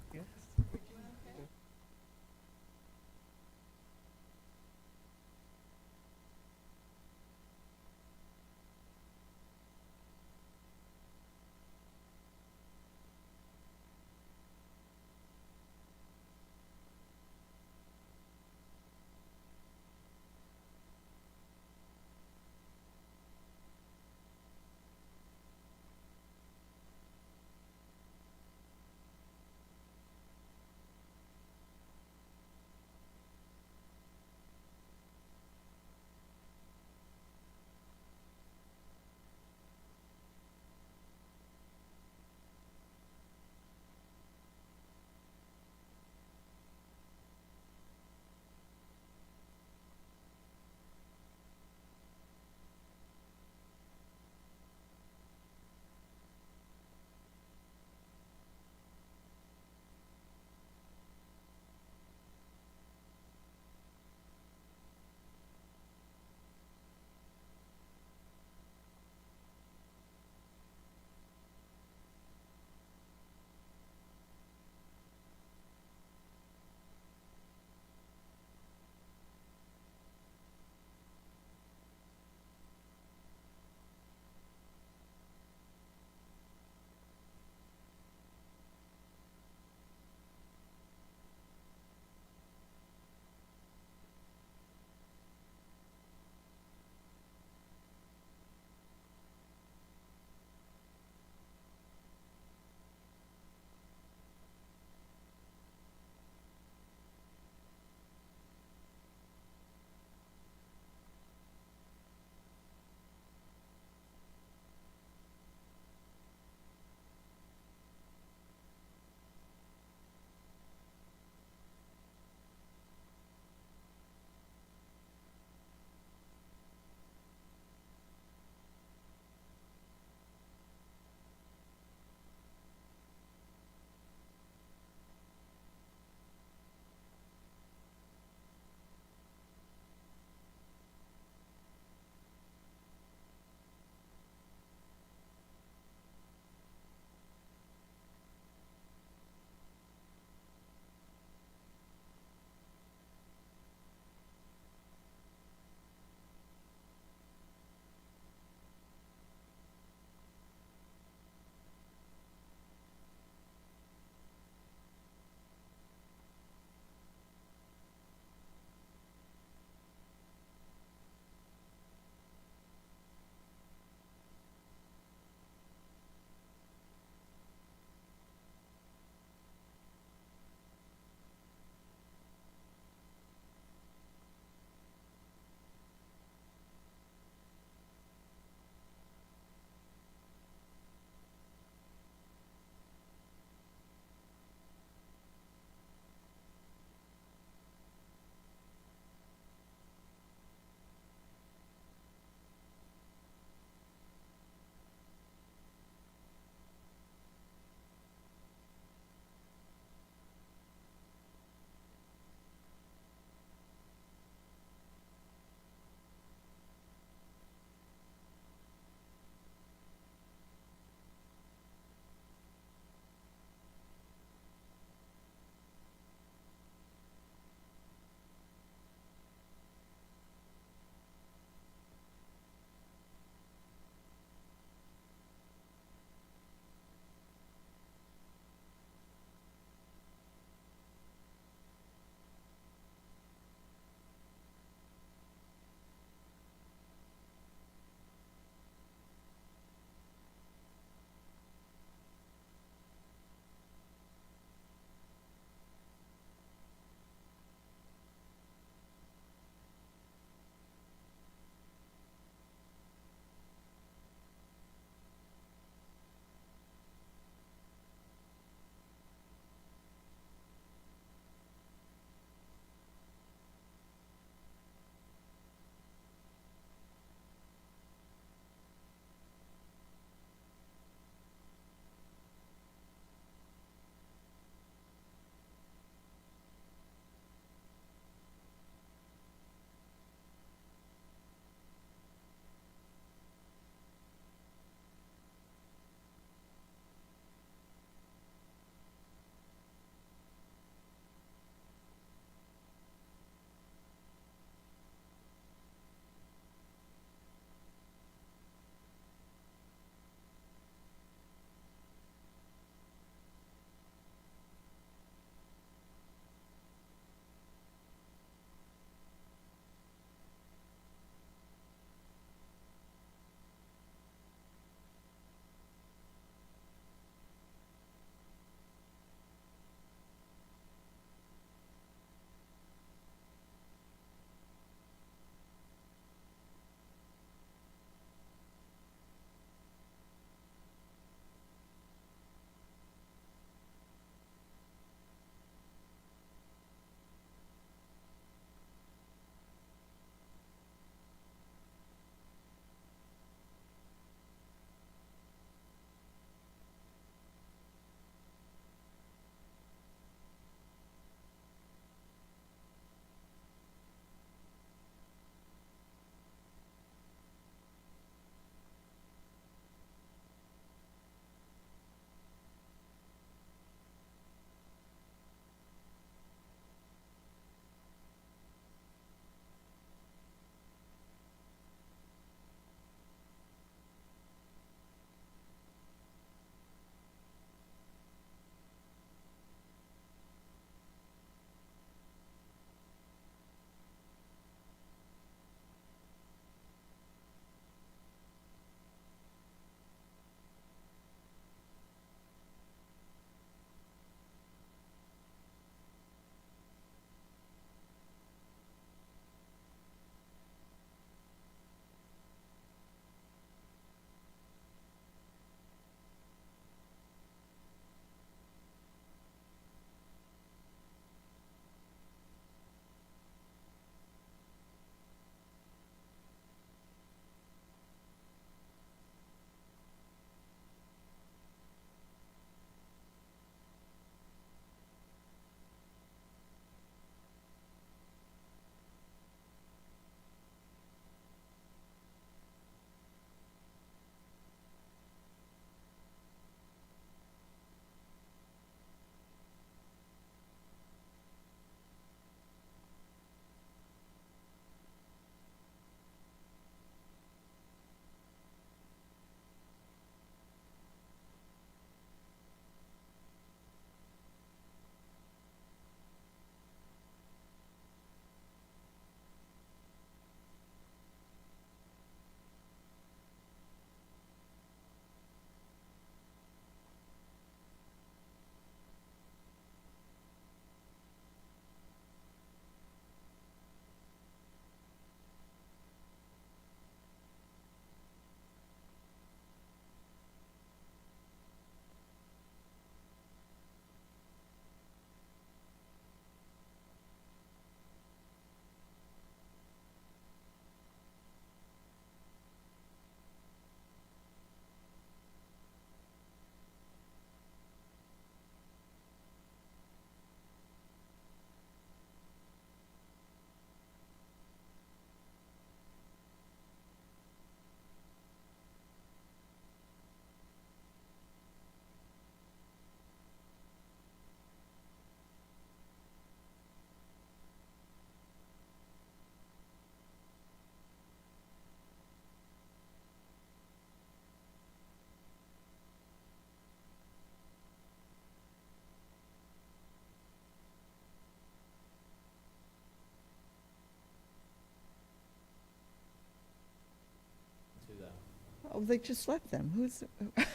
Oh, they just left them. Who's? Sorry,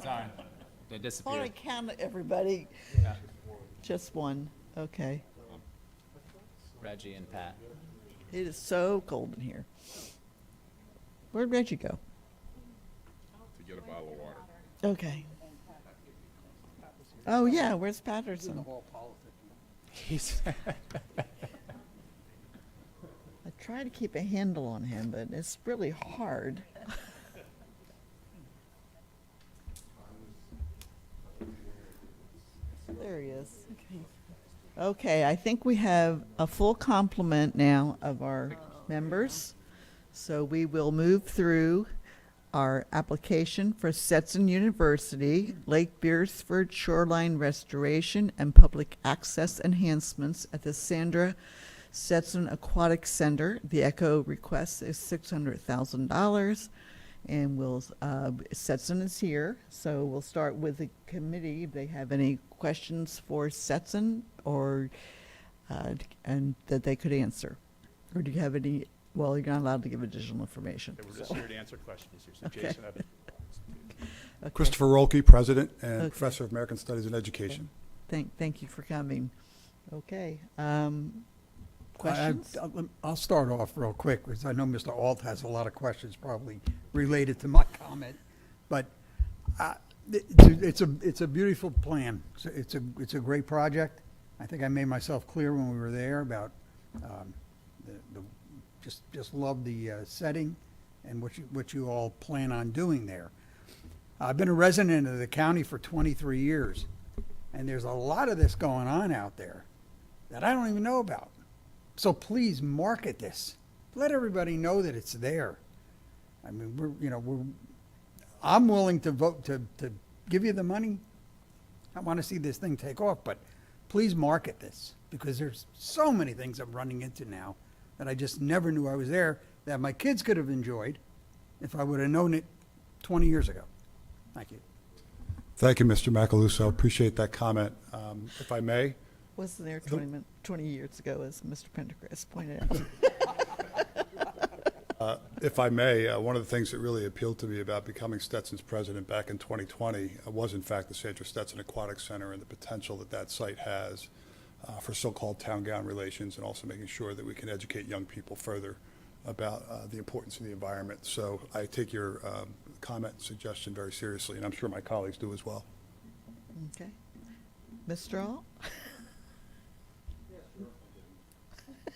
they I thought I disappeared. counted everybody. Yeah. Just one. Okay. Reggie and Pat. It is so cold in here. Where'd Reggie go? To get a bottle of water. Okay. Oh, yeah, where's Patterson? He's I try to keep a handle on him, but it's really hard. There he is. Okay, I think we have a full complement now of our members. So we will move through our application for Stetson University, Lake Beersford Shoreline Restoration and Public Access Enhancements at the Sandra Stetson Aquatic Center. The ECHO request is $600,000. And Stetson is here, so we'll start with the committee. If they have any questions for Stetson or, and that they could answer. Or do you have any, well, you're not allowed to give additional information. We're just so. here to answer questions. So Okay. Jason, Evan. Okay. Christopher Rolke, President and Okay. Professor of American Studies and Education. Thank you for coming. Okay, questions? I'll start off real quick, because I know Mr. Alt has a lot of questions probably related to my comment. But it's a beautiful plan. It's a great project. I think I made myself clear when we were there about just love the setting and what you all plan on doing there. I've been a resident of the county for 23 years, and there's a lot of this going on out there that I don't even know about. So please market this. Let everybody know that it's there. I mean, I'm willing to vote to give you the money. I want to see this thing take off, but please market this, because there's so many things I'm running into now that I just never knew I was there, that my kids could have enjoyed if I would have known it 20 years ago. Thank you. Thank you, Mr. Macaluso. Appreciate that comment. If I may, Wasn't there 20 years ago, as Mr. Pendergrass pointed out. if I may, one of the things that really appealed to me about becoming Stetson's president back in 2020 was, in fact, the Sandra Stetson Aquatic Center and the potential that that site has for so-called town-gown relations, and also making sure that we can educate young people further about the importance of the environment. So I take your comment and suggestion very seriously, and I'm sure my colleagues do as well. Okay. Mr. All?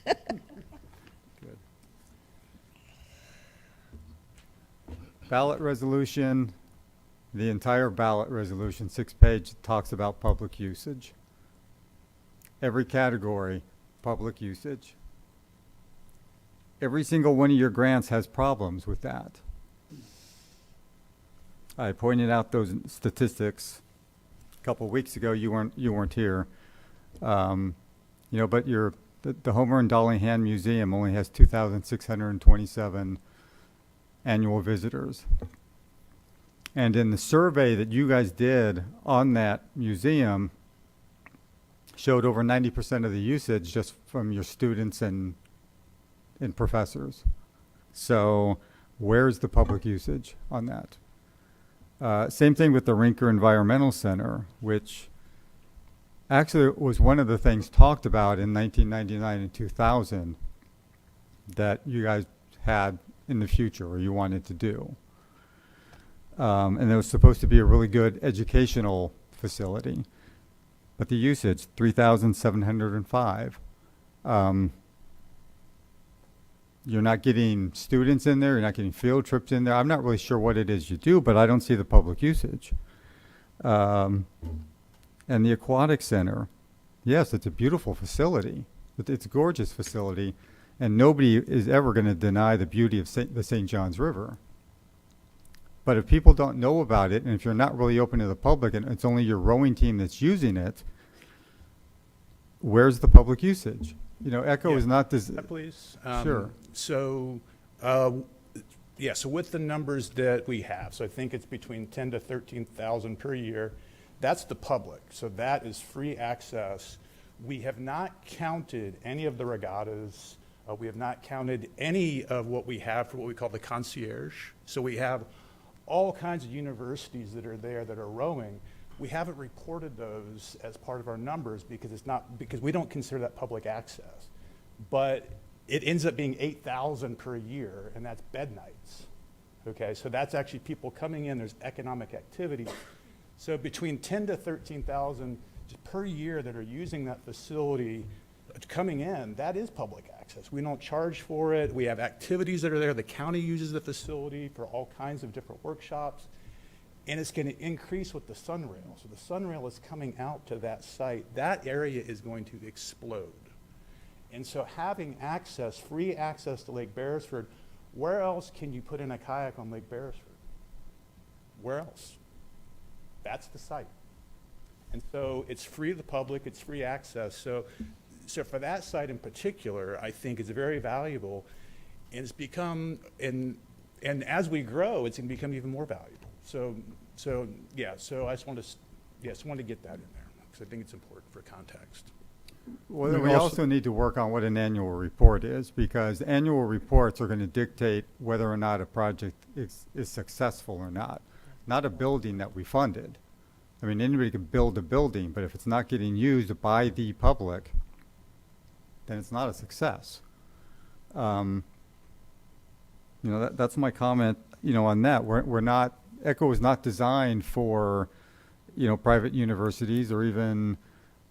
Good. Ballot resolution, the entire ballot resolution, 6-page, talks about public usage. Every category, public usage. Every single one of your grants has problems with that. I pointed out those statistics a couple weeks ago. You weren't here. But the Homer and Dolly Hand Museum only has 2,627 annual visitors. And in the survey that you guys did on that museum, showed over 90% of the usage just from your students and professors. So where's the public usage on that? Same thing with the Rinker Environmental Center, which actually was one of the things talked about in 1999 and 2000 that you guys had in the future, or you wanted to do. And it was supposed to be a really good educational facility. But the usage, 3,705. You're not getting students in there, you're not getting field trips in there. I'm not really sure what it is you do, but I don't see the public usage. And the aquatic center, yes, it's a beautiful facility. It's a gorgeous facility, and nobody is ever going to deny the beauty of the St. Johns River. But if people don't know about it, and if you're not really open to the public, and it's only your rowing team that's using it, where's the public usage? ECHO is not this. Please. Sure. So with the numbers that we have, so I think it's between 10 to 13,000 per year. That's the public. So that is free access. We have not counted any of the regattas We have not counted any of what we have for what we call the concierge. So we have all kinds of universities that are there that are rowing. We haven't reported those as part of our numbers because we don't consider that public access. But it ends up being 8,000 per year, and that's bed nights. Okay, so that's actually people coming in, there's economic activity. So between 10 to 13,000 per year that are using that facility coming in, that is public access. We don't charge for it. We have activities that are there. The county uses the facility for all kinds of different workshops. And it's going to increase with the Sunrail. So the Sunrail is coming out to that site. That area is going to explode. And so having access, free access to Lake Beresford, where else can you put in a kayak on Lake Beresford? Where else? That's the site. And so it's free to the public, it's free access. So for that site in particular, I think it's very valuable, and it's become, and as we grow, it's going to become even more valuable. So I just wanted to get that in there, because I think it's important for context. Well, we also need to work on what an annual report is, because annual reports are going to dictate whether or not a project is successful or not a building that we funded. I mean, anybody could build a building, but if it's not getting used by the public, then it's not a success. That's my comment, on that. We're not, ECHO is not designed for, private universities or even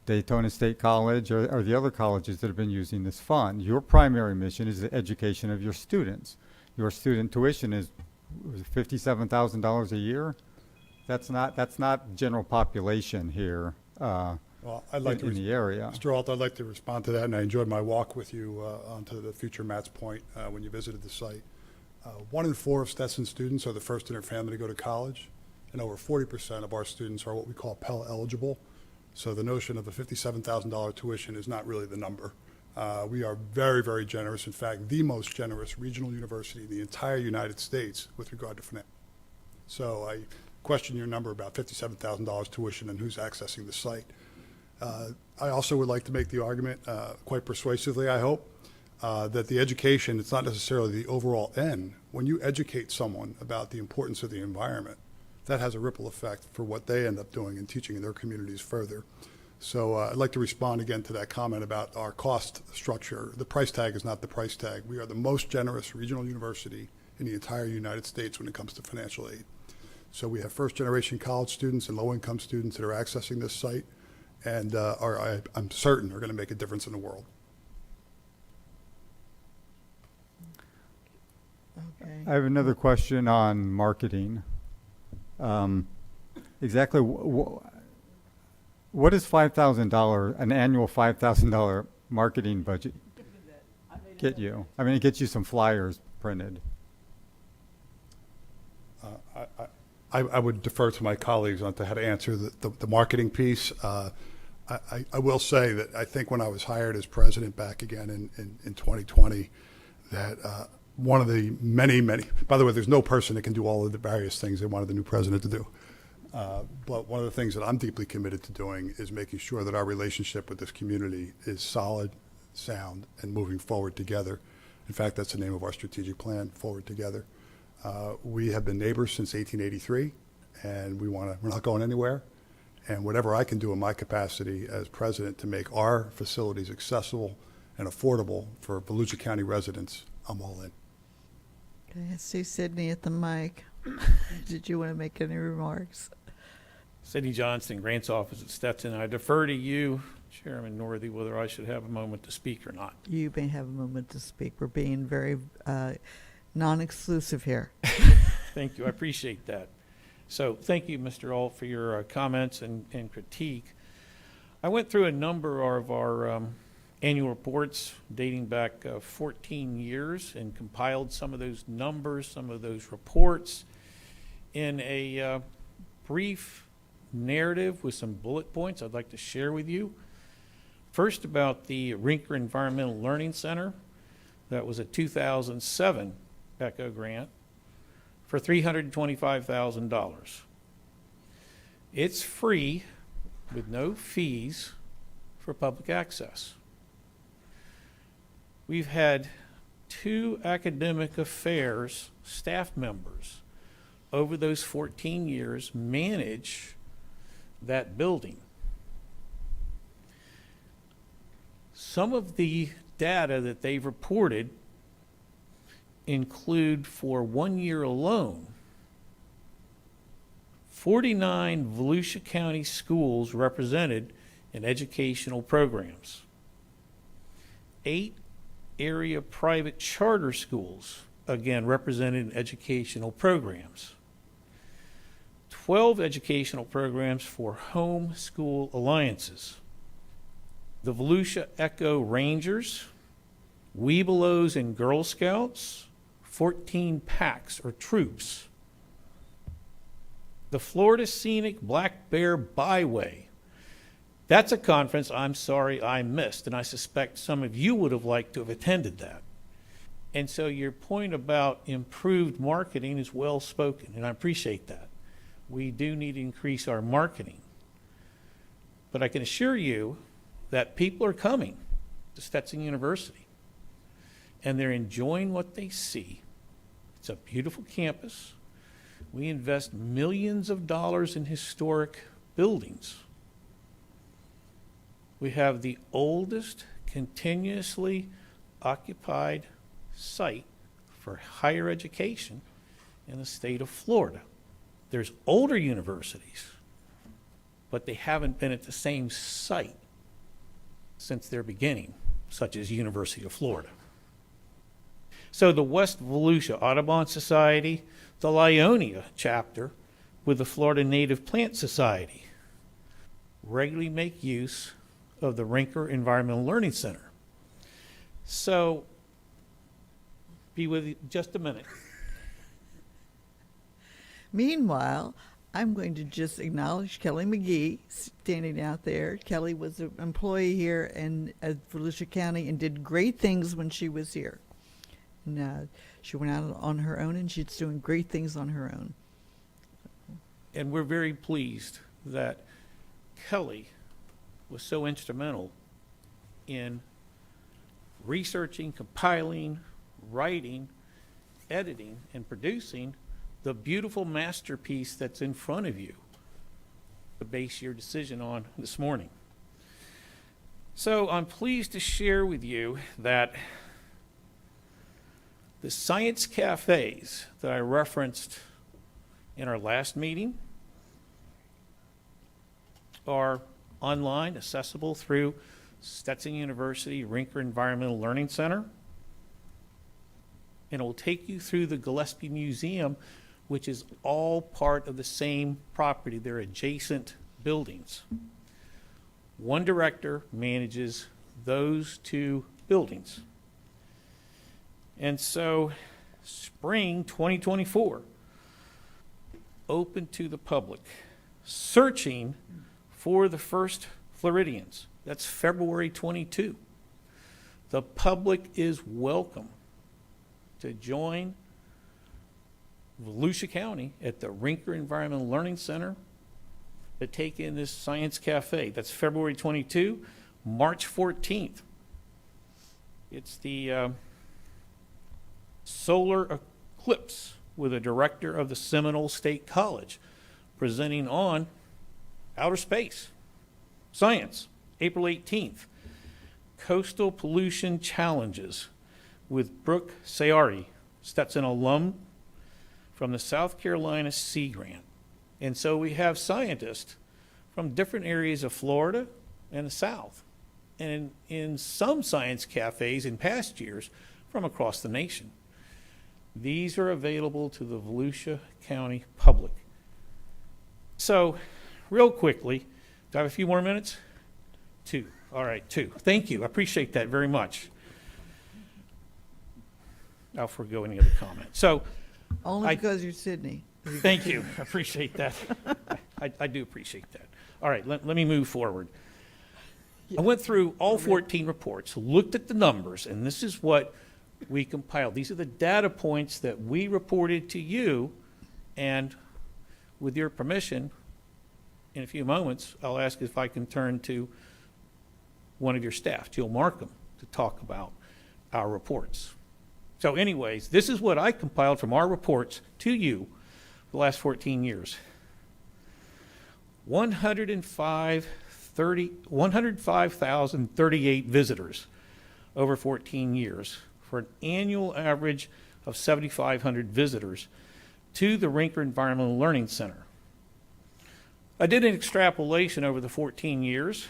Daytona State College or the other colleges that have been using this fund. Your primary mission is the education of your students. Your student tuition is $57,000 a year. That's not general population here. Well, I'd like in the area. Mr. Alt, I'd like to respond to that, and I enjoyed my walk with you onto the future Matt's Point when you visited the site. 1 in 4 of Stetson students are the first in their family to go to college, and over 40% of our students are what we call Pell eligible. So the notion of a $57,000 tuition is not really the number. We are very, very generous. In fact, the most generous regional university in the entire United States with regard to finance. So I question your number about $57,000 tuition and who's accessing the site. I also would like to make the argument, quite persuasively, I hope, that the education, it's not necessarily the overall end. When you educate someone about the importance of the environment, that has a ripple effect for what they end up doing and teaching in their communities further. So I'd like to respond again to that comment about our cost structure. The price tag is not the price tag. We are the most generous regional university in the entire United States when it comes to financial aid. So we have first-generation college students and low-income students that are accessing this site, and I'm certain are going to make a difference in the world. Okay. I have another question on marketing. Exactly what is $5,000, an annual $5,000 marketing budget get you? I mean, it gets you some flyers printed. I would defer to my colleagues on to how to answer the marketing piece. I will say that I think when I was hired as president back again in 2020, that one of the many, by the way, there's no person that can do all of the various things they wanted the new president to do. But one of the things that I'm deeply committed to doing is making sure that our relationship with this community is solid, sound, and moving forward together. In fact, that's the name of our strategic plan, Forward Together. We have been neighbors since 1883, and we're not going anywhere. And whatever I can do in my capacity as president to make our facilities accessible and affordable for Volusia County residents, I'm all in. Okay, I see Sydney at the mic. Did you want to make any remarks? Sidney Johnston, Grant's office at Stetson. I defer to you, Chairman Northey, whether I should have a moment to speak or not. You may have a moment to speak. We're being very non-exclusive here. Thank you. I appreciate that. So thank you, Mr. Alt, for your comments and critique. I went through a number of our annual reports dating back 14 years and compiled some of those numbers, some of those reports in a brief narrative with some bullet points I'd like to share with you. First, about the Rinker Environmental Learning Center. That was a 2007 ECHO grant for $325,000. It's free with no fees for public access. We've had 2 academic affairs staff members over those 14 years manage that building. Some of the data that they've reported include, for 1 year alone, 49 Volusia County schools represented in educational programs, 8 area private charter schools, again represented in educational programs, 12 educational programs for home school alliances, the Volusia Echo Rangers, Webelos and Girl Scouts, 14 packs or troops, the Florida Scenic Black Bear Byway. That's a conference I'm sorry I missed, and I suspect some of you would have liked to have attended that. And so your point about improved marketing is well spoken, and I appreciate that. We do need to increase our marketing. But I can assure you that people are coming to Stetson University, and they're enjoying what they see. It's a beautiful campus. We invest millions of dollars in historic buildings. We have the oldest continuously occupied site for higher education in the state of Florida. There's older universities, but they haven't been at the same site since their beginning, such as University of Florida. So the West Volusia Audubon Society, the Lyonia chapter with the Florida Native Plant Society regularly make use of the Rinker Environmental Learning Center. So, be with you just a minute. Meanwhile, I'm going to just acknowledge Kelly McGee standing out there. Kelly was an employee here at Volusia County and did great things when she was here. And she went out on her own, and she's doing great things on her own. And we're very pleased that Kelly was so instrumental in researching, compiling, writing, editing, and producing the beautiful masterpiece that's in front of you to base your decision on this morning. So I'm pleased to share with you that the science cafes that I referenced in our last meeting are online, accessible through Stetson University Rinker Environmental Learning Center. And it will take you through the Gillespie Museum, which is all part of the same property. They're adjacent buildings. One director manages those 2 buildings. And so, spring 2024, open to the public, searching for the first Floridians. That's February 22. The public is welcome to join Volusia County at the Rinker Environmental Learning Center to take in this Science Cafe. That's February 22, March 14th. It's the solar eclipse with a director of the Seminole State College presenting on outer space science. April 18th, Coastal Pollution Challenges with Brooke Sayari, Stetson alum from the South Carolina Sea Grant. And so we have scientists from different areas of Florida and the South, and in some science cafes in past years from across the nation. These are available to the Volusia County public. So, real quickly, do I have a few more minutes? 2. All right, 2. Thank you. I appreciate that very much. I'll forego any other comment. So, Only because you're Sydney. Thank you. I appreciate that. I do appreciate that. All right, let me move forward. I went through all 14 reports, looked at the numbers, and this is what we compiled. These are the data points that we reported to you, and with your permission, in a few moments, I'll ask if I can turn to one of your staff, Jill Markham, to talk about our reports. So anyways, this is what I compiled from our reports to you for the last 14 years. 105,038 visitors over 14 years for an annual average of 7,500 visitors to the Rinker Environmental Learning Center. I did an extrapolation over the 14 years,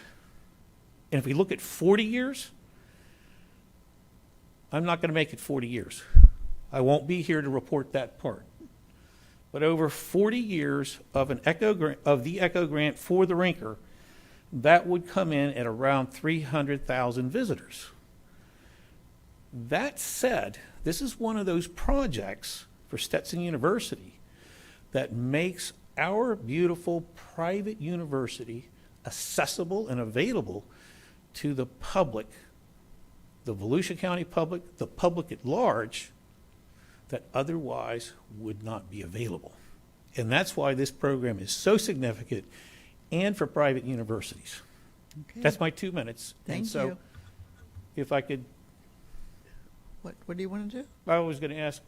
and if we look at 40 years, I'm not going to make it 40 years. I won't be here to report that part. But over 40 years of the ECHO grant for the Rinker, that would come in at around 300,000 visitors. That said, this is one of those projects for Stetson University that makes our beautiful private university accessible and available to the public, the Volusia County public, the public at large, that otherwise would not be available. And that's why this program is so significant, and for private universities. Okay. That's my 2 minutes. Thank And so, you. if I could, What do you want to do? I was going to ask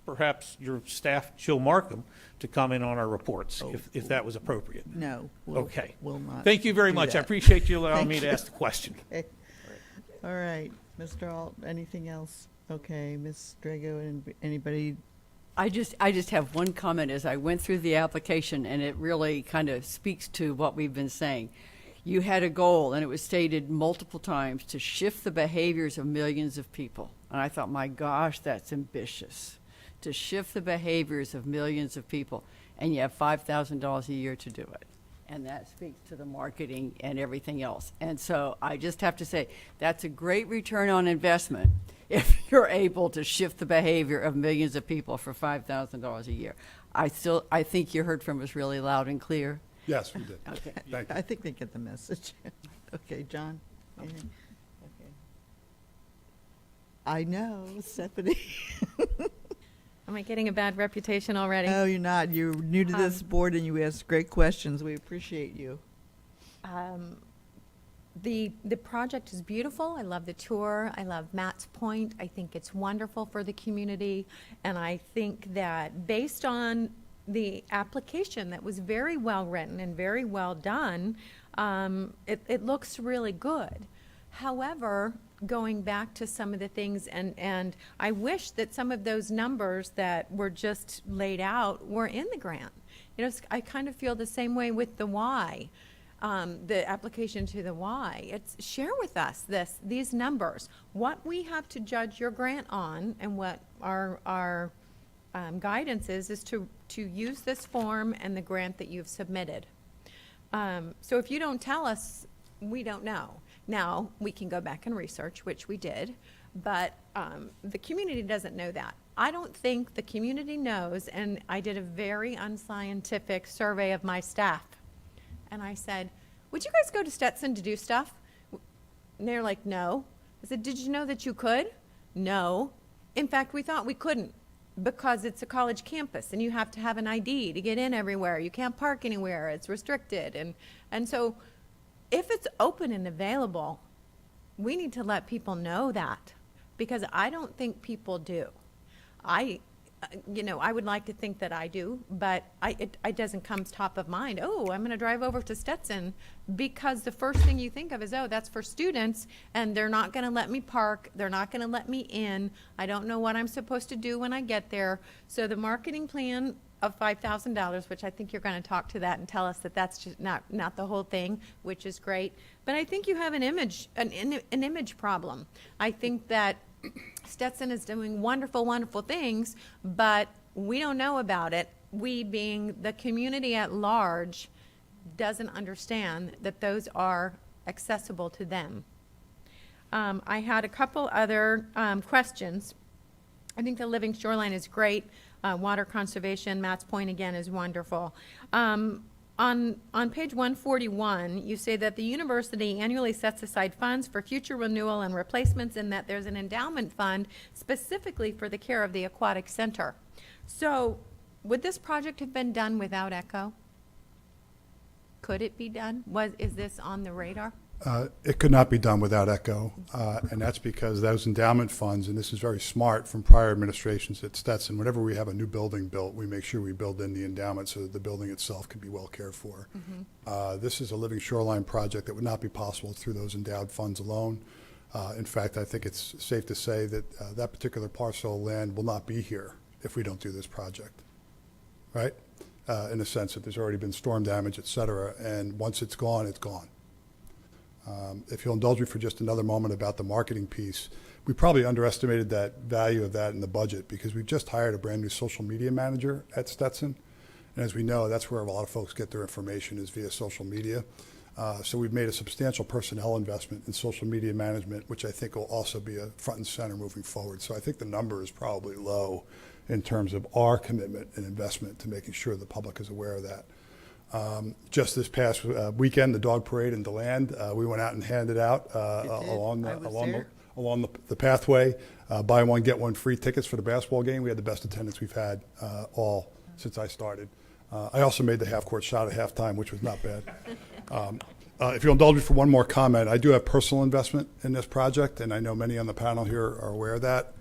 perhaps your staff, Jill Markham, to comment on our reports, if that was appropriate. No. Okay. We'll not. Thank you very do much. I that. appreciate you allowing Thank me to you. ask the question. Okay. All right, Mr. Alt, anything else? Okay, Ms. Drago, and anybody? I just have one comment as I went through the application, and it really kind of speaks to what we've been saying. You had a goal, and it was stated multiple times, to shift the behaviors of millions of people. And I thought, my gosh, that's ambitious, to shift the behaviors of millions of people. And you have $5,000 a year to do it. And that speaks to the marketing and everything else. And so I just have to say, that's a great return on investment if you're able to shift the behavior of millions of people for $5,000 a year. I think you heard from us really loud and clear. Yes, we did. Okay. Thank you. I think they get the message. Okay, John? Anything? Okay. I know, Stephanie. Am I getting a bad reputation already? No, you're not. You're new to this board and you ask great questions. We appreciate you. The project is beautiful. I love the tour. I love Matt's Point. I think it's wonderful for the community. And I think that based on the application that was very well written and very well done, it looks really good. However, going back to some of the things, and I wish that some of those numbers that were just laid out were in the grant. You know, I kind of feel the same way with the Y. The application to the Y. It's share with us these numbers, what we have to judge your grant on, and what our guidance is to use this form and the grant that you've submitted. So if you don't tell us, we don't know. Now, we can go back and research, which we did, but the community doesn't know that. I don't think the community knows, and I did a very unscientific survey of my staff. And I said, would you guys go to Stetson to do stuff? And they're like, no. I said, did you know that you could? No. In fact, we thought we couldn't because it's a college campus and you have to have an ID to get in everywhere. You can't park anywhere. It's restricted. And so if it's open and available, we need to let people know that, because I don't think people do. I would like to think that I do, but it doesn't come top of mind. Oh, I'm going to drive over to Stetson, because the first thing you think of is, oh, that's for students, and they're not going to let me park. They're not going to let me in. I don't know what I'm supposed to do when I get there. So the marketing plan of $5,000, which I think you're going to talk to that and tell us that that's just not the whole thing, which is great. But I think you have an image problem. I think that Stetson is doing wonderful, wonderful things, but we don't know about it. We, being the community at large, doesn't understand that those are accessible to them. I had a couple other questions. I think the living shoreline is great. Water conservation, Matt's Point again is wonderful. On page 141, you say that the university annually sets aside funds for future renewal and replacements, and that there's an endowment fund specifically for the care of the aquatic center. So would this project have been done without ECHO? Could it be done? Is this on the radar? It could not be done without ECHO, and that's because those endowment funds, and this is very smart from prior administrations at Stetson, whenever we have a new building built, we make sure we build in the endowment so that the building itself can be well cared for. This is a living shoreline project that would not be possible through those endowed funds alone. In fact, I think it's safe to say that that particular parcel of land will not be here if we don't do this project, right? In the sense that there's already been storm damage, et cetera, and once it's gone, it's gone. If you'll indulge me for just another moment about the marketing piece, we probably underestimated that value of that in the budget because we've just hired a brand new social media manager at Stetson. And as we know, that's where a lot of folks get their information is via social media. So we've made a substantial personnel investment in social media management, which I think will also be a front and center moving forward. So I think the number is probably low in terms of our commitment and investment to making sure the public is aware of that. Just this past weekend, the dog parade in DeLand, we went out and handed out along the pathway, buy one, get one free tickets for the basketball game. We had the best attendance we've had all since I started. I also made the half-court shot at halftime, which was not bad. If you'll indulge me for one more comment, I do have personal investment in this project, and I know many on the panel here are aware of that.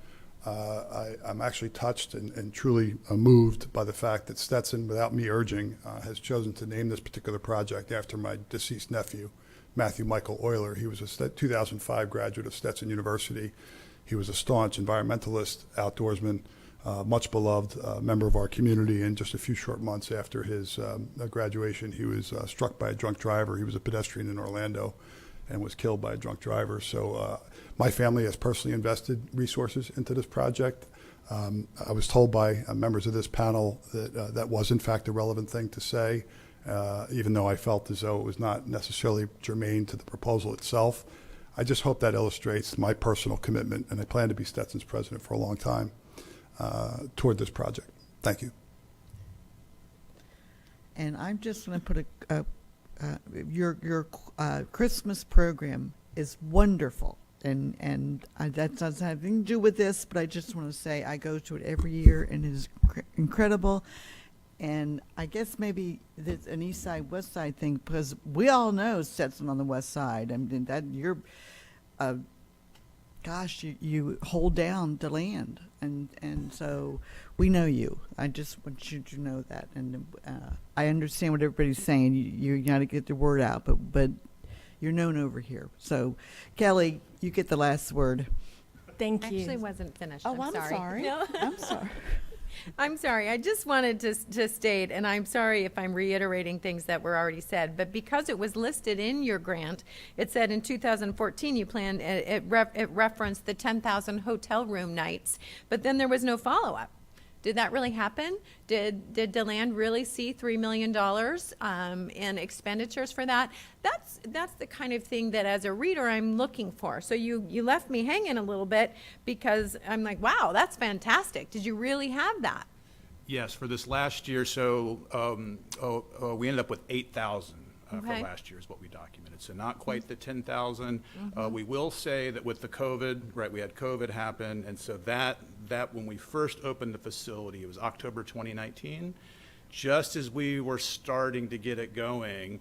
I'm actually touched and truly moved by the fact that Stetson, without me urging, has chosen to name this particular project after my deceased nephew, Matthew Michael Euler. He was a 2005 graduate of Stetson University. He was a staunch environmentalist, outdoorsman, much beloved member of our community. And just a few short months after his graduation, he was struck by a drunk driver. He was a pedestrian in Orlando and was killed by a drunk driver. So my family has personally invested resources into this project. I was told by members of this panel that that was in fact a relevant thing to say, even though I felt as though it was not necessarily germane to the proposal itself. I just hope that illustrates my personal commitment, and I plan to be Stetson's president for a long time, toward this project. Thank you. And I'm just going to put your Christmas program is wonderful, and that doesn't have anything to do with this, but I just want to say I go to it every year, and it is incredible. And I guess maybe it's an east side, west side thing, because we all know Stetson on the west side. I mean, that you're, gosh, you hold down the land, and so we know you. I just want you to know that, and I understand what everybody's saying. You got to get the word out, but you're known over here. So, Kelly, you get the last word. Thank you. Actually wasn't finished. Oh, I'm sorry. No. I'm sorry. I'm sorry. I just wanted to state, and I'm sorry if I'm reiterating things that were already said, but because it was listed in your grant, it said in 2014 you planned, it referenced the 10,000 hotel room nights, but then there was no follow-up. Did that really happen? Did DeLand really see $3 million in expenditures for that? That's the kind of thing that as a reader I'm looking for. So you left me hanging a little bit because I'm like, wow, that's fantastic. Did you really have that? Yes, for this last year, so we ended up with 8,000 for Okay. last year is what we documented. So not quite the 10,000. We will say that with the COVID, right, we had COVID happen, and so that when we first opened the facility, it was October 2019, just as we were starting to get it going,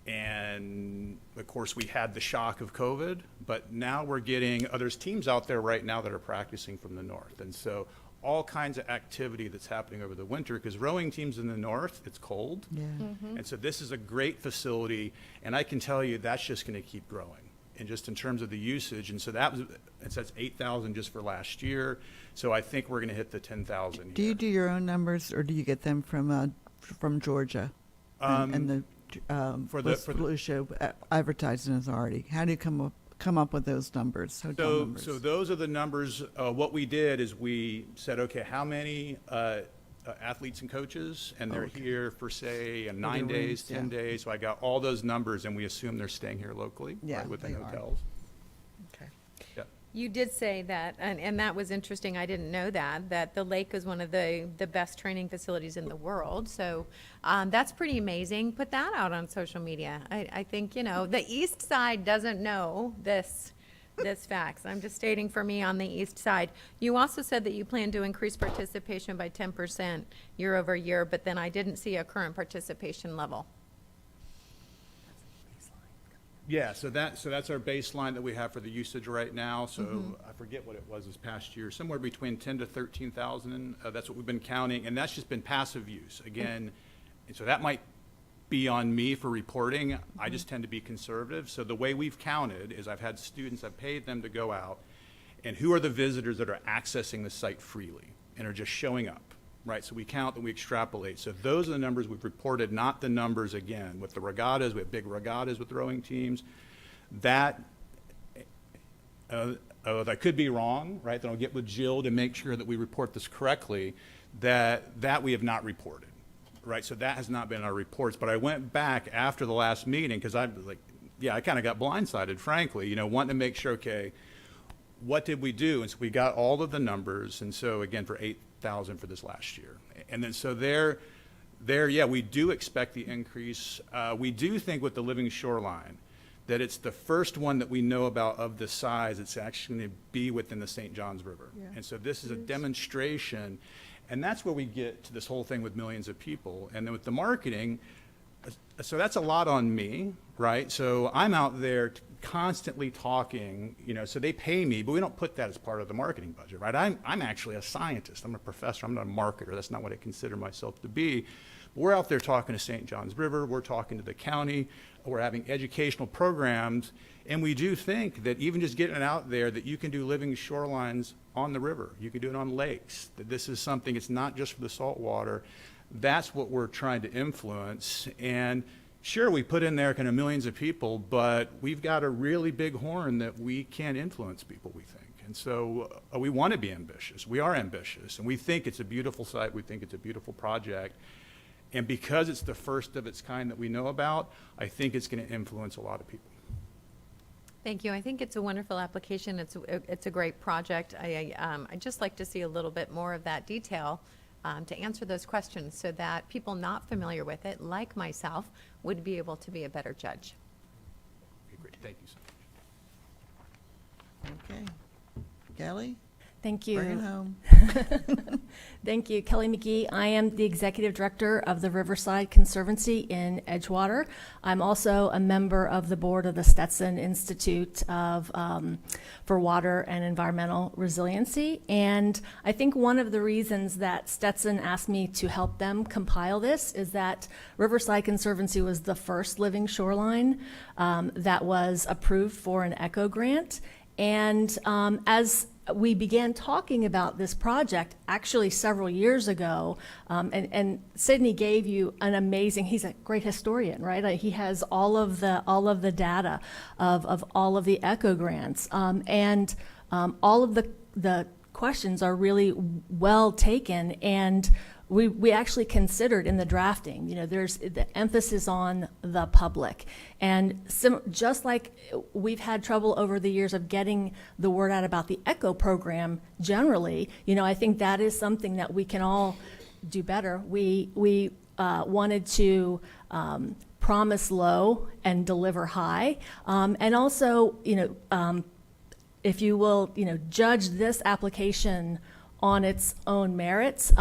and of course we had the shock of COVID, but now we're getting, there's teams out there right now that are practicing from the north, and so all kinds of activity that's happening over the winter, because rowing teams in the north, it's cold. Yeah. And so this is a great facility, and I can tell you that's just going to keep growing, and just in terms of the usage. And so that's 8,000 just for last year. So I think we're going to hit the 10,000. Do you do your own numbers, or do you get them from Georgia and the West Volusia Advertising Authority? How do you come up with those numbers, hotel numbers? So those are the numbers. What we did is we said, okay, how many athletes and coaches, and they're here for, say, 9 days, 10 days. So I got all those numbers, and we assume they're staying here locally, right, within hotels. Okay. Yeah. You did say that, and that was interesting. I didn't know that the lake is one of the best training facilities in the world. So that's pretty amazing. Put that out on social media. I think, the east side doesn't know this facts. I'm just stating for me on the east side. You also said that you plan to increase participation by 10% year over year, but then I didn't see a current participation level. Yeah, so that's our baseline that we have for the usage right now. So I forget what it was this past year, somewhere between 10 to 13,000. That's what we've been counting, and that's just been passive use. Again, and so that might be on me for reporting. I just tend to be conservative. So the way we've counted is I've had students, I've paid them to go out, and who are the visitors that are accessing the site freely and are just showing up, right? So we count and we extrapolate. So those are the numbers we've reported, not the numbers, again, with the regattas. We have big regattas with rowing teams. That, I could be wrong, right? Then I'll get with Jill to make sure that we report this correctly, that we have not reported, right? So that has not been in our reports. But I went back after the last meeting because I was like, yeah, I kind of got blindsided, frankly, you know, wanting to make sure, okay, what did we do? And so we got all of the numbers. And so again, for 8,000 for this last year. And then so there, yeah, we do expect the increase. We do think with the living shoreline that it's the first one that we know about of the size it's actually going to be within the St. Johns River. Yeah. And so this is a demonstration. And that's where we get to this whole thing with millions of people. And then with the marketing, so that's a lot on me, right? So I'm out there constantly talking, you know, so they pay me, but we don't put that as part of the marketing budget, right? I'm actually a scientist. I'm a professor. I'm not a marketer. That's not what I consider myself to be. But we're out there talking to St. Johns River. We're talking to the county. We're having educational programs. And we do think that even just getting it out there that you can do living shorelines on the river. You can do it on lakes. That this is something, it's not just for the salt water. That's what we're trying to influence. And sure, we put in there kind of millions of people, but we've got a really big horn that we can influence people, we think. And so we want to be ambitious. We are ambitious. And we think it's a beautiful site. We think it's a beautiful project. And because it's the first of its kind that we know about, I think it's going to influence a lot of people. Thank you. I think it's a wonderful application. It's a great project. I'd just like to see a little bit more of that detail to answer those questions so that people not familiar with it, like myself, would be able to be a better judge. Okay, great. Thank you so much. Okay. Kelly? Thank you. Bring it home. Thank you. Kelly McGee. I am the Executive Director of the Riverside Conservancy in Edgewater. I'm also a member of the board of the Stetson Institute for Water and Environmental Resiliency. And I think one of the reasons that Stetson asked me to help them compile this is that Riverside Conservancy was the first living shoreline that was approved for an ECHO grant. And as we began talking about this project actually several years ago, and Sydney gave you an amazing, he's a great historian, right? He has all of the data of all of the ECHO grants, and all of the questions are really well taken, and we actually considered in the drafting, you know, there's the emphasis on the public. And just like we've had trouble over the years of getting the word out about the ECHO program generally, you know, I think that is something that we can all do better. We wanted to promise low and deliver high. And also, you know, if you will, you know, judge this application on its own merits.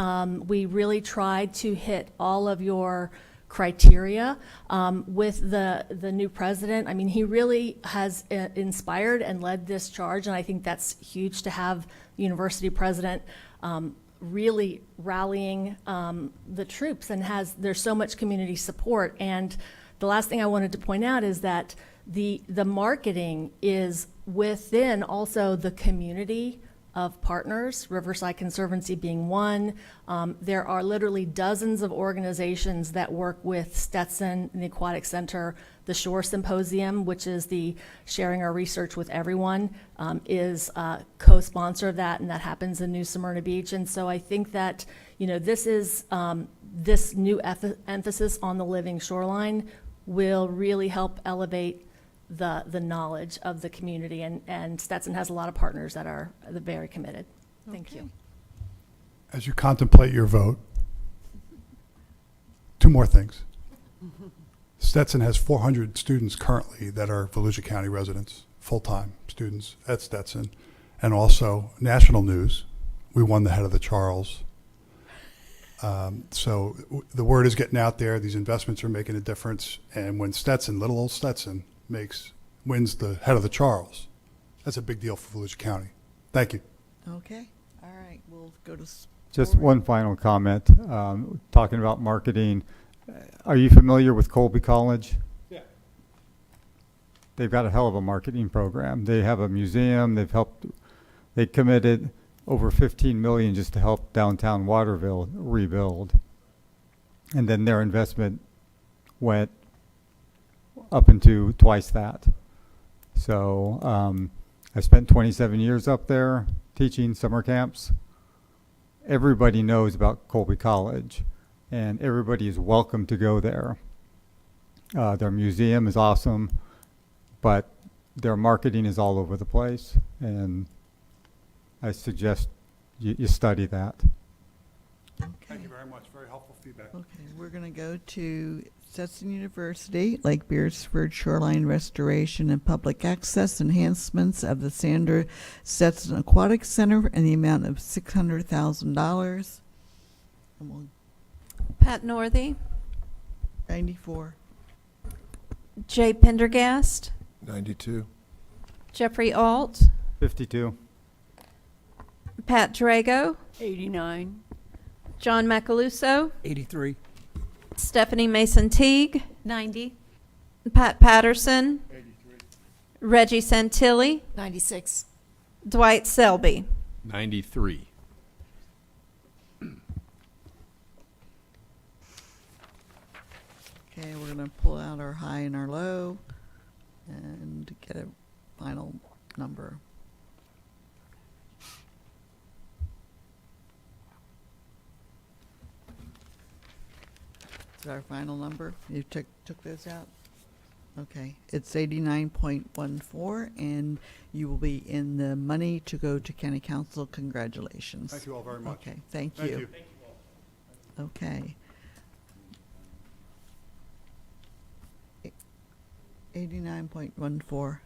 We really tried to hit all of your criteria with the new president. I mean, he really has inspired and led this charge, and I think that's huge to have the university president really rallying the troops, and there's so much community support. And the last thing I wanted to point out is that the marketing is within also the community of partners, Riverside Conservancy being one. There are literally dozens of organizations that work with Stetson and the Aquatic Center. The Shore Symposium, which is the Sharing Our Research with Everyone, is a co-sponsor of that, and that happens in New Smyrna Beach. And so I think that, you know, this is this new emphasis on the living shoreline will really help elevate the knowledge of the community, and Stetson has a lot of partners that are very committed. Thank you. As you contemplate your vote, two more things. Stetson has 400 students currently that are Volusia County residents, full-time students at Stetson, and also national news. We won the Head of the Charles. So the word is getting out there. These investments are making a difference. And when Stetson, little old Stetson, makes wins the head of the Charles. That's a big deal for Volusia County. Thank you. Okay, all right, we'll go to. Just scoring. one final comment, talking about marketing. Are you familiar with Colby College? Yeah. They've got a hell of a marketing program. They have a museum. They committed over 15 million just to help downtown Waterville rebuild. And then their investment went up into twice that. So I spent 27 years up there teaching summer camps. Everybody knows about Colby College, and everybody is welcome to go there. Their museum is awesome, but their marketing is all over the place, and I suggest you study that. Thank you very much. Very helpful feedback. Okay, we're going to go to Stetson University, Lake Beresford Shoreline Restoration and Public Access Enhancements of the Sandra Stetson Aquatic Center in the amount of $600,000. And we'll Pat Northey, 94. Jay Pendergast, 92. Jeffrey Alt, 52. Pat Drago, 89. John Macaluso, 83. Stephanie Mason Teague, 90. Pat Patterson, Reggie Santilli, 96. Dwight Selby. 93. Okay, we're going to pull out our high and our low and get a final number. Is that our final number? You took those out? Okay, it's 89.14, and you will be in the money to go to county council. Congratulations. Thank you all very much. Okay, thank Thank you. you. Okay. 89.14.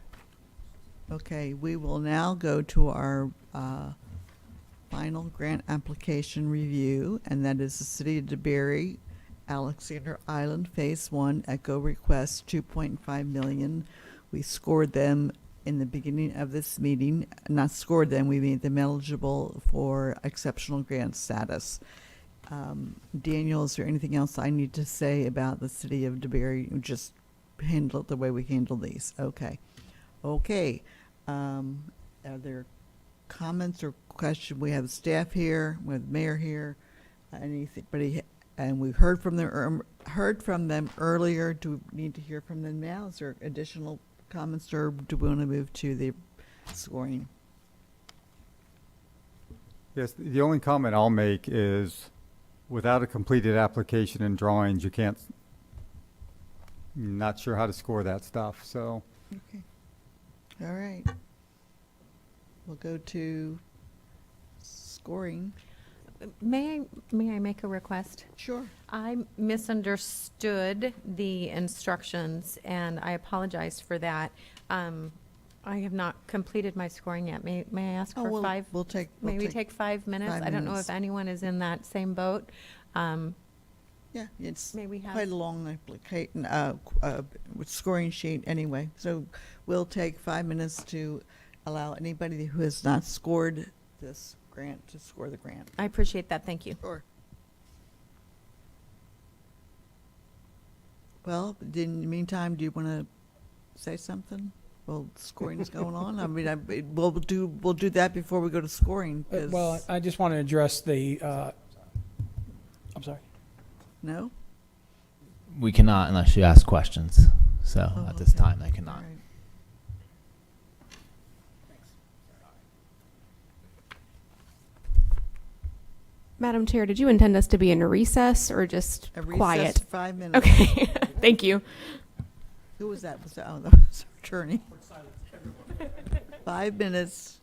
Okay, we will now go to our final grant application review, and that is the City of DeBary, Alexander Island Phase 1, Echo Request 2.5 million. We scored them in the beginning of this meeting. Not scored them, we made them eligible for exceptional grant status. Daniel, is there anything else I need to say about the City of DeBary? Just handle it the way we handle these. Okay. Okay. Are there comments or questions? We have staff here, we have the mayor here. Anybody? And we heard from them earlier. Do we need to hear from them now? Is there additional comments, or do we want to move to the scoring? Yes, the only comment I'll make is without a completed application and drawings, you can't, not sure how to score that stuff, so. Okay. All right. We'll go to scoring. May I make a request? Sure. I misunderstood the instructions, and I apologize for that. I have not completed my scoring yet. May I ask for five? We'll take. May we take 5 minutes? 5 I don't know minutes. if anyone is in that same boat. Yeah, it's May we have- quite a long application, scoring sheet anyway. So we'll take 5 minutes to allow anybody who has not scored this grant to score the grant. I appreciate that. Thank you. Sure. Well, in the meantime, do you want to say something? Well, scoring is going on. I mean, we'll do that before we go to scoring. 'Cause- Well, I just want to address the, I'm sorry. No? We cannot unless you ask questions. So Oh, at this okay. time, I cannot. All right. Madam Chair, did you intend us to be in a recess or just A recess quiet? for 5 minutes. Okay, thank you. Who was that? That was our attorney. 5 minutes.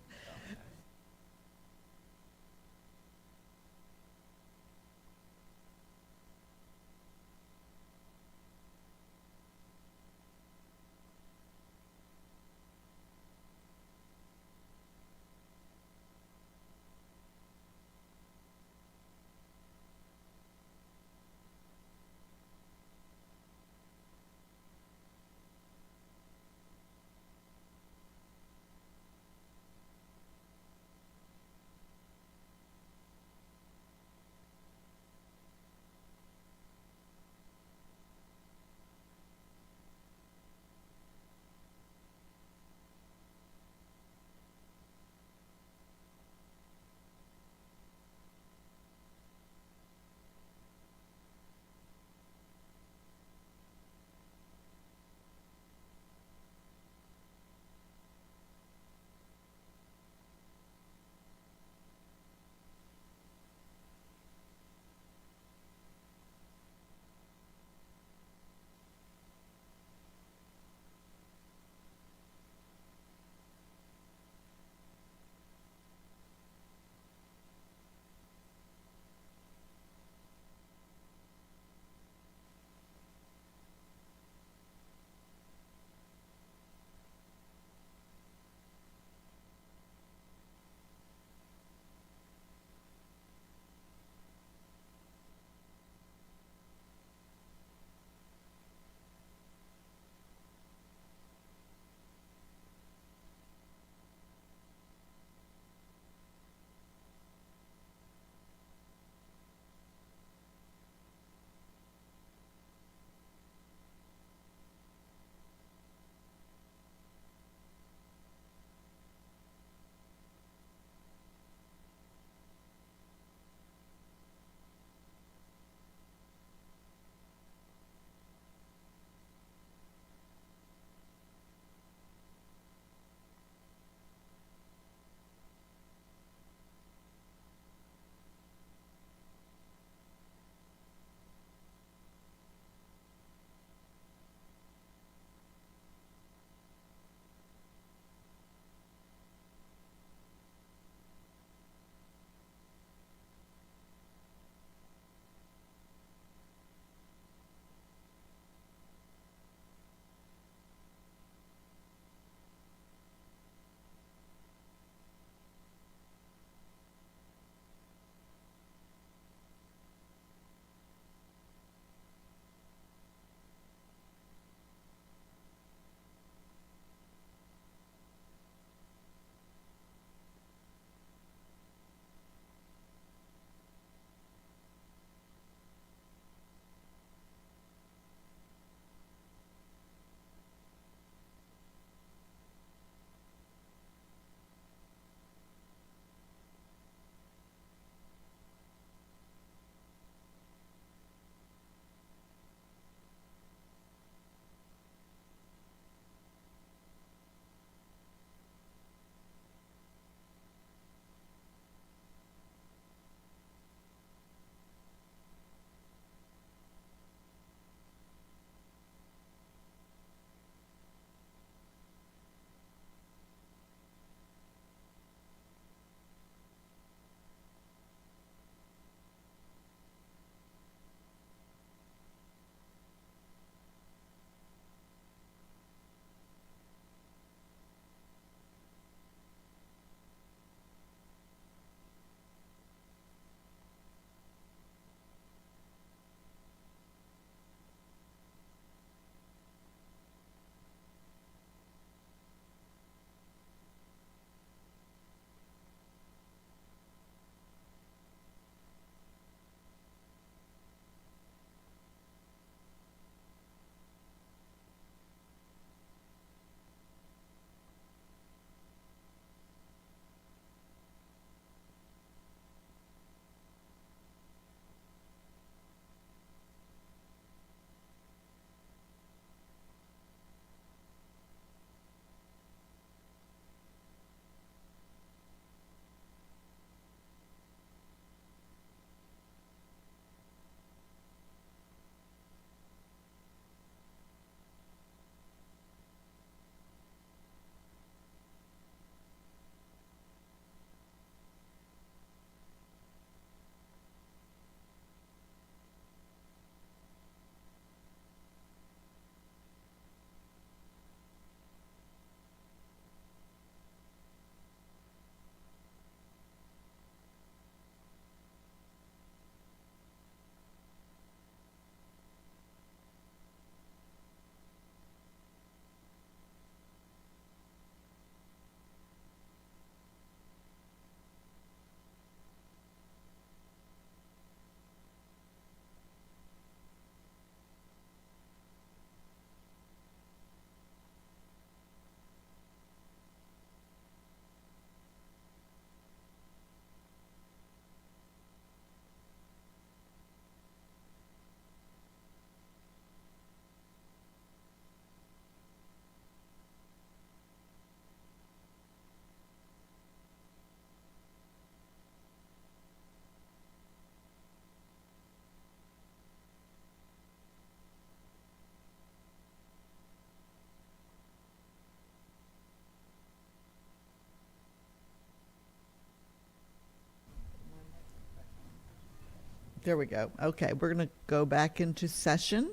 There we go. Okay, we're going to go back into session.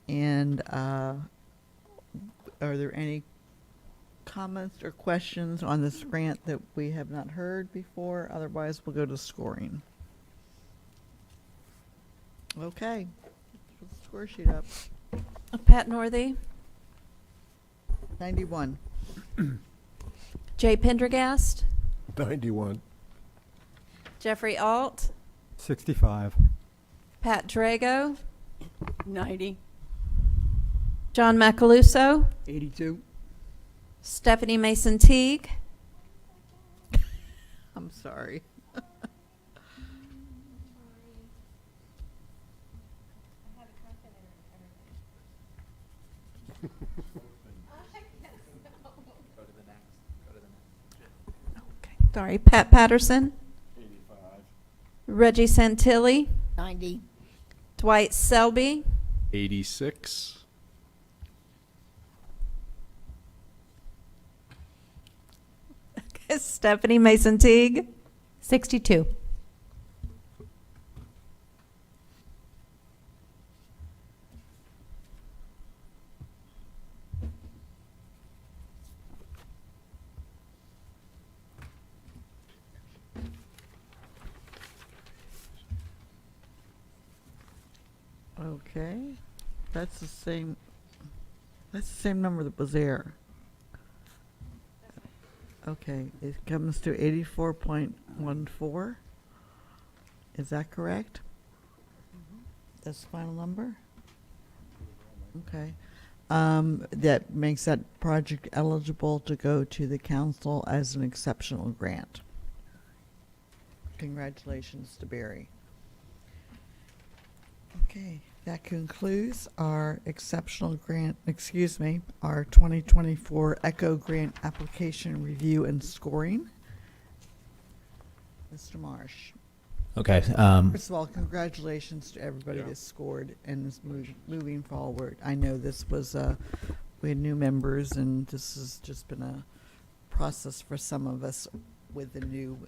And are there any comments or questions on this grant that we have not heard before? Otherwise, we'll go to scoring. Okay. Put the score sheet up. Pat Northey, 91. Jay Pendergast, 91. Jeffrey Alt, 65. Pat Drago, 90. John Macaluso, 82. Stephanie Mason Teague, I'm sorry. sorry, Pat Patterson, 85. Reggie Santilli, 90. Dwight Selby, 86. Stephanie Mason Teague, 62. Okay. That's the same number that was there. Okay, it comes to 84.14. Is that correct? That's the final number? Okay. That makes that project eligible to go to the council as an exceptional grant. Congratulations to Barry. Okay, that concludes our exceptional grant, our 2024 ECHO grant application review and scoring. Mr. Marsh. Okay. First of all, congratulations to everybody that scored and is moving forward. I know this was, we had new members, and this has just been a process for some of us with the new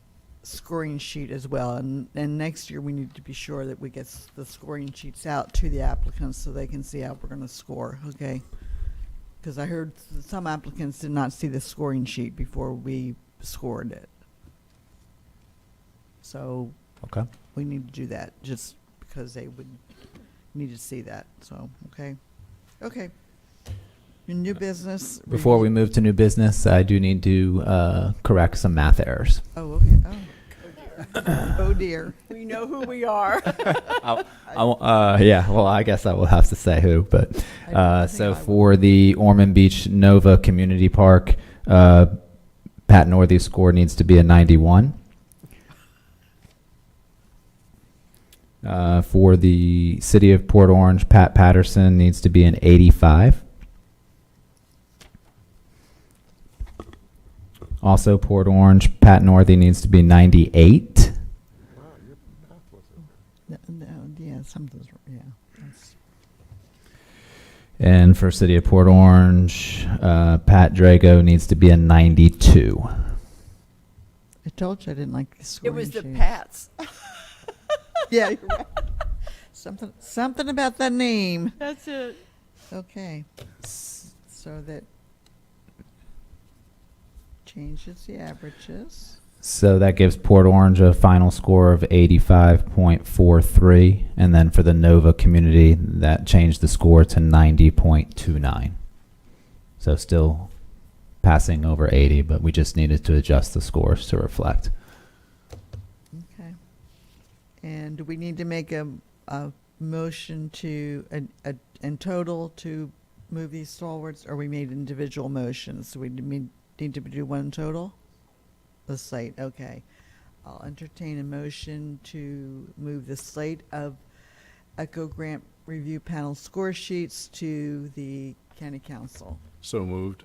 scoring sheet as well. And next year, we need to be sure that we get the scoring sheets out to the applicants so they can see how we're going to score, okay? Because I heard some applicants did not see the scoring sheet before we scored it. So Okay. we need to do that just because they would need to see that. So, okay. Okay. Your new business. Before we move to new business, I do need to correct some math errors. Oh, okay. Oh. Oh, dear. We know who we are. Yeah, well, I guess I will have to say who. But I think so I for the Ormond Beach Nova Community Park, Pat Northey's score needs to be a 91. For the City of Port Orange, Pat Patterson needs to be an 85. Also, Port Orange, Pat Northey needs to be 98. Wow, your math was No, yeah, something's, yeah. That's, And for City of Port Orange, Pat Drago needs to be a 92. I told you I didn't like the It scoring was the sheets. Pats. Yeah, you're right. Something about that name. That's it. Okay. So that changes the averages. So that gives Port Orange a final score of 85.43. And then for the Nova community, that changed the score to 90.29. So still passing over 80, but we just needed to adjust the scores to reflect. Okay. And do we need to make a motion to, in total, to move these forwards, or we made individual motions? So we need to do one total? The slate, okay. I'll entertain a motion to move the slate of ECHO Grant Review Panel score sheets to the County Council. So moved.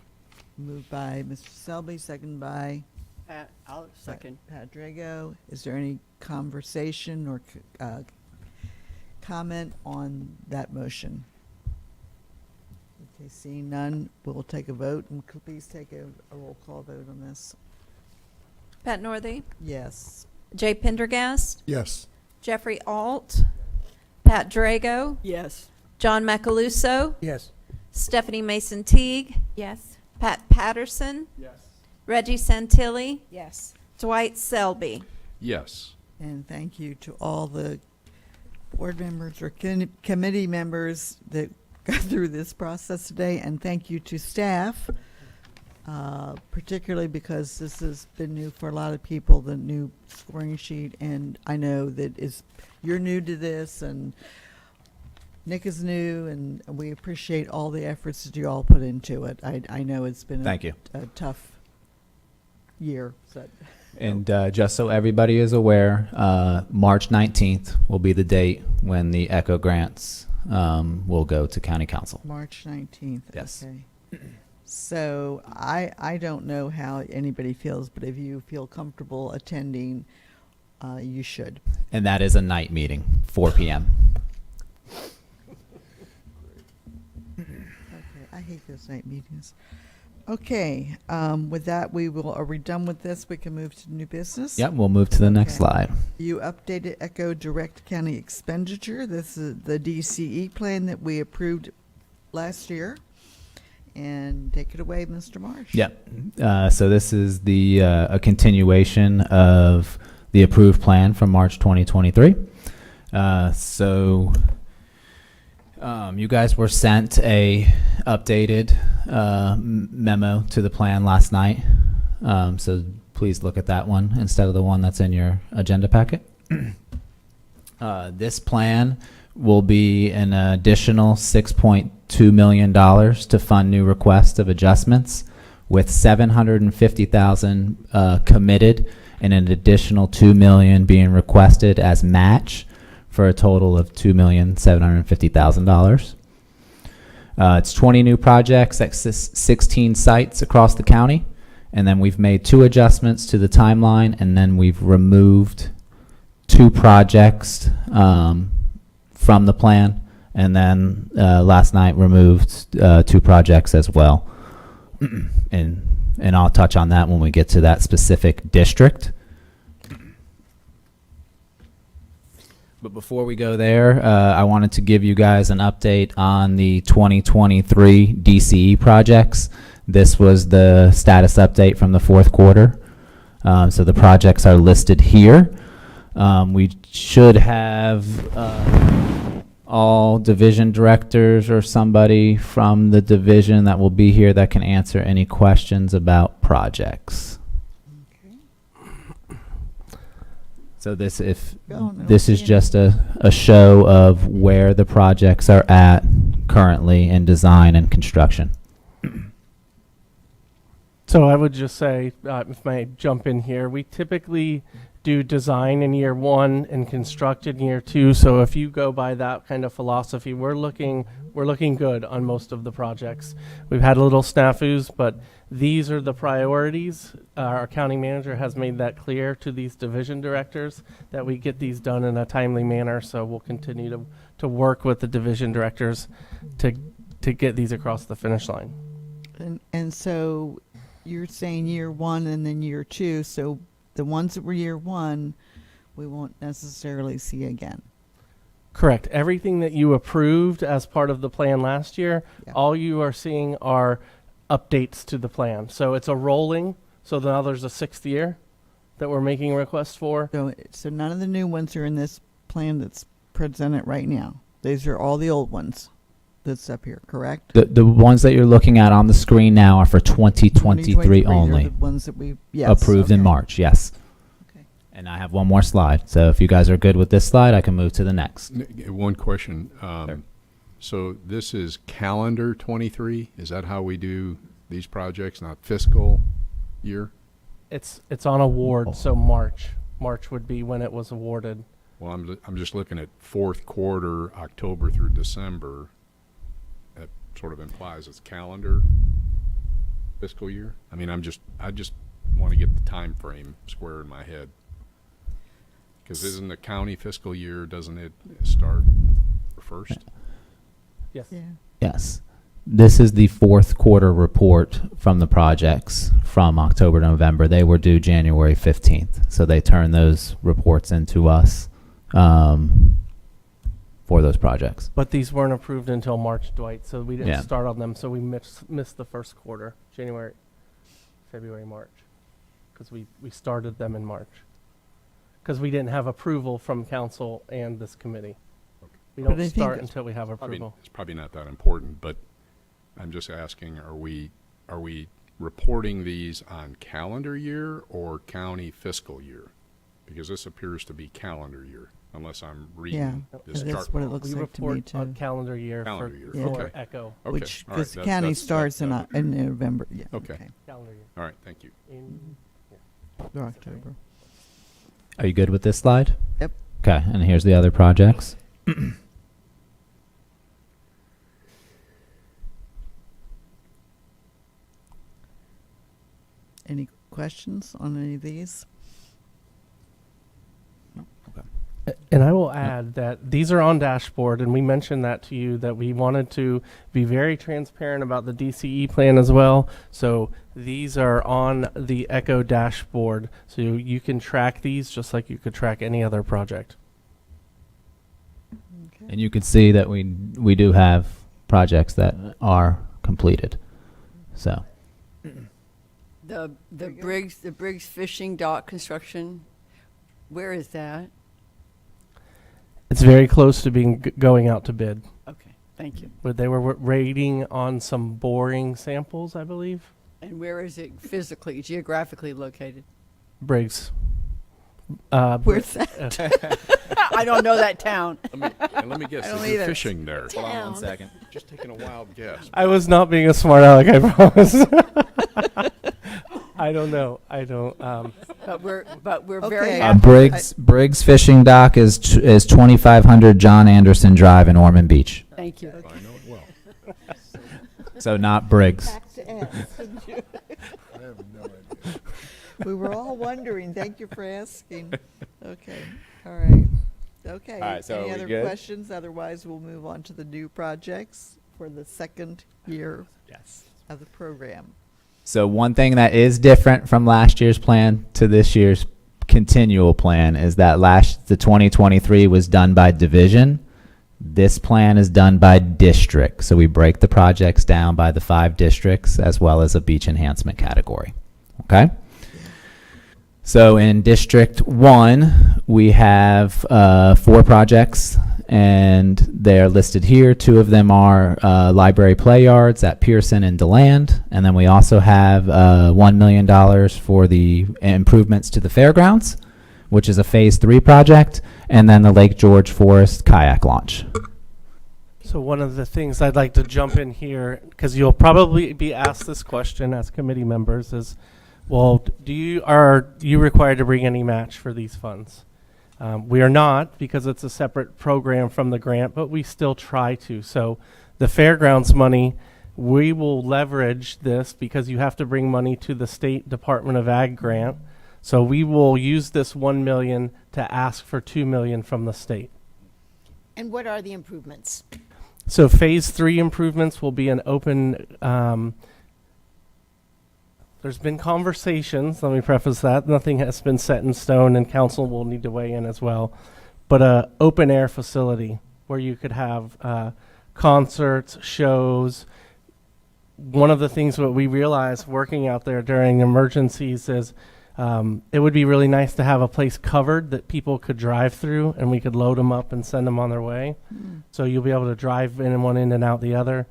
Moved by Mr. Selby, second by Pat, I'll second. Pat Drago. Is there any conversation or comment on that motion? Okay, seeing none, we'll take a vote, and could please take a roll call vote on this. Pat Northey, Yes. Jay Pendergast, Yes. Jeffrey Alt, Pat Drago, Yes. John Macaluso, Yes. Stephanie Mason Teague, Yes. Pat Patterson, Yes. Reggie Santilli, Yes. Dwight Selby. Yes. And thank you to all the board members or committee members that got through this process today. And thank you to staff, particularly because this has been new for a lot of people, the new scoring sheet. And I know that you're new to this and Nick is new, and we appreciate all the efforts that you all put into it. I know it's been Thank you. a tough year. So. And just so everybody is aware, March 19th will be the date when the ECHO grants will go to County Council. March 19th. Yes. Okay. So I don't know how anybody feels, but if you feel comfortable attending, you should. And that is a night meeting, 4 p.m. Okay, I hate those night meetings. Okay, with that, are we done with this? We can move to new business? Yep, we'll move to the next Okay. slide. You updated ECHO Direct County Expenditure. This is the DCE plan that we approved last year. And take it away, Mr. Marsh. Yep. So this is a continuation of the approved plan from March 2023. You guys were sent a updated memo to the plan last night. So please look at that one instead of the one that's in your agenda packet. This plan will be an additional $6.2 million to fund new requests of adjustments, with $750,000 committed and an additional $2 million being requested as match, for a total of $2,750,000. It's 20 new projects at 16 sites across the county, and then we've made 2 adjustments to the timeline, and then we've removed 2 projects from the plan, and then last night removed 2 projects as well. and I'll touch on that when we get to that specific district. But before we go there, I wanted to give you guys an update on the 2023 DCE projects. This was the status update from the 4th quarter. So the projects are listed here. We should have all division directors or somebody from the division that will be here that can answer any questions about projects. So this is just a show of where the projects are at currently in design and construction. So I would just say, if I jump in here, we typically do design in year 1 and construct in year 2. So if you go by that kind of philosophy, we're looking good on most of the projects. We've had little snafus, but these are the priorities. Our county manager has made that clear to these division directors that we get these done in a timely manner. So we'll continue to work with the division directors to get these across the finish line. And so you're saying year 1 and then year 2. So the ones that were year 1, we won't necessarily see again. Correct. Everything that you approved as part of the plan last year, all you are seeing are updates to the plan. So it's a rolling. So now there's a 6th year that we're making requests for. So none of the new ones are in this plan that's presented right now. These are all the old ones that's up here, correct? The ones that you're looking at on the screen now are for 2023 only. Are the ones that we approved in March, yes. Okay. And I have one more slide. So if you guys are good with this slide, I can move to the next. One question. So this is calendar 23? Is that how we do these projects, not fiscal year? It's on award, so March would be when it was awarded. Well, I'm just looking at 4th quarter, October through December. That sort of implies it's calendar fiscal year. I mean, I just want to get the time frame square in my head. Because isn't the county fiscal year, doesn't it start first? Yes. Yeah. Yes. This is the 4th quarter report from the projects from October to November. They were due January 15th. So they turned those reports into us for those projects. But these weren't approved until March, Dwight, so we didn't Yeah. start on them, so we missed the first quarter, January, February, March, because we started them in March. Because we didn't have approval from council and this committee. We But don't I think start it's until we have I mean, approval. it's probably not that important, but I'm just asking, are we reporting these on calendar year or county fiscal year? Because this appears to be calendar year, unless I'm reading this that's chart what it wrong. looks We like to me report too. on calendar year Calendar year, Yeah. for okay. Echo. Okay, Which, all right, because the that- county that's- starts that would be- in November, yeah. Okay. Calendar year. All right, thank you. Or October. Are you good with this slide? Yep. Okay, and here's the other projects. Any questions on any of these? And I will add that these are on dashboard, and we mentioned that to you, that we wanted to be very transparent about the DCE plan as well. So these are on the Echo dashboard, so you can track these just like you could track any other project. And you can see that we do have projects that are completed. So The Briggs fishing dock construction, where is that? It's very close to being going out to bid. Okay, thank you. But they were rating on some boring samples, I believe. And where is it physically, geographically located? Briggs. Where's that? I don't know that town. Let me guess, I don't is it either. fishing there? hold on one second. Just taking a wild guess. I was not being a smart aleck, I promise. I don't know. I don't. But we're Okay. very Uh, happy. Briggs Fishing Dock is 2500 John Anderson Drive in Ormond Beach. Thank you. I know it well. So not Briggs. I have no idea. We were all wondering. Thank you for asking. Okay, all right. Okay. All right, so Any are we other good? questions? Otherwise, we'll move on to the new projects for the second year of the program. So one thing that is different from last year's plan to this year's continual plan is that the 2023 was done by division. This plan is done by district. So we break the projects down by the 5 districts as well as a beach enhancement category. Okay? So in District 1, we have 4 projects, and they're listed here. 2 of them are library play yards at Pearson and DeLand, and then we also have $1 million for the improvements to the fairgrounds, which is a Phase 3 project, and then the Lake George Forest kayak launch. So one of the things I'd like to jump in here, because you'll probably be asked this question as committee members, is, well, are you required to bring any match for these funds? We are not, because it's a separate program from the grant, but we still try to. So the fairgrounds money, we will leverage this because you have to bring money to the State Department of Ag grant. So we will use this $1 million to ask for $2 million from the state. And what are the improvements? So Phase 3 improvements will be an open. There's been conversations, let me preface that. Nothing has been set in stone, and council will need to weigh in as well. But a open air facility where you could have concerts, shows. One of the things that we realized working out there during emergencies is it would be really nice to have a place covered that people could drive through, and we could load them up and send them on their way. So you'll be able to drive in one end and out the other.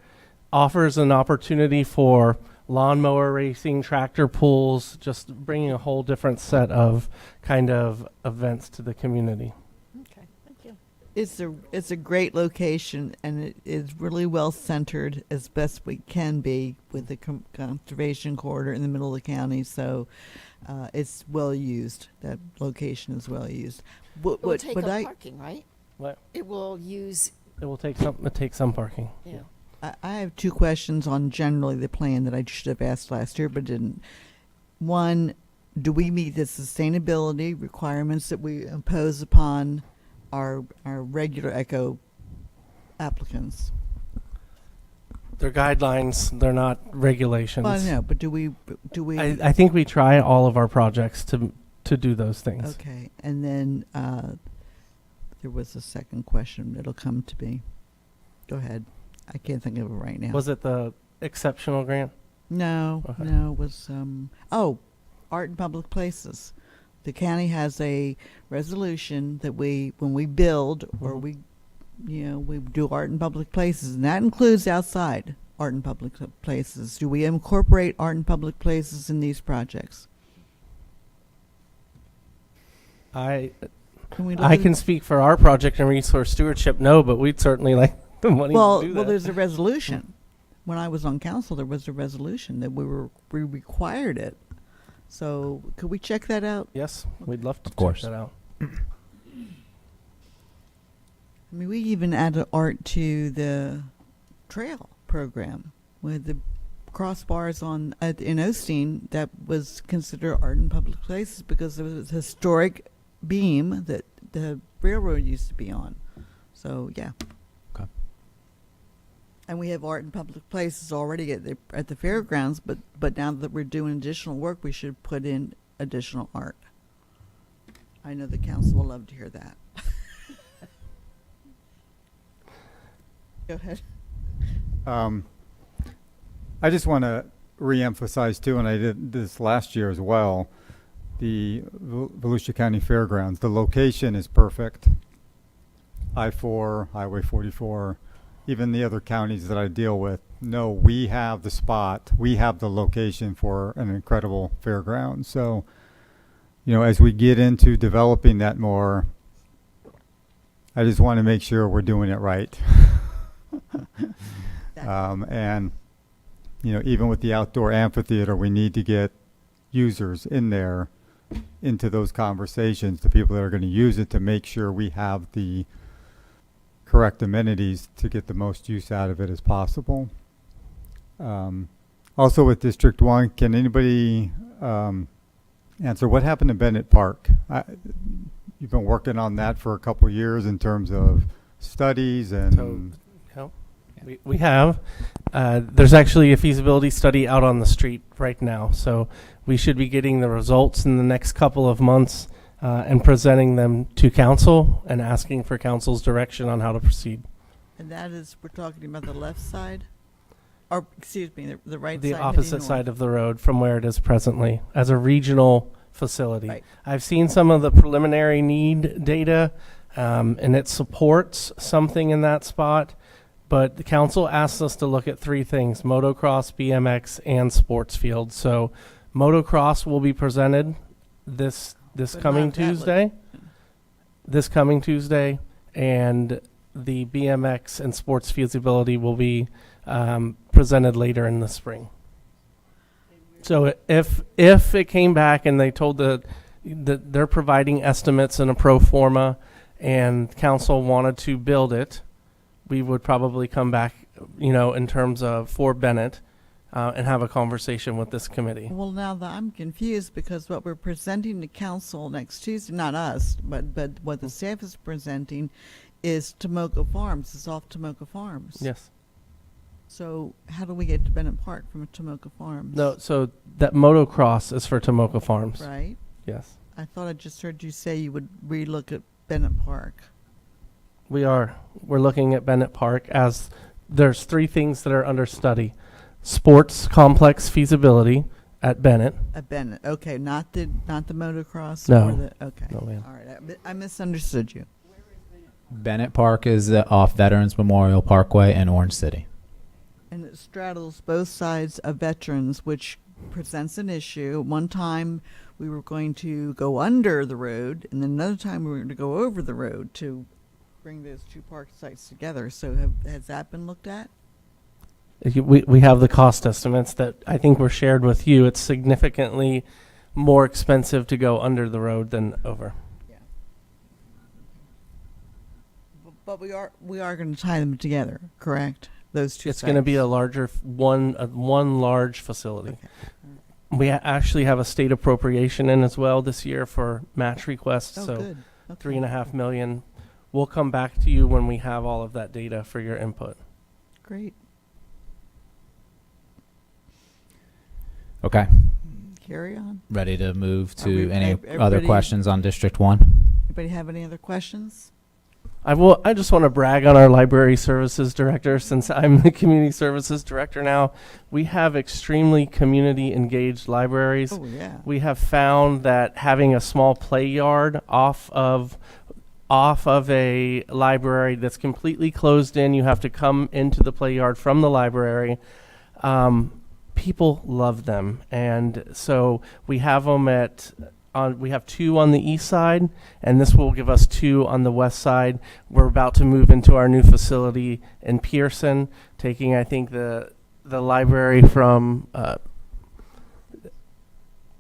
Offers an opportunity for lawnmower racing, tractor pulls, just bringing a whole different set of kind of events to the community. Okay, thank you. It's a great location, and it is really well centered as best we can be with the conservation corridor in the middle of the county. So it's well used. That location is well used. It will take up parking, right? What? It will use. It will take some parking. Yeah. I have 2 questions on generally the plan that I should have asked last year but didn't. One, do we meet the sustainability requirements that we impose upon our regular Echo applicants? They're guidelines, they're not regulations. Well, no, but do we? I think we try all of our projects to do those things. Okay, and then There was a second question. It'll come to me. Go ahead. I can't think of it right now. Was it the exceptional grant? No, Okay. no, it was, art in public places. The county has a resolution that when we build or we do art in public places, and that includes outside art in public places. Do we incorporate art in public places in these projects? I Can we can speak for our project and resource stewardship, no, but we'd certainly like the money to do that. Well, there's a resolution. When I was on council, there was a resolution that we required it. So could we check that out? Yes, we'd love to Of course. check that out. I mean, we even added art to the trail program with the crossbars in Osteen that was considered art in public places because it was a historic beam that the railroad used to be on. So yeah. Okay. And we have art in public places already at the fairgrounds, but now that we're doing additional work, we should put in additional art. I know the council will love to hear that. Go ahead. I just want to reemphasize too, and I did this last year as well, the Volusia County Fairgrounds. The location is perfect. I-4, Highway 44, even the other counties that I deal with know we have the spot, we have the location for an incredible fairground. So, as we get into developing that more, I just want to make sure we're doing it right. And even with the outdoor amphitheater, we need to get users in there into those conversations, the people that are going to use it, to make sure we have the correct amenities to get the most use out of it as possible. Also with District 1, can anybody answer what happened to Bennett Park? You've been working on that for a couple of years in terms of studies and... We have. There's actually a feasibility study out on the street right now, so we should be getting the results in the next couple of months and presenting them to council and asking for council's direction on how to proceed. And that is, we're talking about the left side? Or, excuse me, the right side? The heading opposite north. side of the road from where it is presently as a regional facility. Right. I've seen some of the preliminary need data, and it supports something in that spot. But the council asked us to look at three things: motocross, BMX, and sports fields. So motocross will be presented this coming not that Tuesday. This coming Tuesday, and the BMX and sports feasibility will be presented later in the spring. So if it came back and they told that they're providing estimates and a pro forma, and council wanted to build it, we would probably come back, in terms of for Bennett, and have a conversation with this committee. Well, now that I'm confused because what we're presenting to council next Tuesday, not us, but what the staff is presenting is Tomoka Farms, is off Tomoka Farms. Yes. So how do we get to Bennett Park from Tomoka Farms? No, so that motocross is for Tomoka Farms. Right? Yes. I thought I just heard you say you would relook at Bennett Park. We're looking at Bennett Park as there's three things that are under study: sports complex feasibility at Bennett. At Bennett, okay, not the motocross. No. Or the, okay. No, ma'am. All right, I misunderstood you. Bennett Park is off Veterans Memorial Parkway in Orange City. And it straddles both sides of Veterans, which presents an issue. One time we were going to go under the road, and then another time we were going to go over the road to bring those two park sites together. So has that been looked at? We have the cost estimates that I think were shared with you. It's significantly more expensive to go under the road than over. Yeah. But we are going to tie them together, correct? Those two. It's going to be a larger one large facility. Okay. We actually have a state appropriation in as well this year for match requests. Oh, so good. Okay. $3.5 million. We'll come back to you when we have all of that data for your input. Great. Okay. Carry on. Ready to move Are to we- any everybody- other questions on District 1? Anybody have any other questions? I just want to brag on our library services director since I'm the community services director now. We have extremely community engaged libraries. Oh, yeah. We have found that having a small play yard off of a library that's completely closed in, you have to come into the play yard from the library. People love them, and so we have them we have 2 on the east side, and this will give us 2 on the west side. We're about to move into our new facility in Pearson, taking, I think, the library from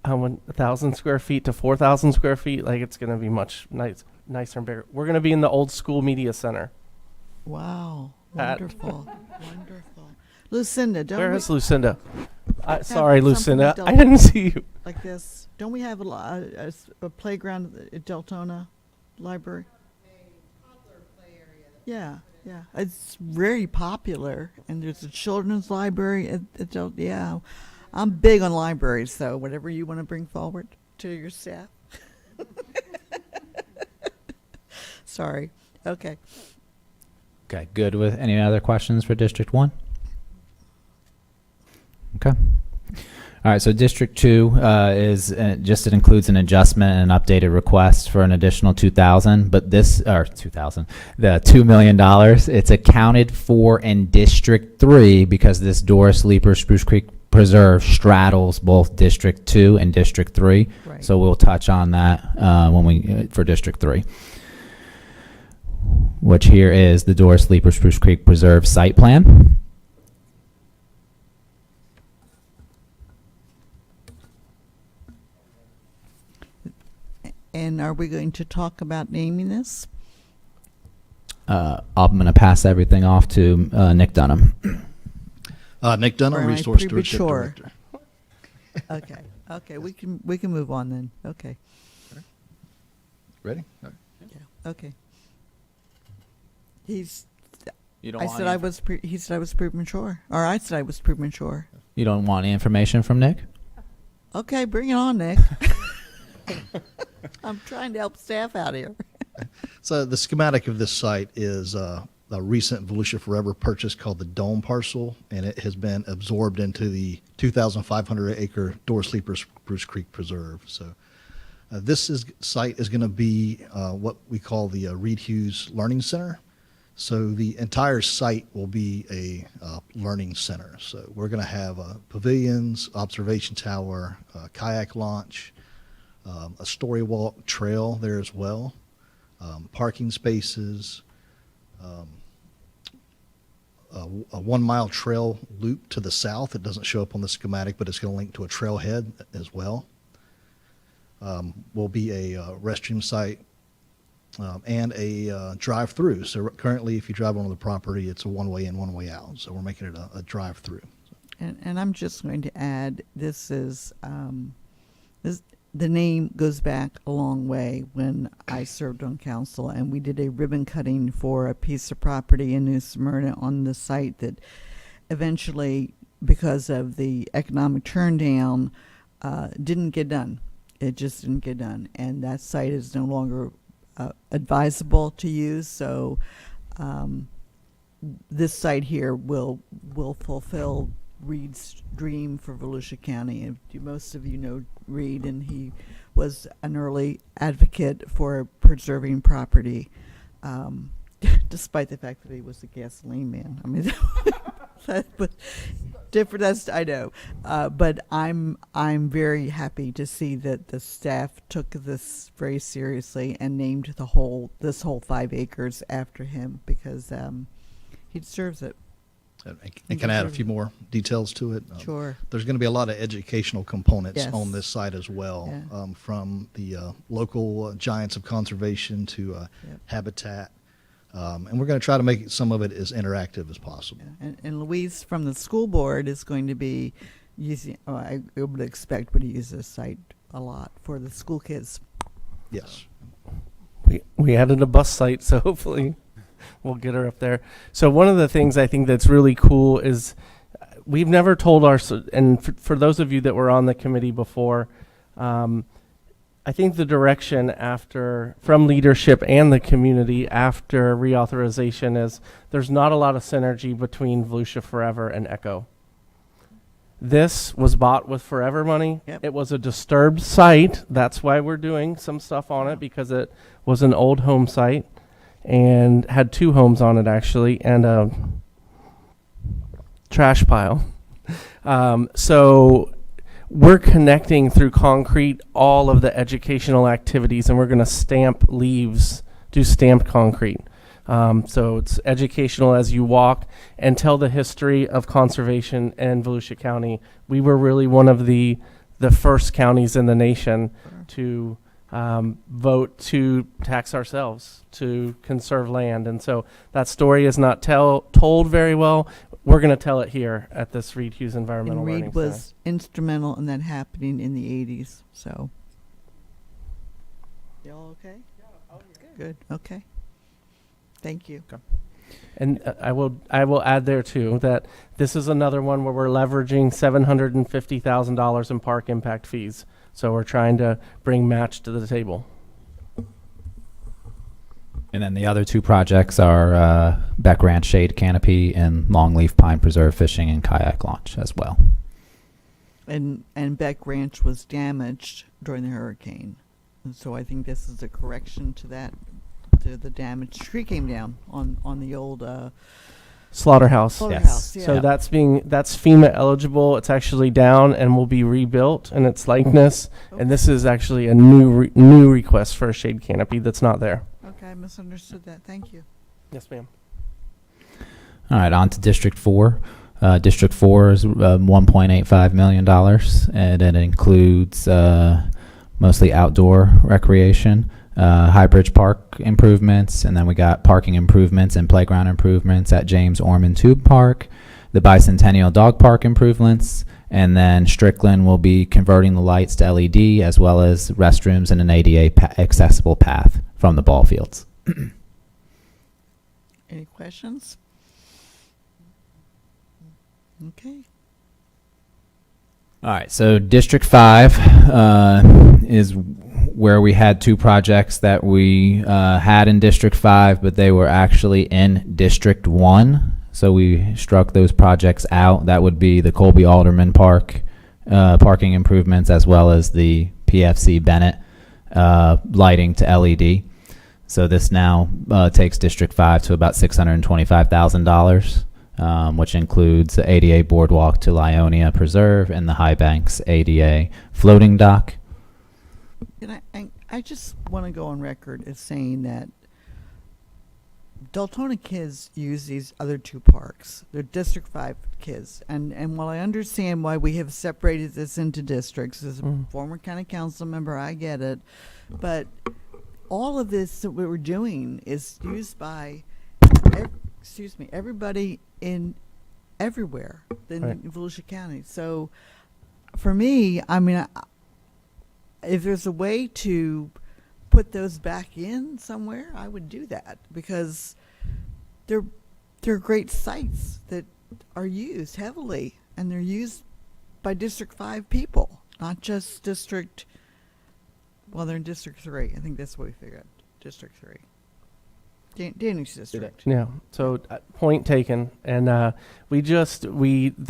1,000 square feet to 4,000 square feet. Like, it's going to be much nicer and bigger. We're going to be in the old school media center. Wow. Wonderful. Wonderful. Lucinda, don't Where we is Lucinda? have Sorry, something Lucinda. at I didn't see you. like this? Don't we have a playground at Deltona Library? Yeah, yeah. It's very popular, and there's a children's library at yeah. I'm big on libraries, so whatever you want to bring forward to your staff. Sorry. Okay. Okay, good with any other questions for District 1? Okay. All right, so District 2 it includes an adjustment and an updated request for an additional $2,000, but the $2 million, it's accounted for in District 3 because this Doris Leeper Spruce Creek Preserve straddles both District 2 and District 3. Right. So we'll touch on that for District 3. Which here is the Doris Leeper Spruce Creek Preserve site plan. And are we going to talk about naming this? I'm going to pass everything off to Nick Dunham. Nick Dunham, Or am I Resource Stewardship premature? Director. Okay. Okay. We can move on then. Okay. Ready? All right. Yeah. Okay. He's. You don't I want said any- I was. He said I was premature, or I said I was premature. You don't want any information from Nick? Okay, bring it on, Nick. I'm trying to help staff out here. So the schematic of this site is a recent Volusia Forever purchase called the Dome Parcel, and it has been absorbed into the 2,500 acre Doris Leeper Spruce Creek Preserve. So this site is going to be what we call the Reed Hughes Learning Center. So the entire site will be a learning center. So we're going to have pavilions, observation tower, kayak launch, a story walk trail there as well, parking spaces, a 1 mile trail loop to the south. It doesn't show up on the schematic, but it's going to link to a trailhead as well. Will be a restroom site and a drive-through. So currently, if you drive onto the property, it's a one-way in, one-way out. So we're making it a drive-through. And I'm just going to add, this is the name goes back a long way. When I served on council, and we did a ribbon cutting for a piece of property in New Smyrna on the site that eventually, because of the economic turndown, didn't get done. It just didn't get done, and that site is no longer advisable to use. So this site here will fulfill Reed's dream for Volusia County. And most of you know Reed, and he was an early advocate for preserving property, despite the fact that he was a gasoline man. I mean, but different. That's I know, but I'm very happy to see that the staff took this very seriously and named this whole 5 acres after him, because he deserves it. And can I add a few more details to it? Sure. There's going to be a lot of educational components Yes. on this site as well, Yeah. from the local giants of conservation to Yep. habitat. And we're going to try to make some of it as interactive as possible. And Louise from the school board is going to be using, I would expect would use this site a lot for the school kids. Yes. We added a bus site, so hopefully we'll get her up there. So one of the things I think that's really cool is we've never told and for those of you that were on the committee before, I think the direction from leadership and the community after reauthorization is there's not a lot of synergy between Volusia Forever and Echo. This was bought with Forever money. Yep. It was a disturbed site. That's why we're doing some stuff on it, because it was an old home site and had 2 homes on it actually, and a trash pile. So we're connecting through concrete all of the educational activities, and we're going to stamp leaves, do stamped concrete. So it's educational as you walk and tell the history of conservation in Volusia County. We were really one of the first counties in the nation to vote to tax ourselves, to conserve land. And so that story is not told very well. We're going to tell it here at this Reed Hughes Environmental And Learning Reed Center. was instrumental in that happening in the 80s, so. Y'all okay? Good, okay. Thank you. And I will add there too that this is another one where we're leveraging $750,000 in park impact fees. So we're trying to bring match to the table. And then the other 2 projects are Beck Ranch Shade Canopy and Longleaf Pine Preserve Fishing and Kayak Launch as well. And Beck Ranch was damaged during the hurricane. And so I think this is a correction to that, to the damaged tree came down on the old Slaughterhouse. Slaughterhouse, yeah. So that's FEMA eligible. It's actually down and will be rebuilt in its likeness. And this is actually a new request for a shade canopy that's not there. Okay, I misunderstood that. Thank you. Yes, ma'am. All right, on to District 4. District 4 is $1.85 million, and it includes mostly outdoor recreation, High Bridge Park improvements, and then we got parking improvements and playground improvements at James Orman Tube Park, the Bicentennial Dog Park improvements, and then Strickland will be converting the lights to LED, as well as restrooms and an ADA accessible path from the ball fields. Any questions? Okay. All right, so District 5 is where we had 2 projects that we had in District 5, but they were actually in District 1. So we struck those projects out. That would be the Colby Alderman Park parking improvements, as well as the PFC Bennett lighting to LED. So this now takes District 5 to about $625,000. Which includes the ADA boardwalk to Lionia Preserve and the High Banks ADA floating dock. And I just want to go on record as saying that Deltona kids use these other 2 parks. They're District 5 kids. And while I understand why we have separated this into districts, as a former county council member, I get it. But all of this that we were doing is used by everybody in everywhere in Volusia County. So for me, I mean, if there's a way to put those back in somewhere, I would do that, because they're great sites that are used heavily, and they're used by District 5 people, not just District, well, they're in District 3. I think that's what we figured out, District 3. Danny's district. Yeah. So point taken, and we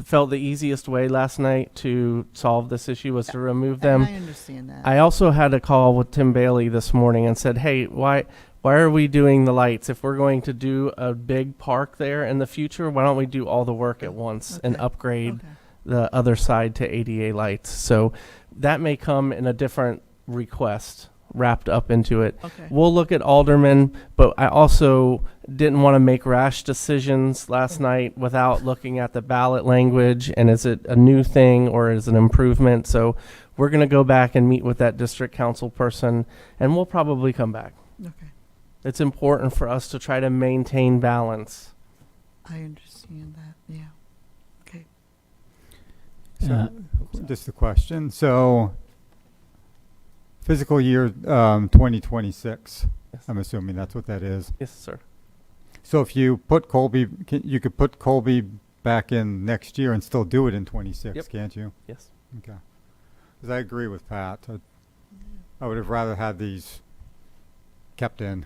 felt the easiest way last night to solve this issue was to remove them. I understand that. I also had a call with Tim Bailey this morning and said, "Hey, why are we doing the lights? If we're going to do a big park there in the future, why don't we do all the work at once and upgrade the other side to ADA lights?" So that may come in a different request wrapped up into it. Okay. We'll look at Alderman, but I also didn't want to make rash decisions last night without looking at the ballot language, and is it a new thing or is it an improvement? So we're going to go back and meet with that district council person, and we'll probably come back. Okay. It's important for us to try to maintain balance. I understand that, yeah. Okay. So, just a question. So, fiscal year 2026, I'm assuming that's what that is. Yes, sir. So if you put Colby, you could put Colby back in next year and still do it in 26, Yep. can't you? Yes. Okay. Because I agree with Pat. I would have rather had these kept in.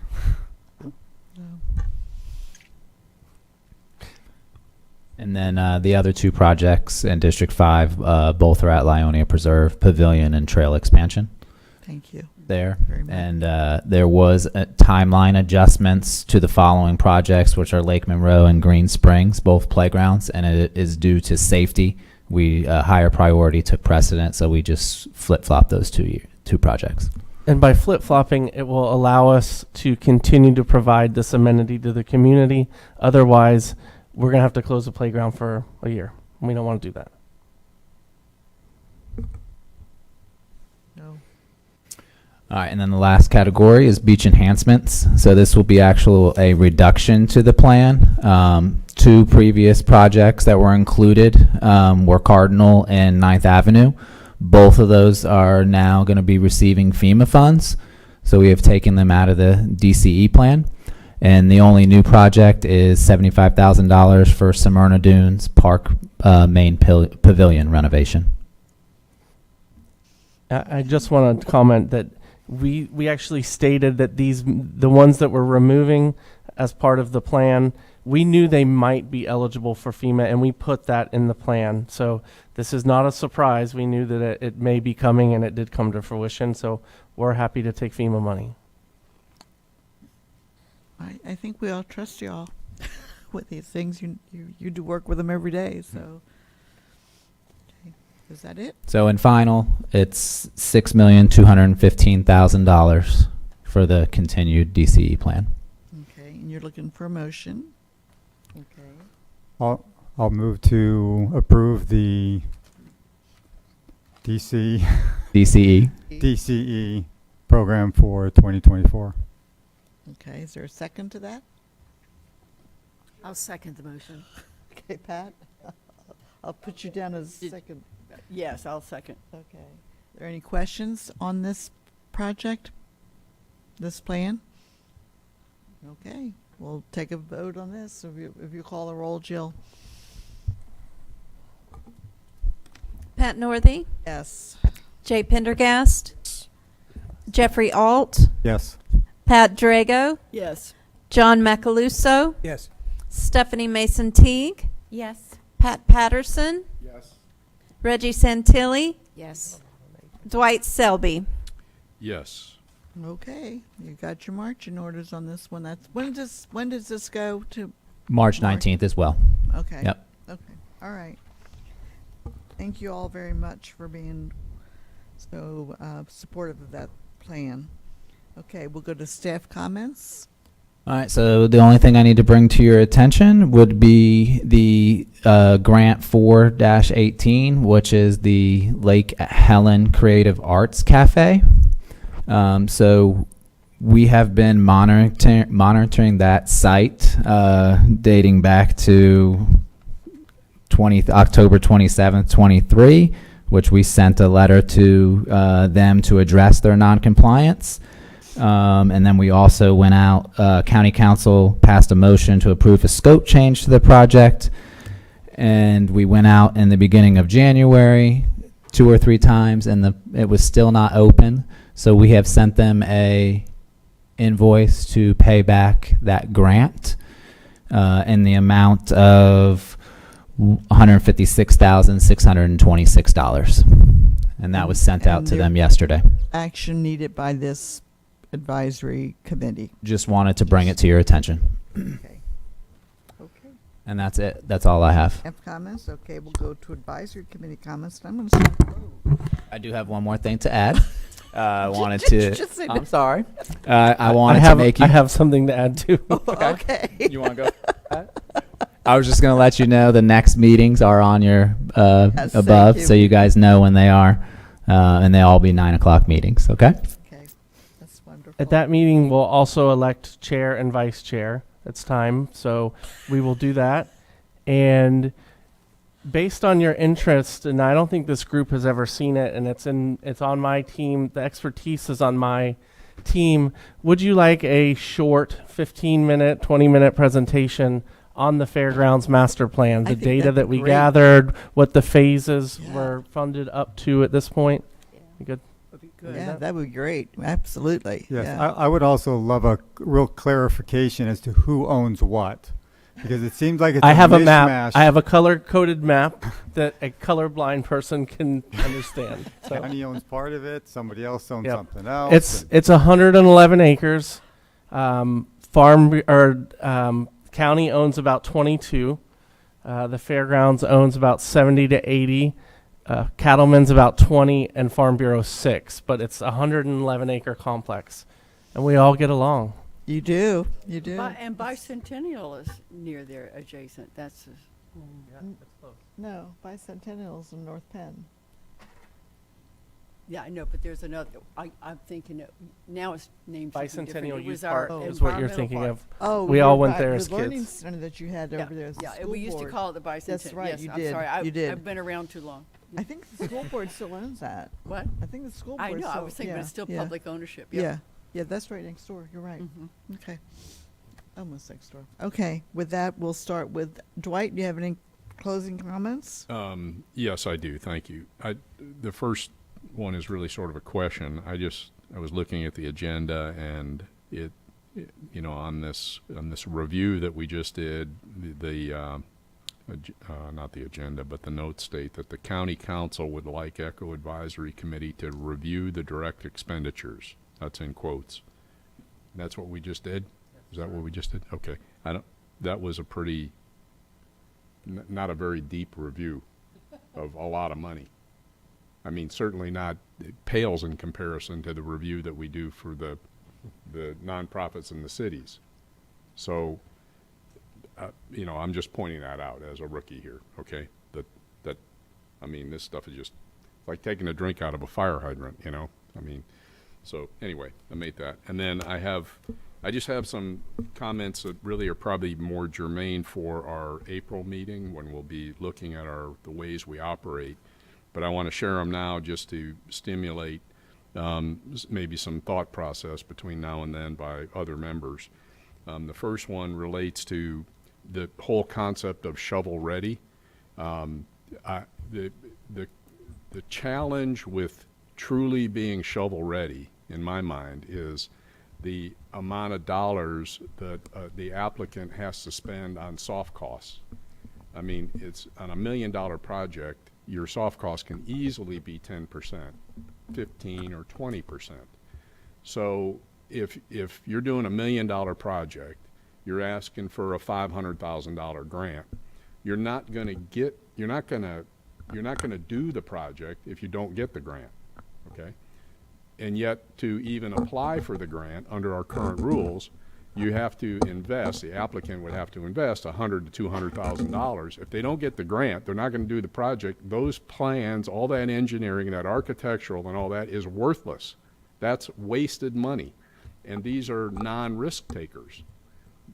And then the other two projects in District 5, both are at Lionia Preserve, Pavilion and Trail Expansion. Thank you. There. Very much. And there was timeline adjustments to the following projects, which are Lake Monroe and Green Springs, both playgrounds, and it is due to safety. We higher priority took precedent, so we just flip-flopped those two projects. And by flip-flopping, it will allow us to continue to provide this amenity to the community. Otherwise, we're going to have to close the playground for a year. We don't want to do that. No. All right, and then the last category is beach enhancements. So this will be a reduction to the plan. Two previous projects that were included were Cardinal and 9th Avenue. Both of those are now going to be receiving FEMA funds. So we have taken them out of the DCE plan. And the only new project is $75,000 for Smyrna Dunes Park main pavilion renovation. I just want to comment that we actually stated that the ones that we're removing as part of the plan, we knew they might be eligible for FEMA, and we put that in the plan. So this is not a surprise. We knew that it may be coming, and it did come to fruition. So we're happy to take FEMA money. I think we all trust y'all with these things. You do work with them every day, so. Okay. Is that it? So in final, it's $6,215,000 for the continued DCE plan. Okay, and you're looking for a motion. Okay. I'll move to approve the DCE program for 2024. Okay, is there a second to that? I'll second the motion. Okay, Pat? I'll put you down as second. Yes, I'll second. Okay. Are there any questions on this project? This plan? Okay, we'll take a vote on this. If you call a roll, Jill. Pat Northey, Yes. Jay Pendergast, Jeffrey Alt, Yes. Pat Drago, Yes. John Macaluso, Yes. Stephanie Mason Teague, Yes. Pat Patterson, Yes. Reggie Santilli, Yes. Dwight Selby. Yes. Okay, you got your marching orders on this one. That's when does this go to? March 19th as well. Okay. Yep. Okay. All right. Thank you all very much for being so supportive of that plan. Okay, we'll go to staff comments. All right, so the only thing I need to bring to your attention would be the Grant 4-18, which is the Lake Helen Creative Arts Cafe. So we have been monitoring that site dating back to October 27th, 23, which we sent a letter to them to address their noncompliance. And then we also went out, County Council passed a motion to approve a scope change to the project. And we went out in the beginning of January 2 or 3 times, and it was still not open. So we have sent them a invoice to pay back that grant in the amount of $156,626. And that was sent out to them yesterday. Action needed by this advisory committee. Just wanted to bring it to your attention. Okay. Okay. And that's it. That's all I have. Have comments? Okay, we'll go to advisory committee comments. I'm going to start. I do have one more thing to add. I wanted Just say I'm that. sorry. I wanted to make you. I have something to add too. Okay. You want to go? I was just going to let you know the next meetings are on your Yes, above, thank you. so you guys know when they are, and they all be 9 o'clock meetings. Okay. Okay. That's wonderful. At that meeting, we'll also elect chair and vice chair. It's time, so we will do that. And based on your interest, and I don't think this group has ever seen it, and it's on my team. The expertise is on my team. Would you like a short 15-minute, 20-minute presentation on the Fairgrounds Master Plan, I the think data that'd that be we great. gathered, what the phases Yeah. were funded up to at this point? You good? Good. Yeah, that would be great. Absolutely. Yes, Yeah. I would also love a real clarification as to who owns what, because it seems like it's I have a mishmash. map. I have a color-coded map that a colorblind person can understand. So County owns part of it, somebody else owns Yep. something else. It's 111 acres. County owns about 22. The fairgrounds owns about 70 to 80. Cattlemen's about 20, and Farm Bureau 6. But it's a 111 acre complex, and we all get along. You do. You do. And Bicentennial is near there, adjacent. That's No, Bicentennial's in North Penn. yeah, I know, but there's another. I'm thinking now it's named something different. Bicentennial It Youth was our Park is what you're environmental thinking park. of. Oh, we all went there as the learning kids. center that you had Yeah, over there. Is the yeah. school We used to board. call it the Bicentennial. That's right. Yes, You I'm did. sorry. You did. I've been around too long. I think the school board still owns that. What? I think the school board. I know. I still- was thinking, but it's still yeah. public ownership. Yeah. Yep. Yeah, that's right next door. You're right. Mhm. Okay. Almost next door. Okay. With that, we'll start with Dwight. Do you have any closing comments? Yes, I do. Thank you. The first one is really sort of a question. I was looking at the agenda, and it on this review that we just did, not the agenda, but the notes state that the county council would like Echo Advisory Committee to review the direct expenditures. That's in quotes. That's what we just did? Is that what we just did? Okay. That was a pretty, not a very deep review of a lot of money. I mean, certainly not, it pales in comparison to the review that we do for the nonprofits in the cities. So, I'm just pointing that out as a rookie here, okay? I mean, this stuff is just like taking a drink out of a fire hydrant, I mean, so anyway, I made that. And then I just have some comments that really are probably more germane for our April meeting when we'll be looking at the ways we operate. But I want to share them now just to stimulate maybe some thought process between now and then by other members. The first one relates to the whole concept of shovel ready. The challenge with truly being shovel ready, in my mind, is the amount of dollars that the applicant has to spend on soft costs. I mean, it's on $1 million project, your soft cost can easily be 10%, 15 or 20%. So if you're doing $1 million project, you're asking for a $500,000 grant. You're not going to do the project if you don't get the grant, okay? And yet, to even apply for the grant under our current rules, you have to invest, the applicant would have to invest $100,000 to $200,000. If they don't get the grant, they're not going to do the project. Those plans, all that engineering, that architectural and all that is worthless. That's wasted money. And these are non-risk takers.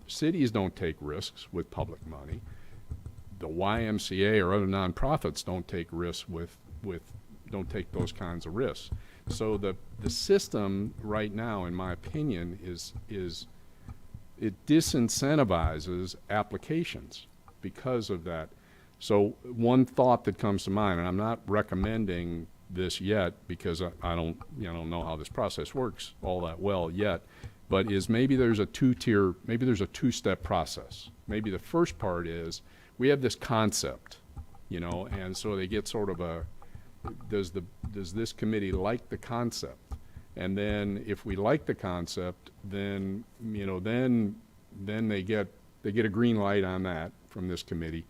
Cities don't take risks with public money. The YMCA or other nonprofits don't take risks don't take those kinds of risks. So the system right now, in my opinion, is it disincentivizes applications because of that. So one thought that comes to mind, and I'm not recommending this yet because I don't know how this process works all that well yet, but is maybe there's a two-step process. Maybe the first part is we have this concept, and so they get sort of a, does this committee like the concept? And then if we like the concept, then then they get a green light on that from this committee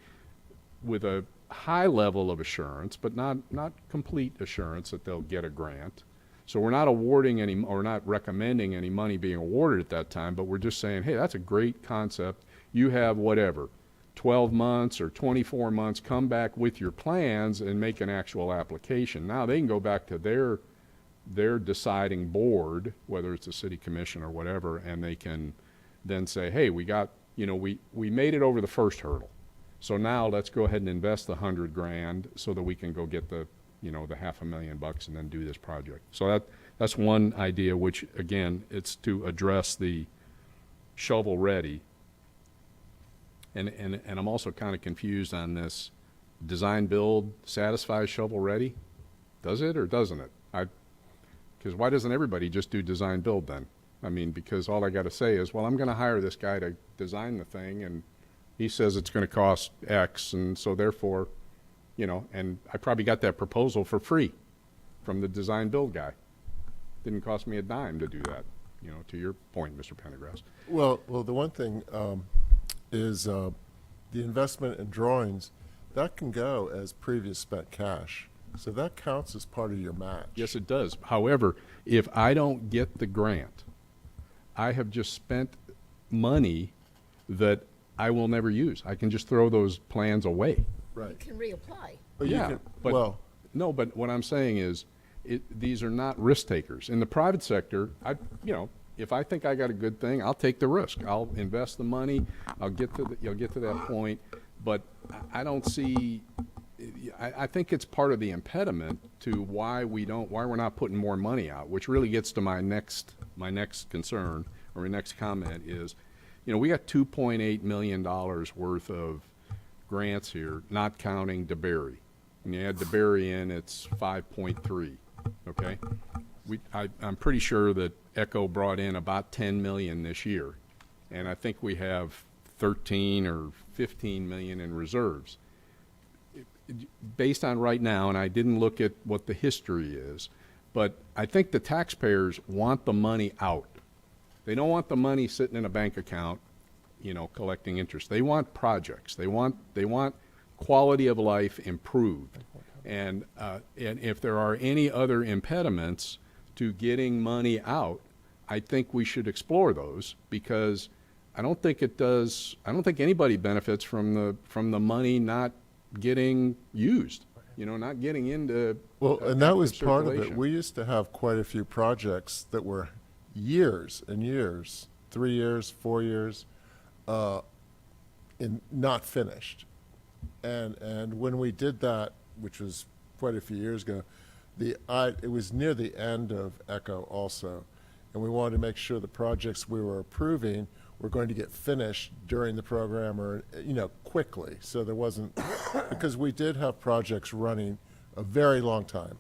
with a high level of assurance, but not complete assurance that they'll get a grant. So we're not awarding or not recommending any money being awarded at that time, but we're just saying, hey, that's a great concept. You have whatever, 12 months or 24 months, come back with your plans and make an actual application. Now they can go back to their deciding board, whether it's a city commission or whatever, and they can then say, hey, we got, we made it over the first hurdle. So now let's go ahead and invest the $100,000 so that we can go get the, the $500,000 and then do this project. So that's one idea, which again, it's to address the shovel ready. And I'm also kind of confused on this. Design build satisfies shovel ready? Does it or doesn't it? Because why doesn't everybody just do design build then? I mean, because all I got to say is, well, I'm going to hire this guy to design the thing, and he says it's going to cost X, and so therefore, you know, and I probably got that proposal for free from the design build guy. Didn't cost me a dime to do that, you know, to your point, Mr. Pendergrass. Well, the one thing is the investment in drawings, that can go as previous spent cash. So that counts as part of your match. Yes, it does. However, if I don't get the grant, I have just spent money that I will never use. I can just throw those plans away. Right. You can reapply. But you Yeah, can, but, well, no, but what I'm saying is, these are not risk takers. In the private sector, you know, if I think I got a good thing, I'll take the risk. I'll invest the money. You'll get to that point. But I don't see. I think it's part of the impediment to why we're not putting more money out, which really gets to my next concern or my next comment is, you know, we got $2.8 million worth of grants here, not counting DeBerry. When you add DeBerry in, it's 5.3. Okay, I'm pretty sure that ECHO brought in about 10 million this year, and I think we have 13 or 15 million in reserves. Based on right now, and I didn't look at what the history is, but I think the taxpayers want the money out. They don't want the money sitting in a bank account, you know, collecting interest. They want projects. They want quality of life improved. And if there are any other impediments to getting money out, I think we should explore those, because I don't think anybody benefits from the money not getting used, you know, not getting into and that was part of it. circulation. We used to have quite a few projects that were years and years, 3 years, 4 years, not finished. And when we did that, which was quite a few years ago, it was near the end of ECHO also, and we wanted to make sure the projects we were approving were going to get finished during the program, or, you know, quickly. So there wasn't, because we did have projects running a very long time.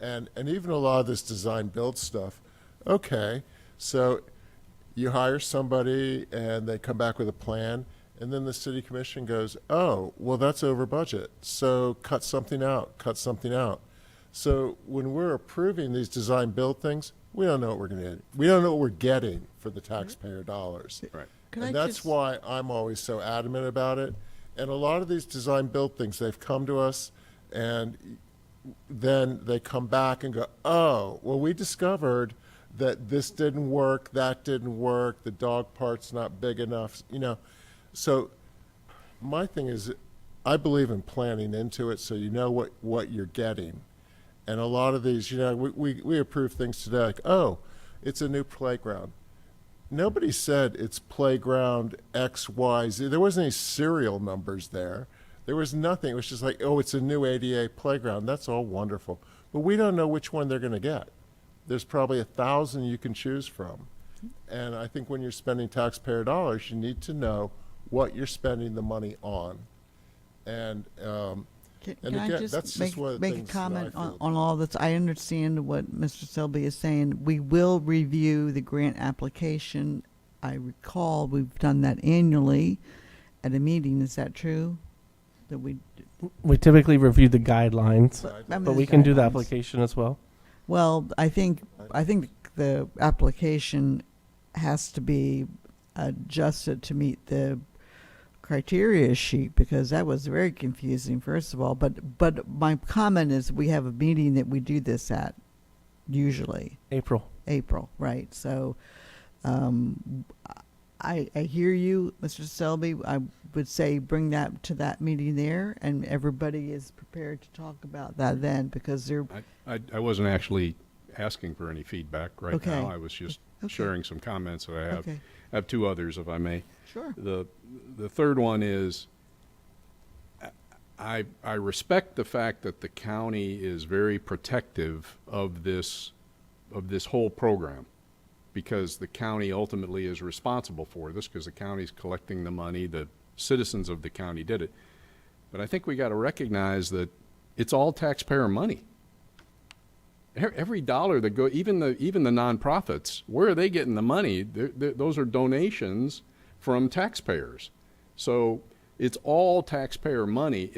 And even a lot of this design build stuff, okay, so you hire somebody and they come back with a plan, and then the city commission goes, oh, well, that's over budget, so cut something out. So when we're approving these design build things, we don't know what we're going to get. We don't know what we're getting for the taxpayer dollars. Right. And that's why I'm always so adamant about it. And a lot of these design build things, they've come to us, and then they come back and go, oh, well, we discovered that this didn't work, that didn't work, the dog part's not big enough, you know. So my thing is, I believe in planning into it so you know what you're getting. And a lot of these, you know, we approve things today like, oh, it's a new playground. Nobody said it's playground X, Y, Z. There wasn't any serial numbers there. There was nothing. It was just like, oh, it's a new ADA playground. That's all wonderful. But we don't know which one they're going to get. There's probably 1,000 you can choose from. And I think when you're spending taxpayer dollars, you need to know what you're spending the money on. And Can I again, just that's make, just one of the make a things that comment I feel. on all this? I understand what Mr. Selby is saying. We will review the grant application. I recall we've done that annually at a meeting. Is that true? That we typically review the guidelines, I mean, but the we can do the guidelines. application as well. Well, I think the application has to be adjusted to meet the criteria sheet, because that was very confusing, first of all. But my comment is, we have a meeting that we do this at, usually. April, right. So I hear you, Mr. Selby. I would say bring that to that meeting there, and everybody is prepared to talk about that then, because they're... I wasn't actually asking for any feedback right Okay. now. I was just sharing some comments that I have. Okay. I have two others, if I may. Sure. The third one is, I respect the fact that the county is very protective of this whole program, because the county ultimately is responsible for this, because the county's collecting the money, the citizens of the county did it. But I think we got to recognize that it's all taxpayer money. every dollar that go, even the nonprofits, where are they getting the money? Those are donations from taxpayers. So it's all taxpayer money.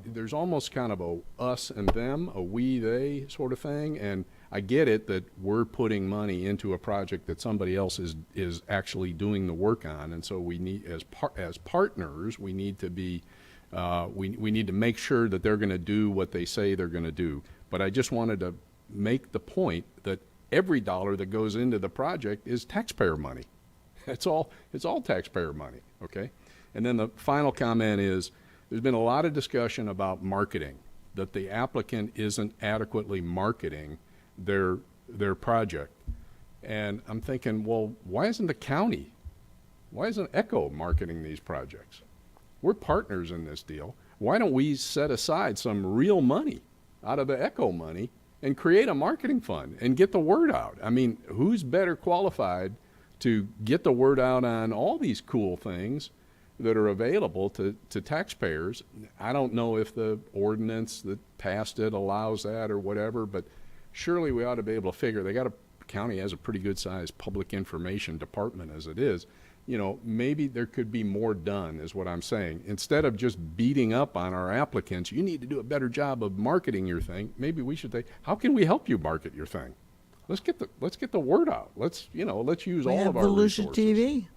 There's almost kind of a us and them, a we, they sort of thing. And I get it that we're putting money into a project that somebody else is actually doing the work on. And so we need, as partners, we need to be, we need to make sure that they're going to do what they say they're going to do. But I just wanted to make the point that every dollar that goes into the project is taxpayer money. It's all taxpayer money, okay? And then the final comment is, there's been a lot of discussion about marketing, that the applicant isn't adequately marketing their project. And I'm thinking, well, why isn't the county, why isn't ECHO marketing these projects? We're partners in this deal. Why don't we set aside some real money out of the ECHO money and create a marketing fund and get the word out? I mean, who's better qualified to get the word out on all these cool things that are available to taxpayers? I don't know if the ordinance that passed it allows that or whatever, but surely we ought to be able to figure, county has a pretty good sized public information department as it is. You know, maybe there could be more done, is what I'm saying. Instead of just beating up on our applicants, you need to do a better job of marketing your thing. Maybe we should think, how can we help you market your thing? Let's get the word out. Let's use all of our resources. TV.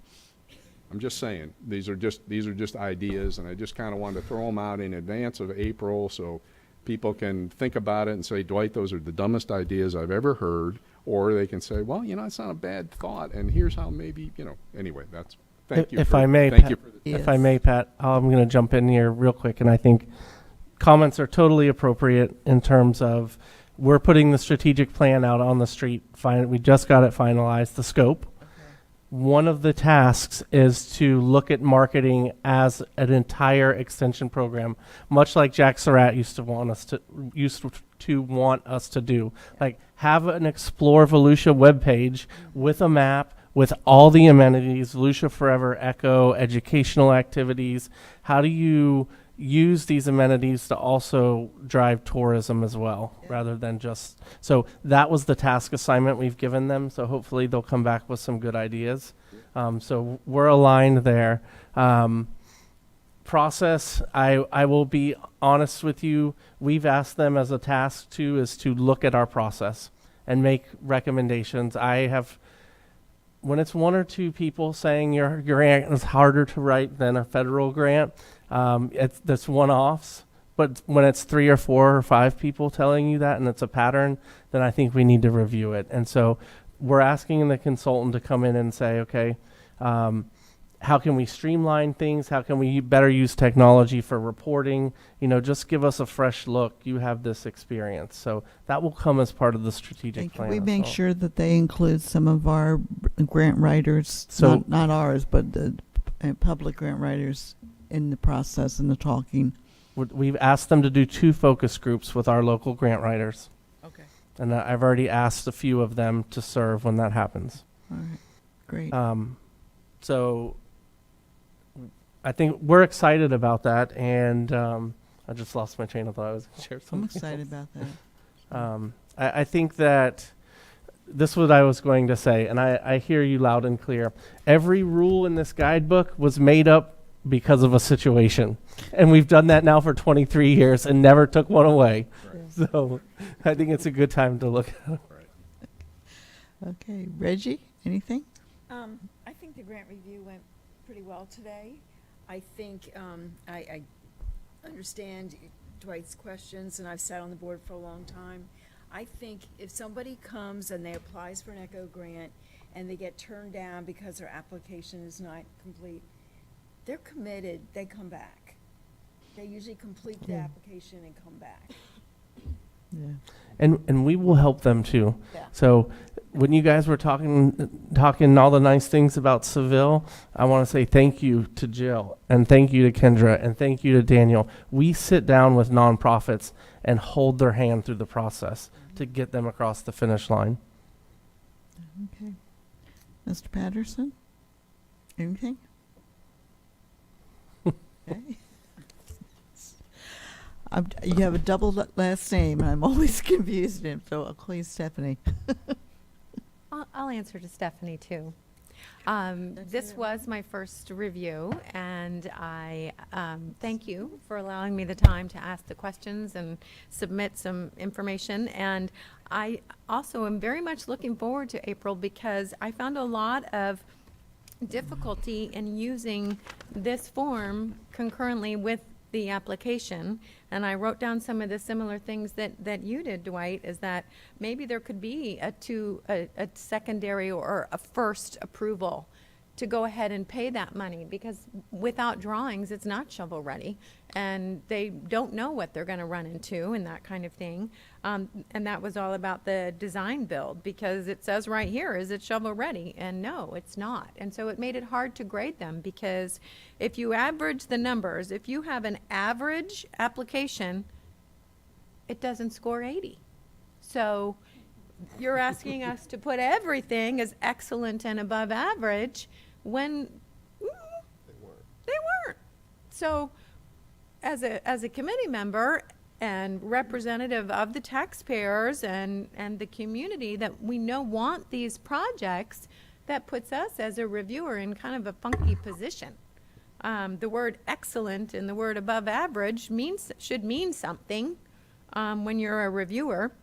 I'm just saying, these are just ideas, and I just kind of wanted to throw them out in advance of April so people can think about it and say, Dwight, those are the dumbest ideas I've ever heard. Or they can say, well, it's not a bad thought, and here's how maybe, anyway, thank you. If I may, Pat, I'm going to jump in here real quick, and I think comments are totally appropriate in terms of we're putting the strategic plan out on the street. We just got it finalized, the scope. One of the tasks is to look at marketing as an entire extension program, much like Jack Surratt used to want us to do. Like, have an Explore Volusia webpage with a map, with all the amenities, Volusia Forever, ECHO, educational activities. How do you use these amenities to also drive tourism as well, rather than just, so that was the task assignment we've given them. So hopefully they'll come back with some good ideas. So we're aligned there. Process, I will be honest with you, we've asked them as a task too, is to look at our process and make recommendations. When it's one or two people saying your grant is harder to write than a federal grant, that's one-offs. But when it's 3 or 4 or 5 people telling you that and it's a pattern, then I think we need to review it. And so we're asking the consultant to come in and say, okay, how can we streamline things? How can we better use technology for reporting? Just give us a fresh look. You have this experience. So that will come as part of the strategic plan. We make sure that they include some of our grant writers, So- not ours, but the public grant writers in the process and the talking. We've asked them to do 2 focus groups with our local grant writers. Okay. And I've already asked a few of them to serve when that happens. All right. Great. So I think we're excited about that, and I just lost my train of thought. I was going to share something. I'm excited about that. I think that this is what I was going to say, and I hear you loud and clear. Every rule in this guidebook was made up because of a situation, and we've done that now for 23 years and never took one away. Right. So I think it's a good time to look at it. Right. Okay. Reggie, anything? I think the grant review went pretty well today. I think I understand Dwight's questions, and I've sat on the board for a long time. I think if somebody comes and they applies for an ECHO grant and they get turned down because their application is not complete, they're committed, they come back. They usually complete the application and come back. Yeah. And we will help them too. Yeah. So when you guys were talking all the nice things about Seville, I want to say thank you to Jill, and thank you to Kendra, and thank you to Daniel. We sit down with nonprofits and hold their hand through the process to get them across the finish line. Okay. Mr. Patterson, anything? Okay. You have a double last name, and I'm always confused, and so I'll call you Stephanie. I'll answer to Stephanie too. This was my first review, and I thank you for allowing me the time to ask the questions and submit some information. And I also am very much looking forward to April, because I found a lot of difficulty in using this form concurrently with the application. And I wrote down some of the similar things that you did, Dwight, is that maybe there could be a secondary or a first approval to go ahead and pay that money, because without drawings, it's not shovel ready, and they don't know what they're going to run into and that kind of thing. And that was all about the design build, because it says right here, is it shovel ready? And no, it's not. And so it made it hard to grade them, because if you average the numbers, if you have an average application, it doesn't score 80. So you're asking us to put everything as excellent and above average when they weren't. So as a committee member and representative of the taxpayers and the community that we know want these projects, that puts us as a reviewer in kind of a funky position. The word excellent and the word above average should mean something when you're a reviewer.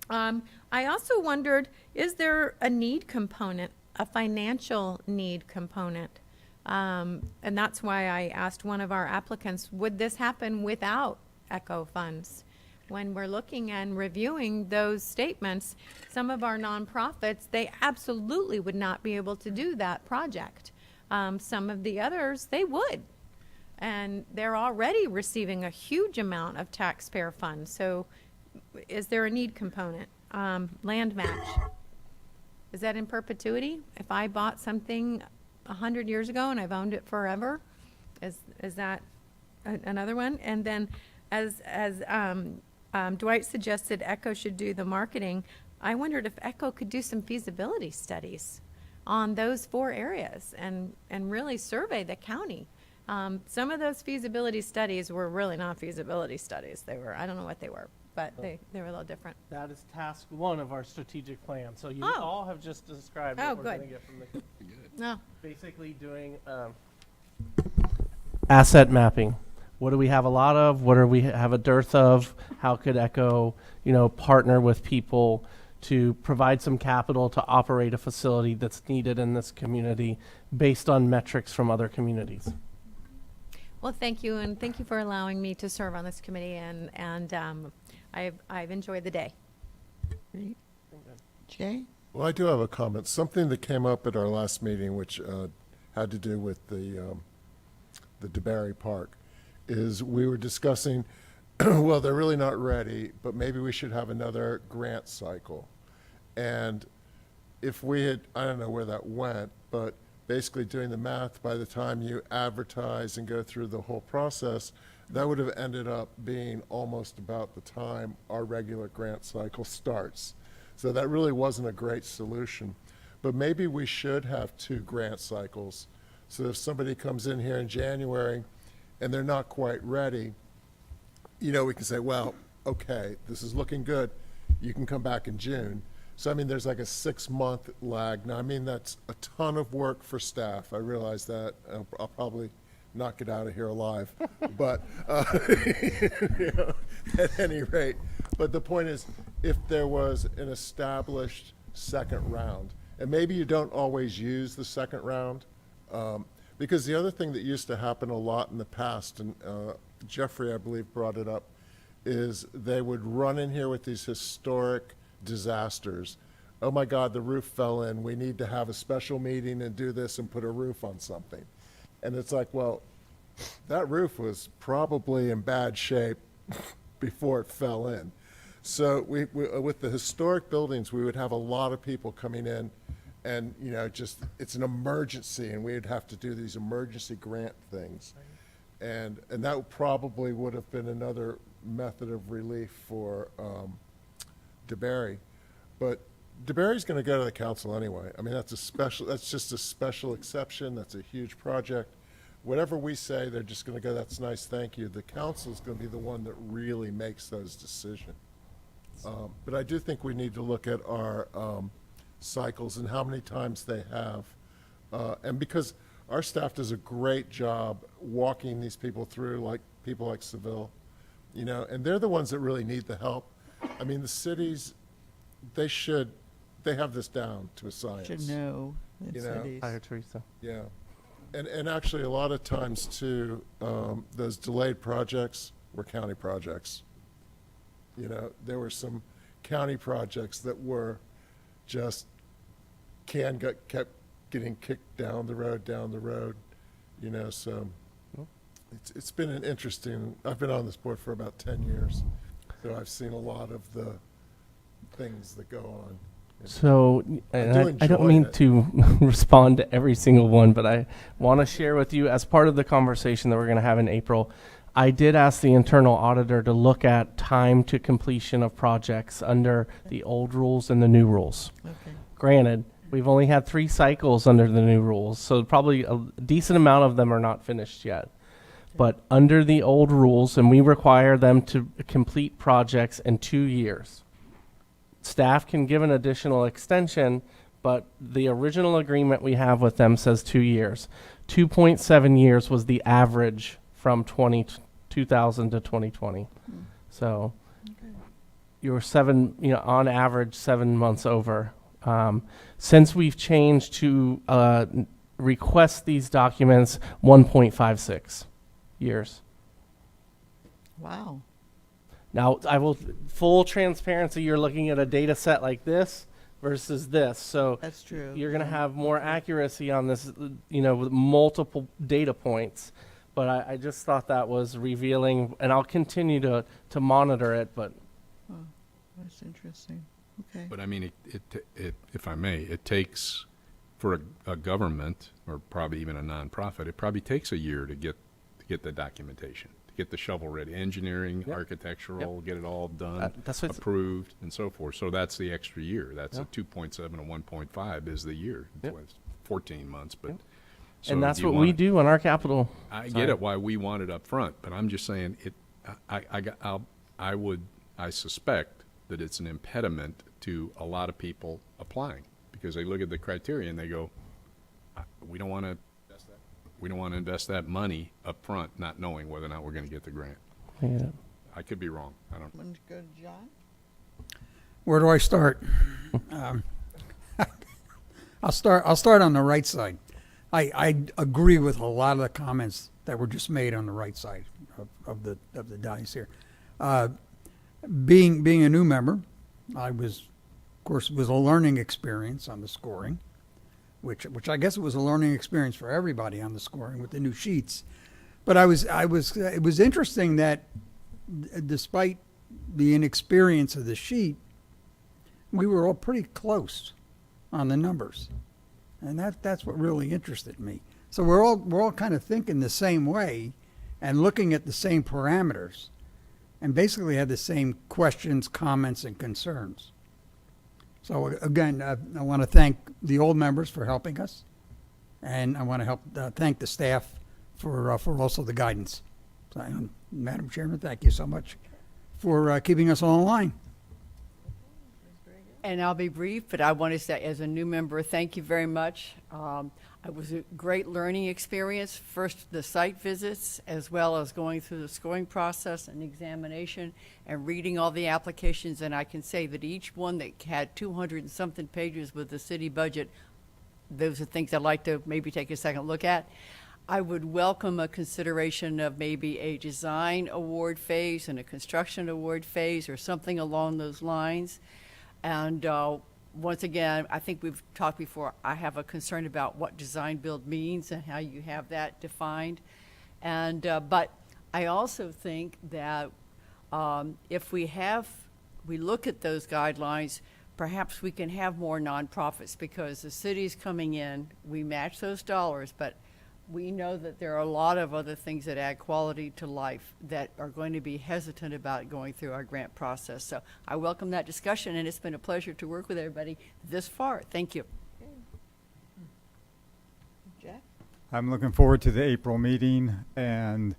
I also wondered, is there a need component, a financial need component? And that's why I asked one of our applicants, would this happen without ECHO funds? When we're looking and reviewing those statements, some of our nonprofits, they absolutely would not be able to do that project. Some of the others, they would. And they're already receiving a huge amount of taxpayer funds. So is there a need component? Land match. Is that in perpetuity? If I bought something 100 years ago and I've owned it forever, is that another one? And then as Dwight suggested, ECHO should do the marketing. I wondered if ECHO could do some feasibility studies on those 4 areas and really survey the county. Some of those feasibility studies were really not feasibility studies. They were, I don't know what they were, but they were a little different. That is task 1 of our strategic plan. So you Oh. all have just described Oh, what we're going good. to get from the No. basically doing asset mapping. What do we have a lot of? What do we have a dearth of? How could ECHO, partner with people to provide some capital to operate a facility that's needed in this community based on metrics from other communities? Well, thank you, and thank you for allowing me to serve on this committee, and I've enjoyed the day. Great. Jay? Well, I do have a comment. Something that came up at our last meeting, which had to do with the DeBerry Park, is we were discussing, well, they're really not ready, but maybe we should have another grant cycle. And if we had, I don't know where that went, but basically doing the math, by the time you advertise and go through the whole process, that would have ended up being almost about the time our regular grant cycle starts. So that really wasn't a great solution. But maybe we should have 2 grant cycles. So if somebody comes in here in January and they're not quite ready, we can say, well, okay, this is looking good. You can come back in June. So, I mean, there's like a 6-month lag. Now, I mean, that's a ton of work for staff. I realize that. I'll probably not get out of here alive. But at any rate. But the point is, if there was an established second round, and maybe you don't always use the second round, because the other thing that used to happen a lot in the past, and Jeffrey, I believe, brought it up, is they would run in here with these historic disasters. Oh my God, the roof fell in. We need to have a special meeting and do this and put a roof on something. And it's like, well, that roof was probably in bad shape before it fell in. So we with the historic buildings, we would have a lot of people coming in and, just, it's an emergency, and we'd have to do these emergency grant things. And that probably would have been another method of relief for DeBerry. But DeBerry's going to go to the council anyway. I mean, that's just a special exception. That's a huge project. whatever we say, they're just going to go, that's nice, thank you. The council's going to be the one that really makes those decisions. But I do think we need to look at our cycles and how many times they have. And because our staff does a great job walking these people through, like people like Seville, you know, and they're the ones that really need the help. I mean, the cities, they have this down to a science. Should know the You know? cities. Hi, Teresa. Yeah. And actually, a lot of times, too, those delayed projects were county projects. You know, there were some county projects that were just kept getting kicked down the road, you know, so it's been an interesting, I've been on this board for about 10 years, so I've seen a lot of the things that go on. So, I and do I don't enjoy mean it. to respond to every single one, but I want to share with you, as part of the conversation that we're going to have in April, I did ask the internal auditor to look at time to completion of projects under the old rules and the new rules. Okay. Granted, we've only had 3 cycles under the new rules, so probably a decent amount of them are not finished yet. But under the old rules, and we require them to complete projects in 2 years. Staff can give an additional extension, but the original agreement we have with them says 2 years. 2.7 years was the average from 2000 to 2020. So you're on average 7 months over. Since we've changed to request these documents, 1.56 years. Wow. Now, full transparency, you're looking at a data set like this versus this. So That's true. you're going to have more accuracy on this, with multiple data points. But I just thought that was revealing, and I'll continue to monitor it. But Oh, that's interesting. Okay. But I mean, if I may, it takes, for a government, or probably even a nonprofit, it probably takes a year to get the documentation, to get the shovel ready, engineering, architectural, get it all done, approved, and so forth. So that's the extra year. That's a 2.7 and 1.5 is the year. It's 14 months, but. So and that's do you what want we it- do on our capital. I side. get it why we want it up front, but I'm just saying I suspect that it's an impediment to a lot of people applying because they look at the criteria and they go, we don't want to invest that money up front, not knowing whether or not we're going to get the grant. Yeah. I could be wrong. I don't. Want to go to John? Where do I start? I'll start on the right side. I agree with a lot of the comments that were just made on the right side of the dais here. Being a new member, of course, it was a learning experience on the scoring, which I guess it was a learning experience for everybody on the scoring with the new sheets. But it was interesting that despite the inexperience of the sheet, we were all pretty close on the numbers. And that's what really interested me. So we're all kind of thinking the same way and looking at the same parameters and basically had the same questions, comments, and concerns. So again, I want to thank the old members for helping us, and I want to thank the staff for also the guidance. So, Madam Chairman, thank you so much for keeping us all in line. And I'll be brief, but I want to say, as a new member, thank you very much. It was a great learning experience. First, the site visits, as well as going through the scoring process and examination and reading all the applications. And I can say that each one that had 200 and something pages with the city budget, those are things I'd like to maybe take a second look at. I would welcome a consideration of maybe a design award phase and a construction award phase or something along those lines. And once again, I think we've talked before, I have a concern about what design build means and how you have that defined. And but I also think that if we look at those guidelines, perhaps we can have more nonprofits because the city's coming in, we match those dollars, but we know that there are a lot of other things that add quality to life that are going to be hesitant about going through our grant process. So I welcome that discussion, and it's been a pleasure to work with everybody this far. Thank you. Jack? I'm looking forward to the April meeting, and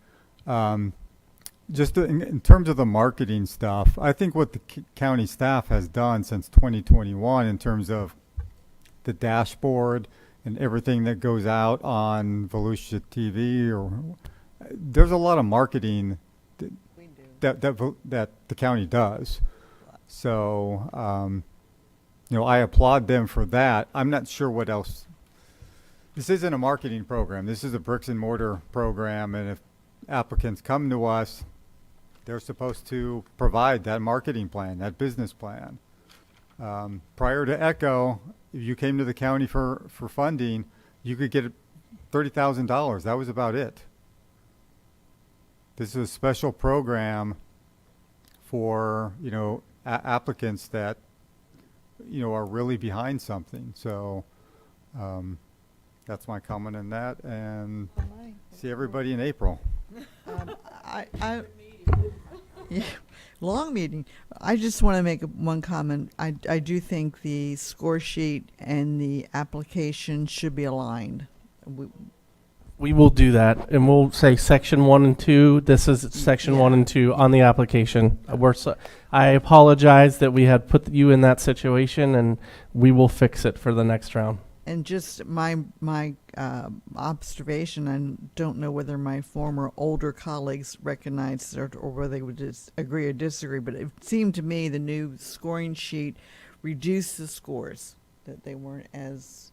just in terms of the marketing stuff, I think what the county staff has done since 2021 in terms of the dashboard and everything that goes out on Volusia TV, or there's a lot of marketing that the county does. So, I applaud them for that. I'm not sure what else. This isn't a marketing program. This is a bricks and mortar program, and if applicants come to us, they're supposed to provide that marketing plan, that business plan. Prior to ECHO, if you came to the county for funding, you could get $30,000. That was about it. This is a special program for, applicants that, are really behind something. So, that's my comment on that, and see everybody in April. Yeah, long meeting. I just want to make one comment. I do think the score sheet and the application should be aligned. We will do that, and we'll say section 1 and 2. This is section 1 and 2 on the application. I apologize that we had put you in that situation, and we will fix it for the next round. And just my observation, I don't know whether my former older colleagues recognize or whether they would just agree or disagree, but it seemed to me the new scoring sheet reduced the scores, that they weren't as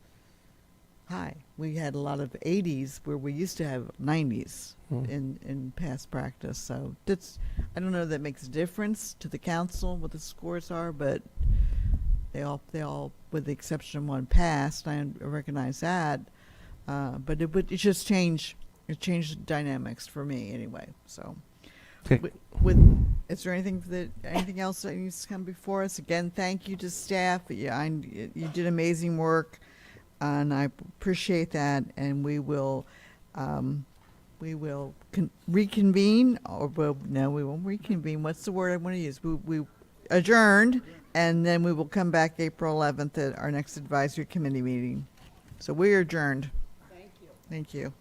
high. We had a lot of 80s where we used to have 90s in past practice. So I don't know if that makes a difference to the council what the scores are, but they all, with the exception of one, passed. I recognize that, but it just changed. It changed the dynamics for me anyway. So, is there anything else that needs to come before us? Again, thank you to staff. Yeah, you did amazing work, and I appreciate that. And we will reconvene, no, we won't reconvene. What's the word I want to use? We adjourned. And then we will come back April 11th at our next advisory committee meeting. So we are adjourned. Thank you. Thank you.